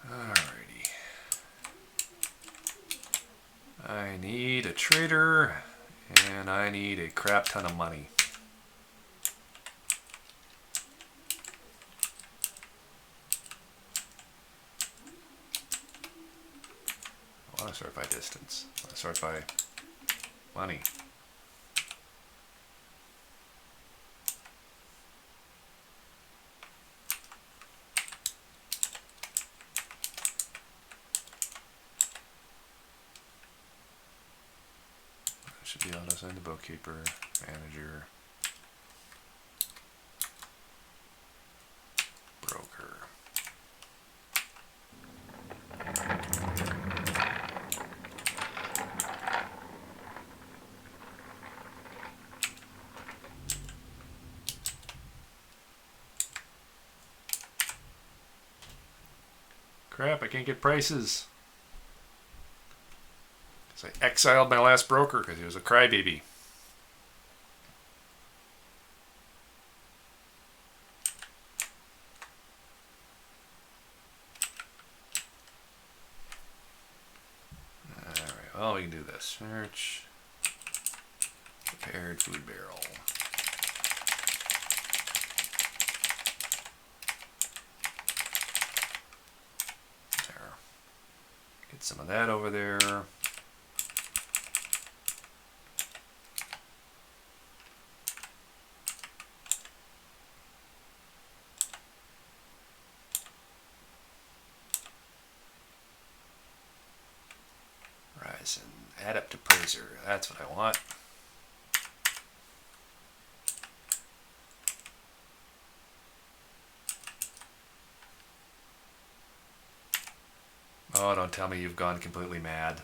Alrighty. I need a trader, and I need a crap ton of money. I want to sort by distance. I want to sort by money. Should be auto-assigned to bookkeeper, manager, broker. Crap, I can't get prices. So I exiled my last broker because he was a crybaby. Alright, well, we can do this. Search. Prepared food barrel. There. Get some of that over there. Rise and add up to Praiser. That's what I want. Oh, don't tell me you've gone completely mad.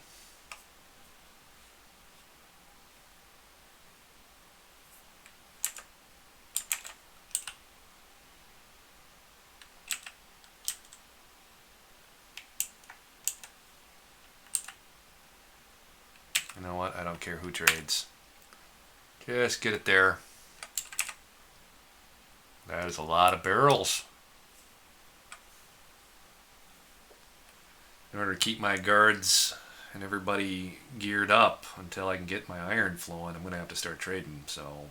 You know what? I don't care who trades. Just get it there. That is a lot of barrels. In order to keep my guards and everybody geared up until I can get my iron flowing, I'm going to have to start trading, so...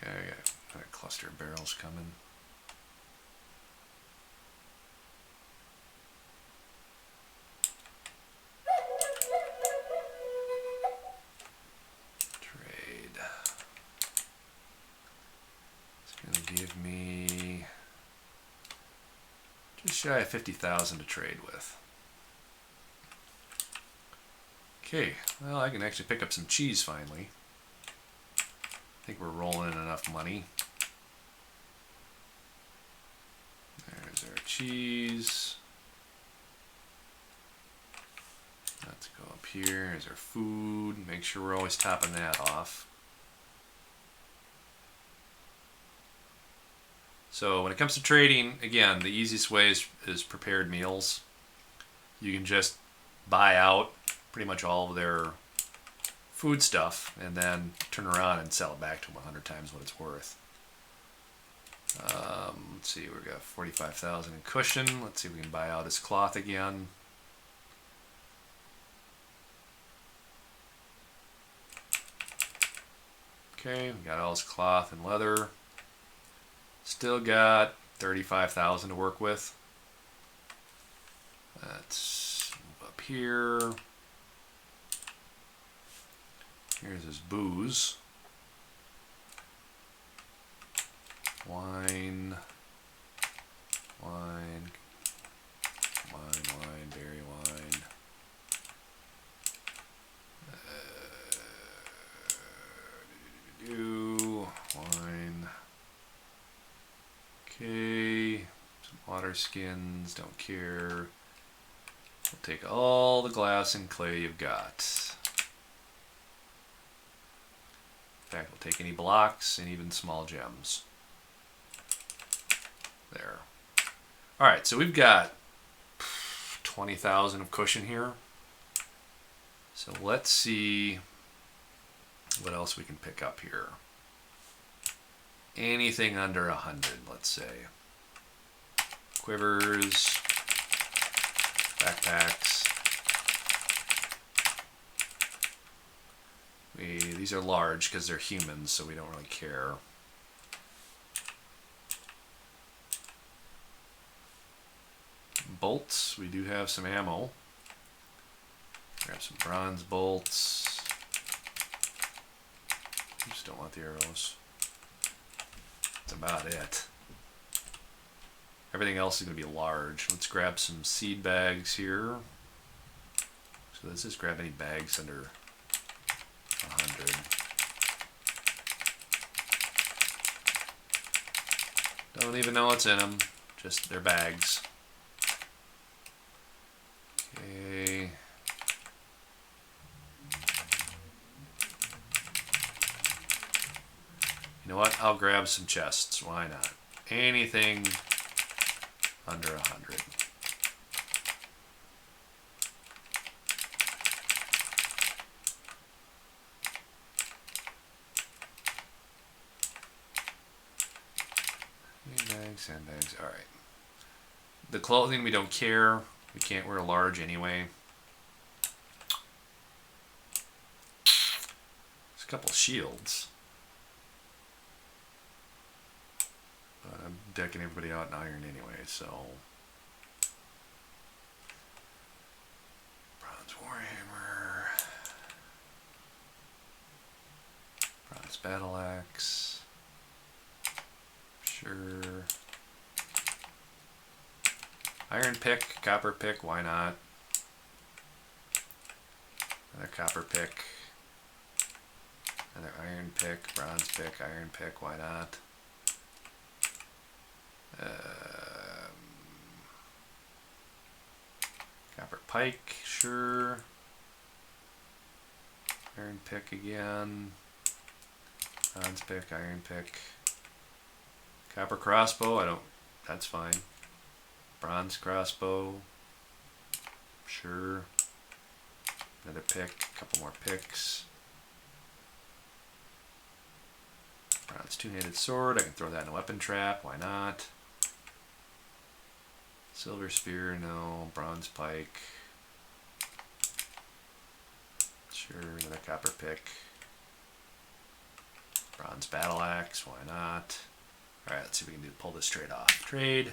I got a cluster of barrels coming. Trade. It's going to give me just shy of 50,000 to trade with. Okay, well, I can actually pick up some cheese finally. I think we're rolling in enough money. There's our cheese. Let's go up here. Here's our food. Make sure we're always topping that off. So when it comes to trading, again, the easiest way is prepared meals. You can just buy out pretty much all of their food stuff and then turn around and sell it back to them 100 times what it's worth. Let's see, we've got 45,000 in cushion. Let's see if we can buy out his cloth again. Okay, we got all his cloth and leather. Still got 35,000 to work with. Let's move up here. Here's his booze. Wine. Wine. Wine, berry wine. Wine. Okay. Some water skins, don't care. We'll take all the glass and clay you've got. In fact, we'll take any blocks and even small gems. There. Alright, so we've got 20,000 of cushion here. So let's see what else we can pick up here. Anything under 100, let's say. Quivers, backpacks. These are large because they're humans, so we don't really care. Bolts, we do have some ammo. Grab some bronze bolts. Just don't want the arrows. That's about it. Everything else is going to be large. Let's grab some seed bags here. So let's just grab any bags under 100. Don't even know what's in them. Just they're bags. Okay. You know what? I'll grab some chests. Why not? anything under 100. Sandbags. All right. The clothing, we don't care. We can't wear a large anyway. There's a couple shields. But I'm decking everybody out in iron anyway, so. Bronze Warhammer. Bronze Battle Axe. Sure. Iron pick, copper pick, why not? Another copper pick. Another iron pick, bronze pick, iron pick, why not? Copper pike, sure. Iron pick again. Bronze pick, iron pick. Copper crossbow, I don't, that's fine. Bronze crossbow, sure. Another pick, a couple more picks. Bronze two-handed sword, I can throw that in a weapon trap, why not? Silver spear, no. Bronze pike. Sure, another copper pick. Bronze battle axe, why not? Alright, let's see if we can pull this trade off. Trade.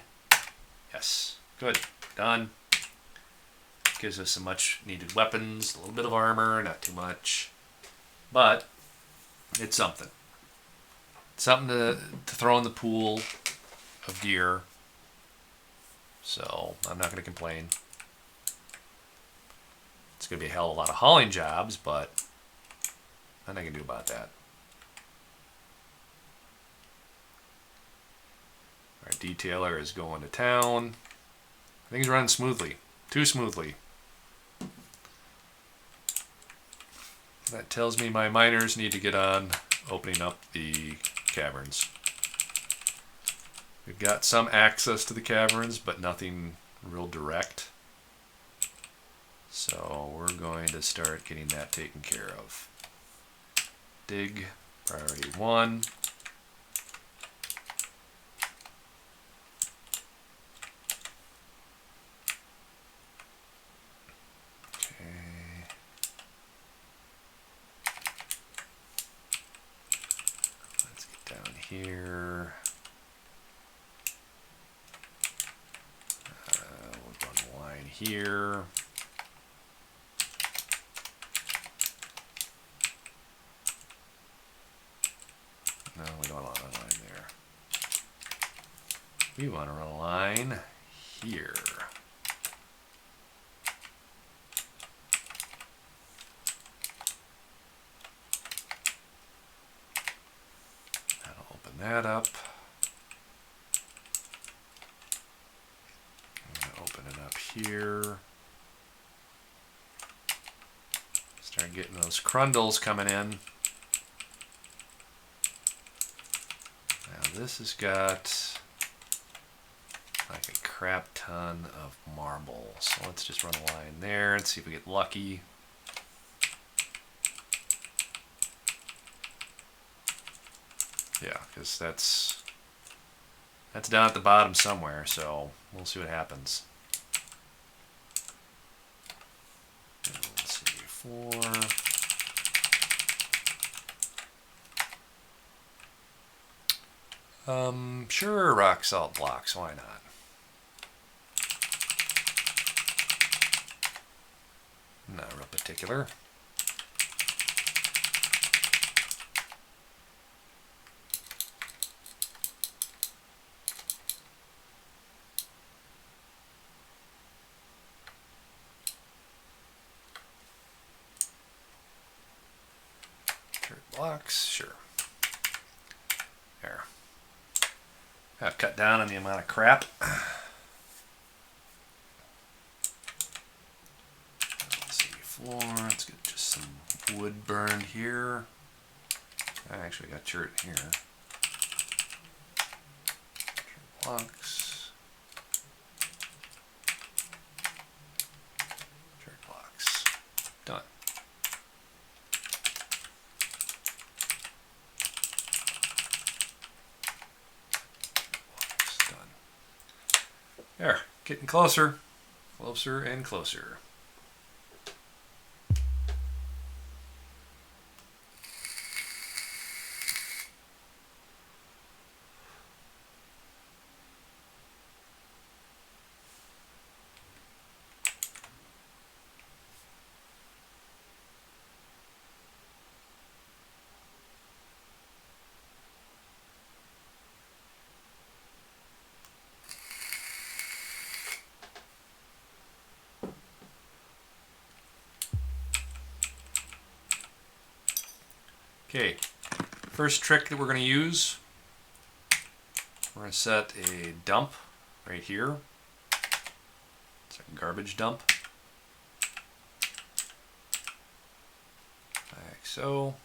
Yes. Good. Done. Gives us some much needed weapons, a little bit of armor, not too much. But it's something. It's something to throw in the pool of gear. So I'm not going to complain. It's going to be a hell of a lot of hauling jobs, but nothing I can do about that. Our detailer is going to town. Things running smoothly. Too smoothly. That tells me my miners need to get on opening up the caverns. We've got some access to the caverns, but nothing real direct. So we're going to start getting that taken care of. Dig, priority 1. Here, we'll run a line here. No, we don't want to run a line there. We want to run a line here. That up. I'm going to open it up here. Start getting those crundles coming in. Now this has got like a crap ton of marble. So let's just run a line there and see if we get lucky. Yeah, because that's down at the bottom somewhere, so we'll see what happens. Let's see, 4. Sure, rock salt blocks, why not? Not real particular. Blocks, sure. There. I've cut down on the amount of crap. Let's see, floor. Let's get just some wood burned here. I actually got dirt here. blocks. Chart blocks. Done. Blocks. Done. There. Getting closer. Closer and closer. Okay, first trick that we're going to use, we're going to set a dump right here. It's a garbage dump. Like so.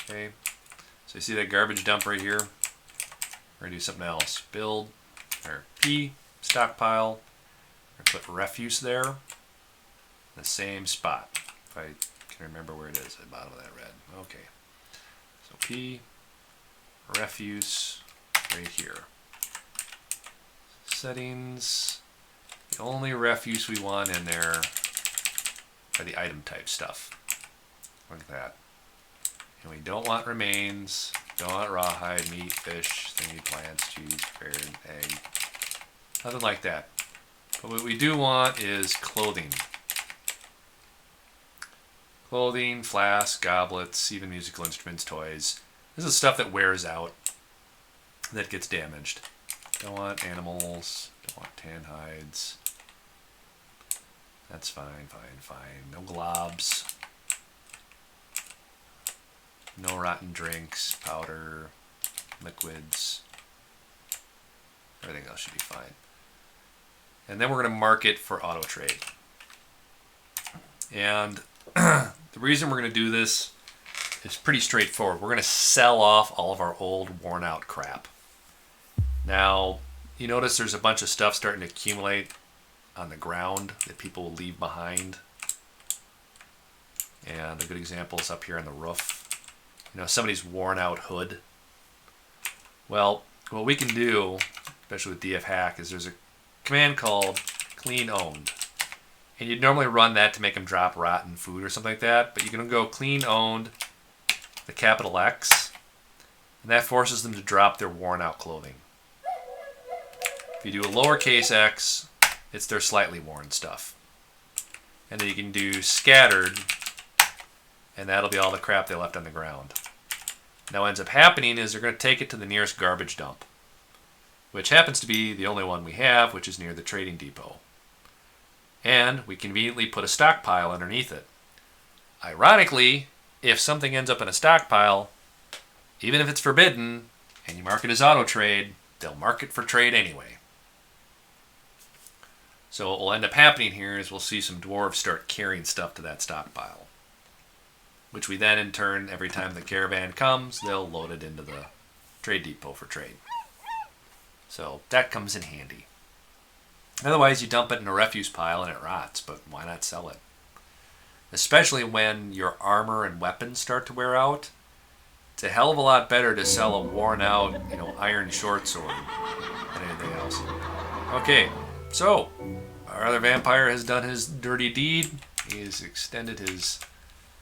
Okay, so you see that garbage dump right here? We're going to do something else. Build, or P, stockpile. We're going to put refuse there in the same spot. If I can remember where it is at the bottom of that red. Okay. So P, refuse, right here. Settings. The only refuse we want in there are the item type stuff. Look at that. And we don't want remains, don't want rawhide, meat, fish, thingy, plants, cheese, bird, egg. Nothing like that. But what we do want is clothing. Clothing, flasks, goblets, even musical instruments, toys. This is stuff that wears out, that gets damaged. Don't want animals, don't want tan hides. That's fine, fine, fine. No globs. No rotten drinks, powder, liquids. Everything else should be fine. And then we're going to mark it for auto trade. And the reason we're going to do this is pretty straightforward. We're going to sell off all of our old, worn out crap. Now, you notice there's a bunch of stuff starting to accumulate on the ground that people will leave behind. And a good example is up here on the roof. You know, somebody's worn out hood. Well, what we can do, especially with DF hack, is there's a command called clean owned. And you'd normally run that to make them drop rotten food or something like that, but you can go clean owned, the capital X, and that forces them to drop their worn out clothing. If you do a lowercase x, it's their slightly worn stuff. And then you can do scattered, and that'll be all the crap they left on the ground. Now what ends up happening is they're going to take it to the nearest garbage dump, which happens to be the only one we have, which is near the trading depot. And we conveniently put a stockpile underneath it. Ironically, if something ends up in a stockpile, even if it's forbidden, and you mark it as auto trade, they'll mark it for trade anyway. So what will end up happening here is we'll see some dwarves start carrying stuff to that stockpile, which we then in turn, every time the caravan comes, they'll load it into the trade depot for trade. So that comes in handy. Otherwise, you dump it in a refuse pile and it rots, but why not sell it? Especially when your armor and weapons start to wear out. It's a hell of a lot better to sell a worn out, iron short sword than anything else. Okay, so our other vampire has done his dirty deed. He's extended his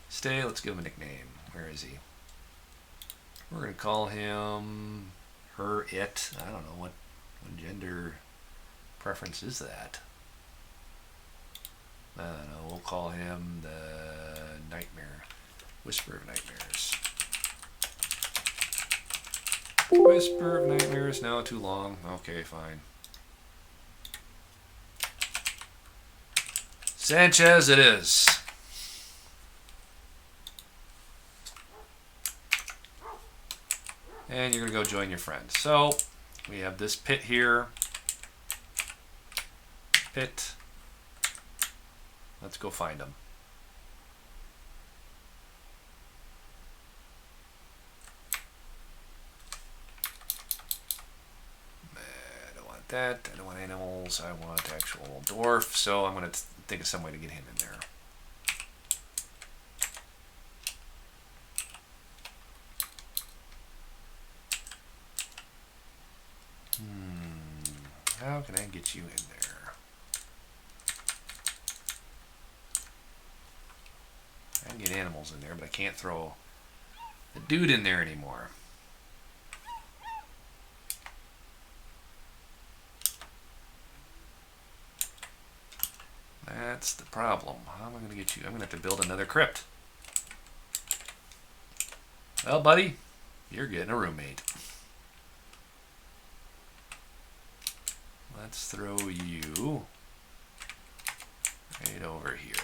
stay. Let's give him a nickname. Where is he? We're going to call him her, it. I don't know what gender preference is that. I don't know. We'll call him the Nightmare. Whisper of Nightmares. Whisper of Nightmares. No, too long. Okay, fine. Sanchez it is. And you're going to go join your friends. So, we have this pit here. Pit. Let's go find them. that. I don't want animals. I want actual dwarf. So I'm going to think of some way to get him in there. How can I get you in there? I can get animals in there, but I can't throw the dude in there anymore. That's the problem. How am I going to get you? I'm going to have to build another crypt. Well, buddy, you're getting a roommate. Let's throw you right over here.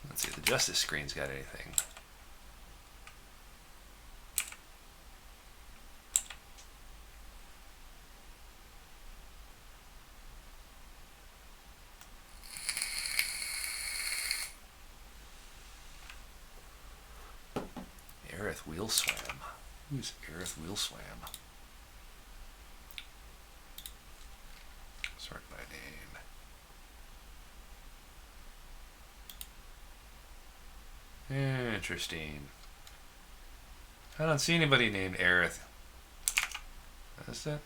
Let's see if the justice screen's got anything. Aerith Wheelswam. Who's Aerith Wheelswam? Sort by name. Interesting. I don't see anybody named Aerith. That's it.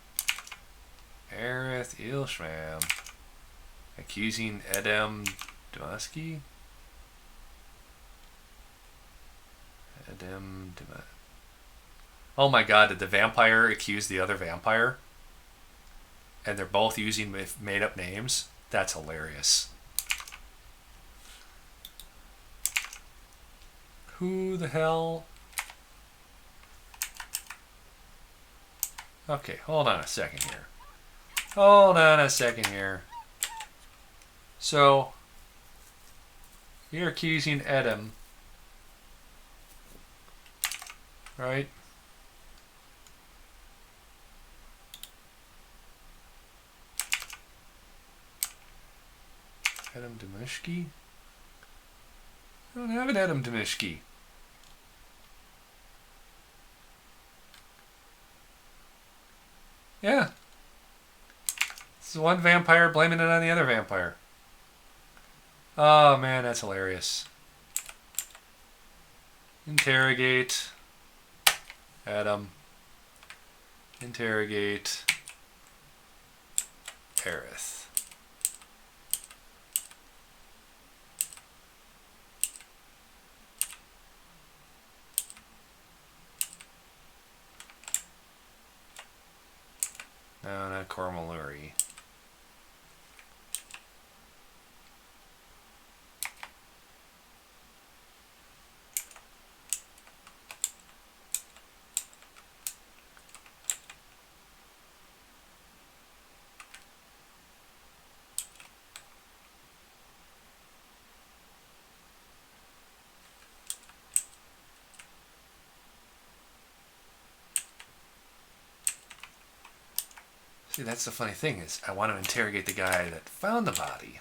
Aerith Wheelswam. Accusing Edem Dusky? Oh my god, did the vampire accuse the other vampire? And they're both using made up names? That's hilarious. Who the hell? Okay, hold on a second here. Hold on a second here. So, you're accusing Edem, right? Edem Demishki? I don't have an Edem Demishki. Yeah. It's one vampire blaming it on the other vampire. Oh man, that's hilarious. Interrogate. Adam. Interrogate. Aerith. No, not Cormaluri. See, that's the funny thing is I want to interrogate the guy that found the body.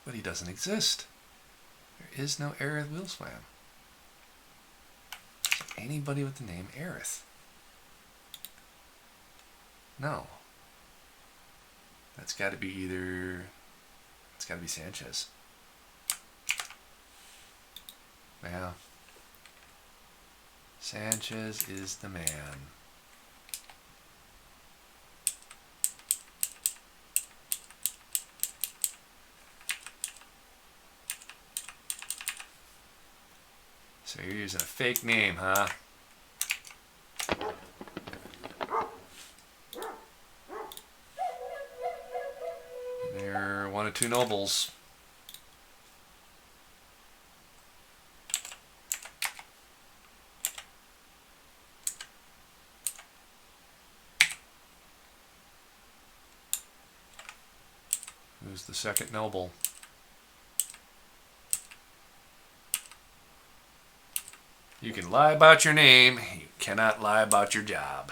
But he doesn't exist. There is no Aerith Wheelswam. Anybody with the name Aerith? No. That's got to be either... It's got to be Sanchez. Yeah. Sanchez is the man. So you're using a fake name, huh? They're one of two nobles. Who's the second noble? You can lie about your name. You Cannot lie about your job.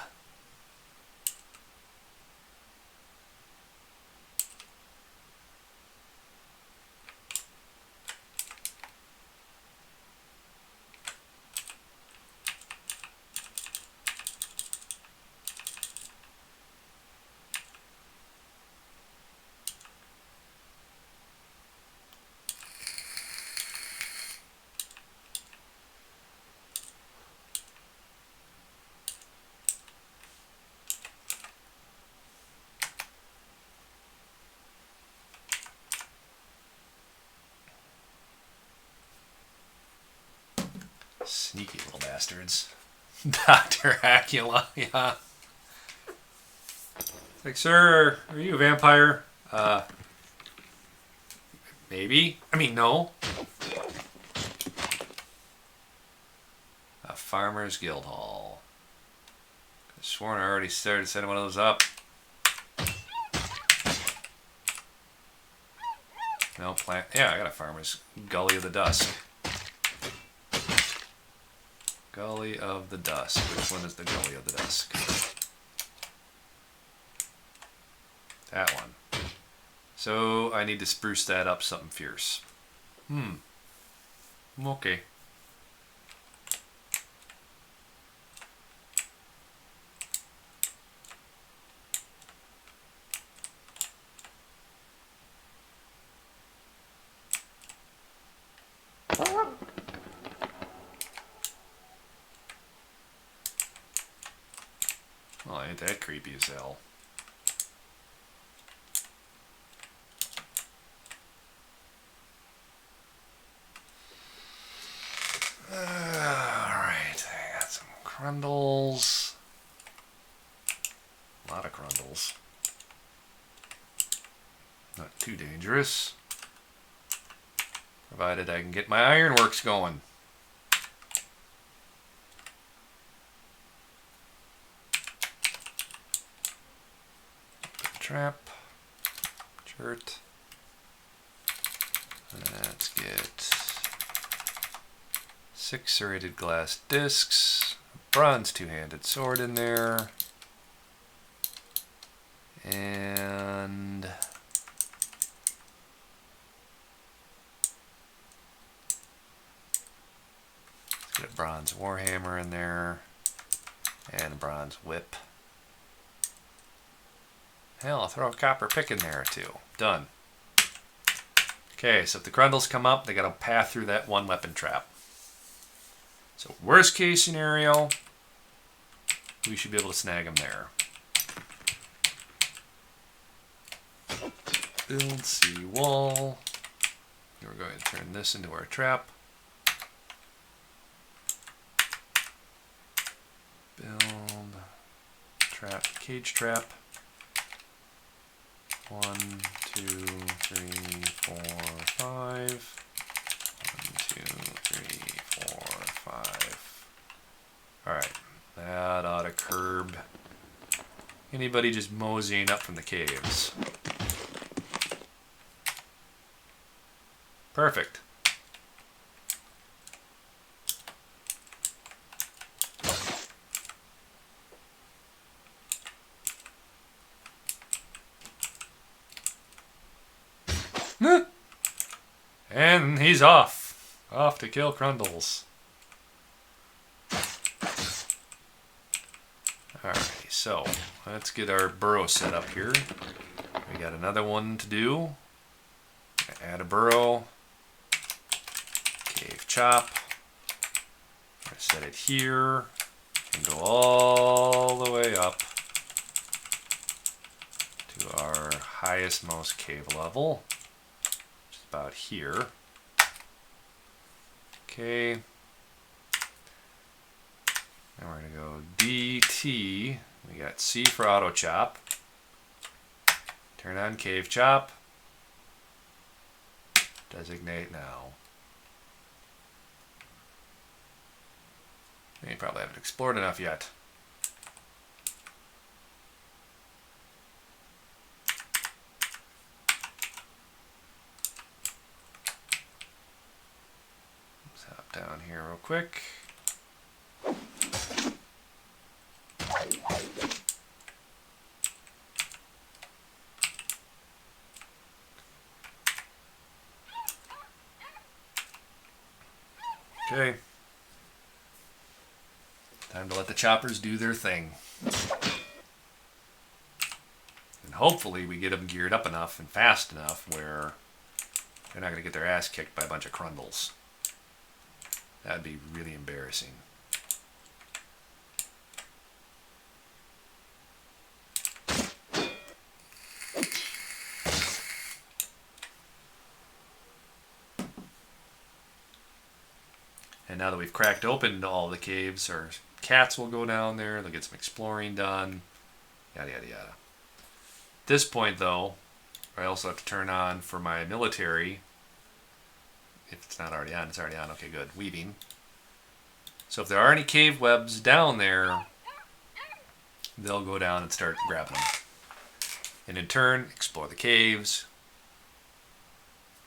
Sneaky little bastards. Dr. Acula, yeah. Like, sir, are you a vampire? Maybe. I mean, no. A Farmer's Guild Hall. I sworn I already started setting one of those up. No plant. Yeah, I got a Farmer's Gully of the Dusk. Gully of the Dusk. Which one is the Gully of the Dusk? That one. So I need to spruce that up something fierce. Okay. Well, ain't that creepy as hell. Alright, I got some Crundles. A lot of Crundles. Not too dangerous. Provided I can get my ironworks going. Trap. Chert. Let's get 6 serrated glass discs, a bronze two-handed sword in there, and let's get a bronze warhammer in there, and a bronze whip. Hell, I'll throw a copper pick in there too. Done. Okay, so if the Crundles come up, they gotta path through that one weapon trap. So worst case scenario, we should be able to snag them there. Build sea wall. We're going to turn this into our trap. Build trap, cage trap. 1, 2, 3, 4, 5. 1, 2, 3, 4, 5. Alright, that ought to curb anybody just moseying up from the caves. Perfect. And he's off. Off to kill Crundles. Alright, so let's get our burrow set up here. We got another one to do. Add a burrow. Cave chop. Set it here. And go all the way up to our highest most cave level. About here. Okay. Now we're going to go DT. We got C for auto chop. Turn on cave chop. Designate now. You probably haven't explored enough yet. Down here real quick. Okay. Time to let the choppers do their thing. And hopefully we get them geared up enough and fast enough where they're not going to get their ass kicked by a bunch of Crundles. That'd be really embarrassing. And now that we've cracked open all the caves, our cats will go down there. They'll get some exploring done. Yada, yada, yada. At this point, though, I also have to turn on for my military. If it's not already on, it's already on. Okay, good. Weaving. So if there are any cave webs down there, they'll go down and start grabbing them. And in turn, explore the caves,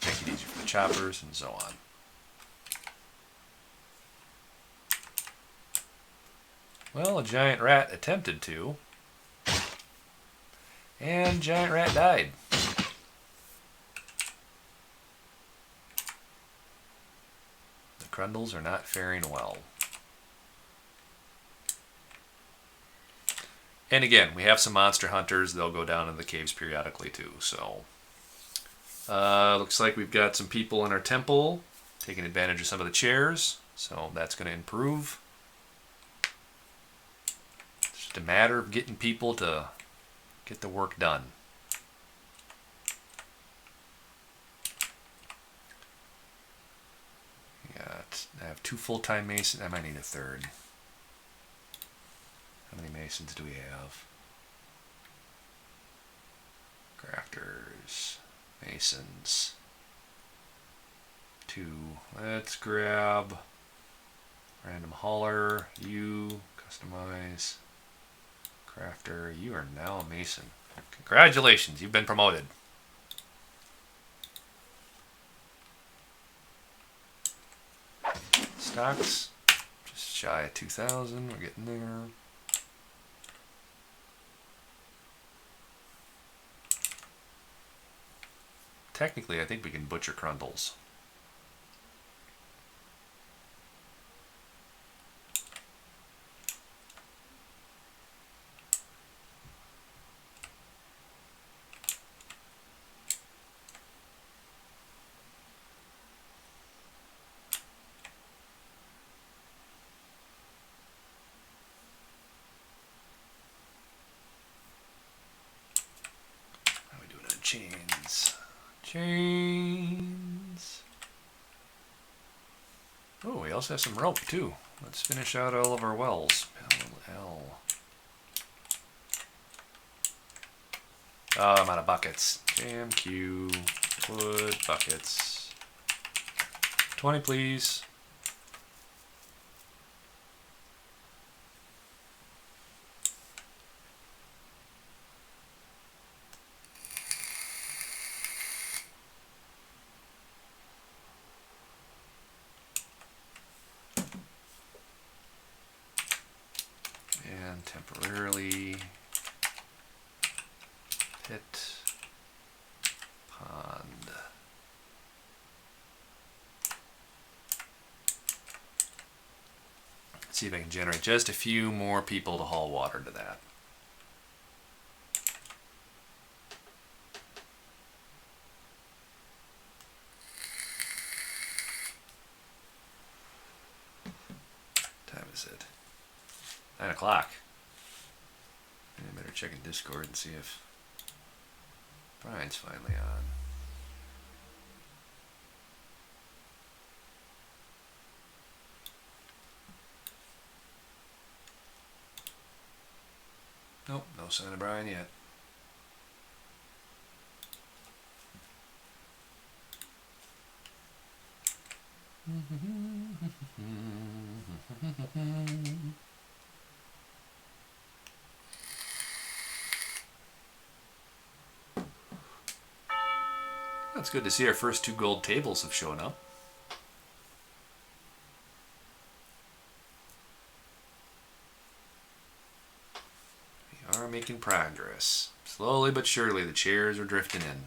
make it easier for the choppers, and so on. Well, a giant rat attempted to, and giant rat died. The Crundles are not faring well. And again, we have some monster hunters. They'll go down in the caves periodically too. So, looks like we've got some people in our temple taking advantage of some of the chairs. So that's going to improve. It's just a matter of getting people to get the work done. I have 2 full-time masons. I might need a third. How many masons do we have? Crafters, masons. 2. Let's grab random hauler. You customize. Crafter. You are now a mason. Congratulations, you've been promoted. Stocks. Just shy of 2,000. We're getting there. Technically, I think we can butcher Crundles. How are we doing on chains? Chains. Oh, we also have some rope too. Let's finish out all of our wells. L. Oh, I'm out of buckets. Jam, Q, wood, buckets. 20, please. And temporarily pit pond. Let's see if I can generate just a few more people to haul water to that. What time is it? 9 o'clock. I better check in Discord and see if Brian's finally on. Nope, no sign of Brian yet. It's good to see our first 2 gold tables have shown up. We are making progress. Slowly but surely the chairs are drifting in.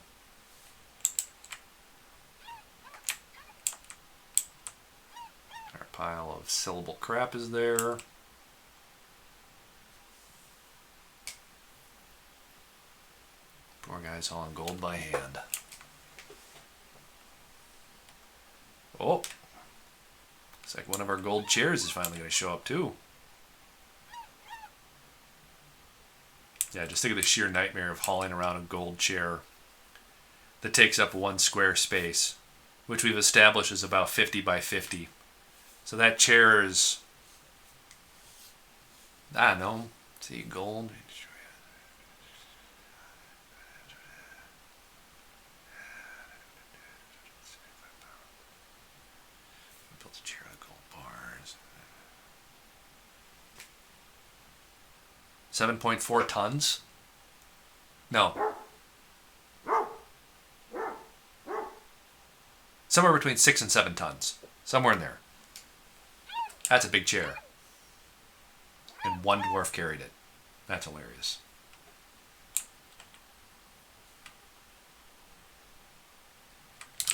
pile of sellable crap is there. Poor guy's hauling gold by hand. Oh, looks like one of our gold chairs is finally going to show up too. Yeah, just think of the sheer nightmare of hauling around a gold chair that takes up 1 square space, which we've established is about 50 by 50. So that chair is, I don't know, see, gold. Built a chair out of gold bars. 7.4 tons? No. Somewhere between 6 and 7 tons. Somewhere in there. That's a big chair. And one dwarf carried it. That's hilarious.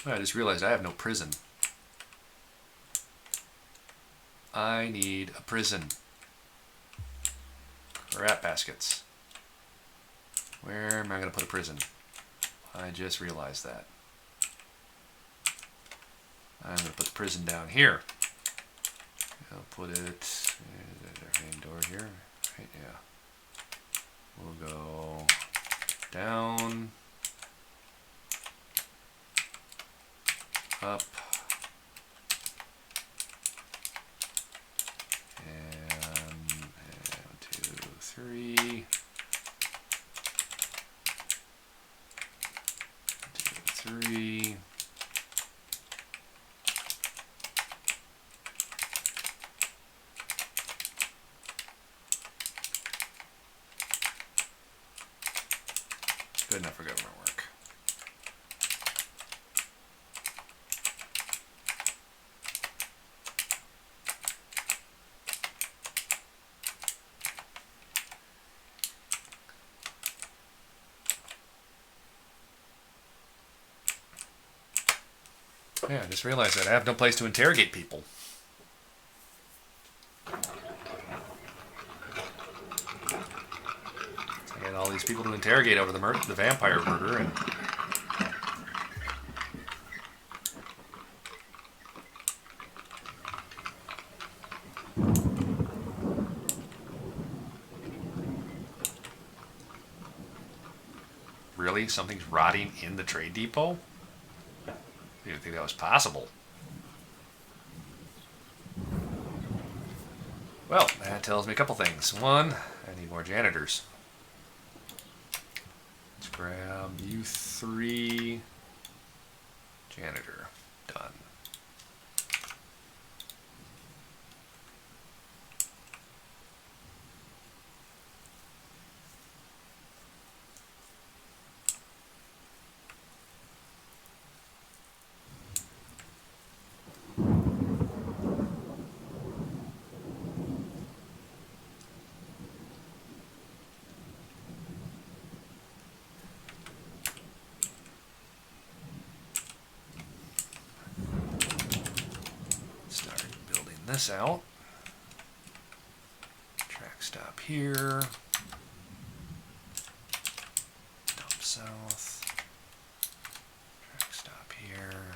Oh, I just realized I have no prison. I need a prison. Rat baskets. Where am I going to put a prison? I just realized that. I'm going to put the prison down here. I'll put it, our main door here, right, yeah. We'll go down, up, and 1, 2, 3, 1, 2, 3. Good enough for government work. Yeah, I just realized that I have no place to interrogate people. I got all these people to interrogate over the vampire murder, and really, something's rotting in the trade depot? I didn't think that was possible. Well, that tells me a couple things. One, I need more janitors. Let's grab you 3. Janitor. Done. This out. Track stop here. Dump south. Track stop here.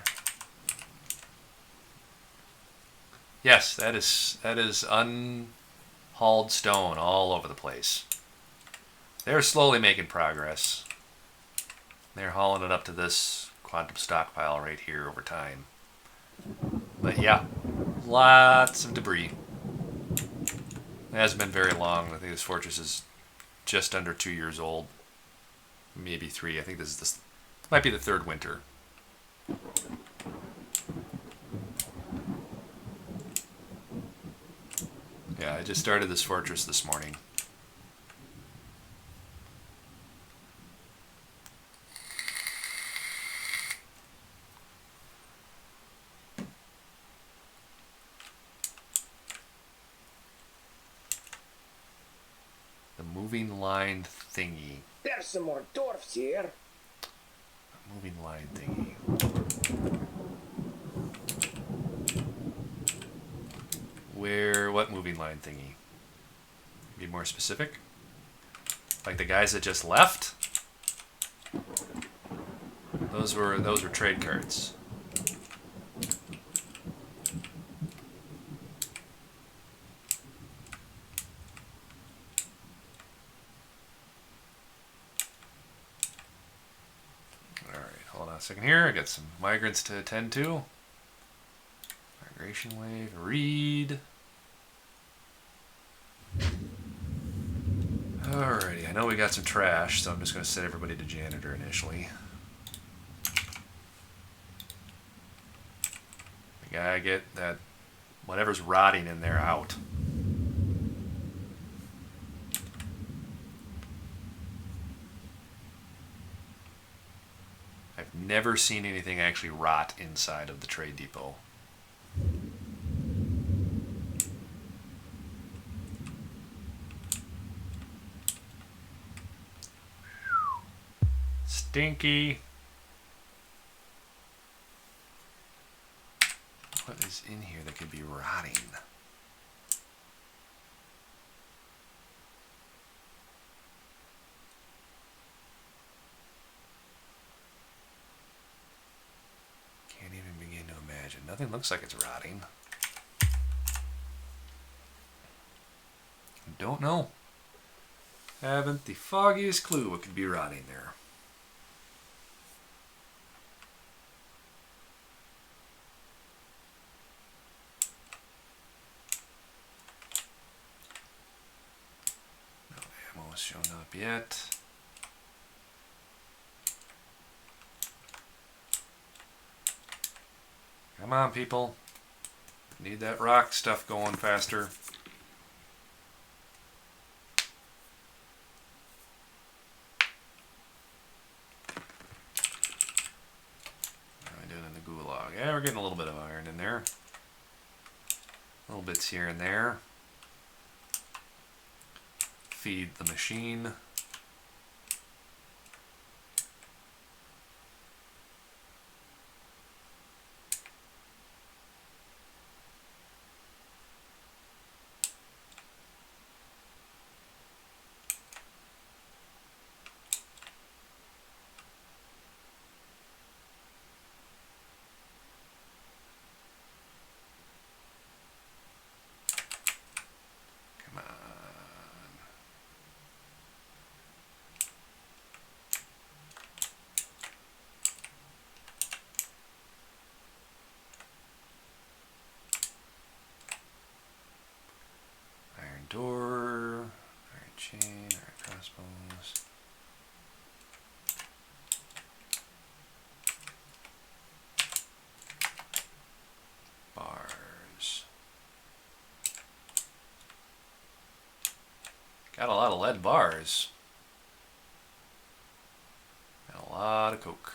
Yes, that is unhauled stone all over the place. They're slowly making progress. They're hauling it up to this quantum stockpile right here over time. But yeah, lots of debris. It hasn't been very long. I think this fortress is just under 2 years old. Maybe 3. I think this might be the 3rd winter. Yeah, I just started this fortress this morning. Moving line thingy. There's some more dwarfs here. Moving line thingy. What moving line thingy? Be more specific? Like the guys that just left? Those were trade cards. Alright, hold on a second here. I got some migrants to attend to. Migration wave, read. Alrighty, I know we got some trash, so I'm just going to set everybody to janitor initially. We gotta get that whatever's rotting in there out. I've never seen anything actually rot inside of the trade depot. Stinky. What is in here that could be rotting? Can't even begin to imagine. Nothing looks like it's rotting. Don't know. Haven't the foggiest clue what could be rotting there. No ammo's shown up yet. Come on, people. Need that rock stuff going faster. How am I doing in the gulag? Yeah, we're getting a little bit of iron in there. Little bits here and there. Feed the machine. Come on. Iron door, iron chain, iron crossbows. Bars. Got a lot of lead bars. And a lot of coke.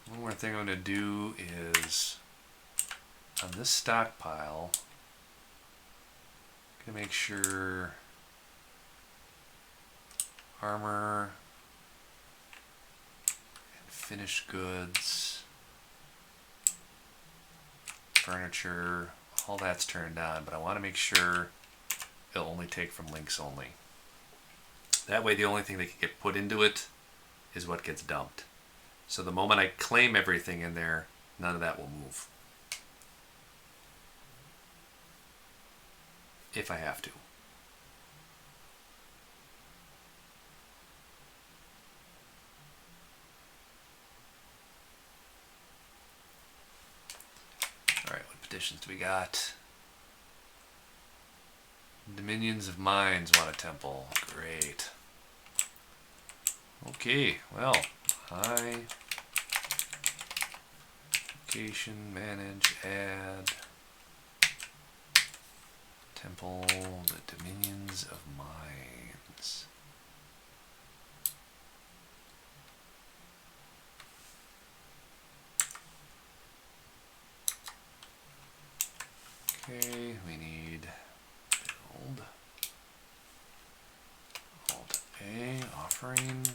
One more thing I'm going to do is on this stockpile, I'm going to make sure armor and finished goods, furniture, all that's turned on, but I want to make sure it'll only take from links only. That way the only thing that can get put into it is what gets dumped. So the moment I claim everything in there, none of that will move. If I have to. Alright, what petitions do we got? Dominions of Mines want a temple. Great. Okay, well, high. Location, manage, add. Temple, the Dominions of Mines. Okay, we need build. Alt A, offering.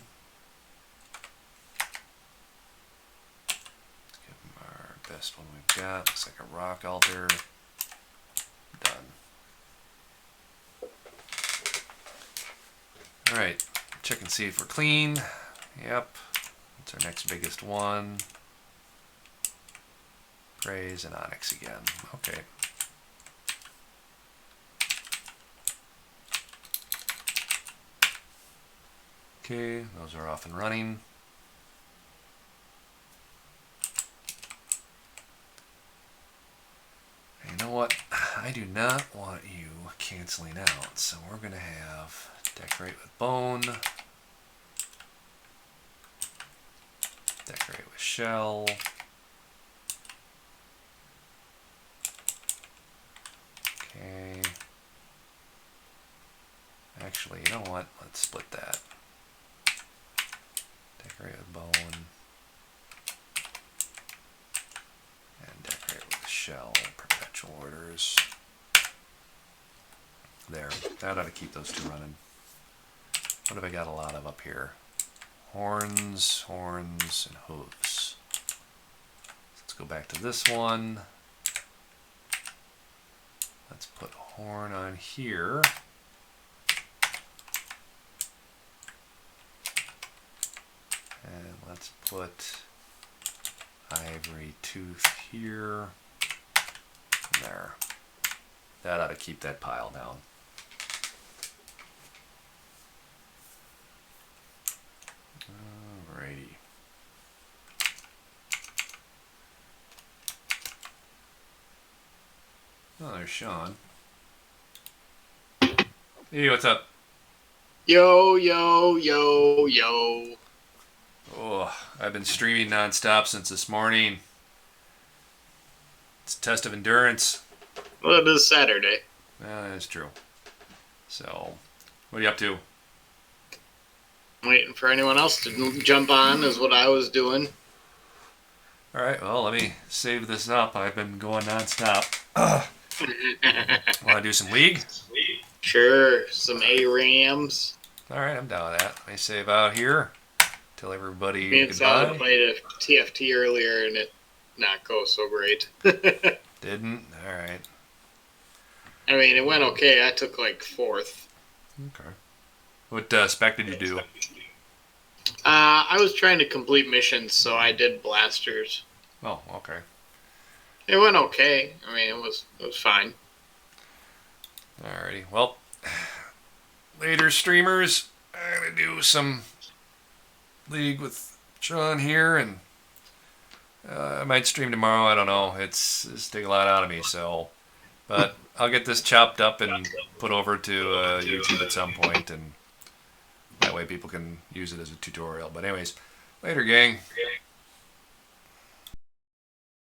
Let's give them our best one we've got. Looks like a rock altar. Done. Alright, check and see if we're clean. Yep. That's our next biggest one. Praise and Onyx again. Okay. Okay, those are off and running. You know what? I do not want you canceling out, so we're going to have decorate with bone, decorate with shell, okay. Actually, you know what? Let's split that. Decorate with bone and decorate with shell. Perpetual orders. There. That ought to keep those two running. What have I got a lot of up here? Horns, horns, and hooves. Let's go back to this one. Let's put horn on here. And let's put ivory tooth here. There. That ought to keep that pile down. Alrighty. Oh, there's Sean. Hey, what's up? Yo, yo, yo, yo. Oh, I've been streaming nonstop since this morning. It's a test of endurance. Well, it is Saturday. Yeah, that's true. So, what are you up to? Waiting for anyone else to jump on is what I was doing. Alright, well, let me save this up. I've been going nonstop. Want to do some League? Sure, some ARAMs. Alright, I'm down with that. Let me save out here. Tell everybody Me and Sal goodbye. played a TFT earlier and it not go so great. Didn't? Alright. I mean, it went okay. I took like 4th. Okay. What spec did you do? I was trying to complete missions, so I did blasters. Oh, okay. It went okay. I mean, it was fine. Alrighty. Well, later streamers, I'm going to do some League with Sean here, and I might stream tomorrow. I don't know. It's taking a lot out of me, so. But I'll get this chopped up and put over to YouTube at some point, and that way people can use it as a tutorial. But anyways, later, gang.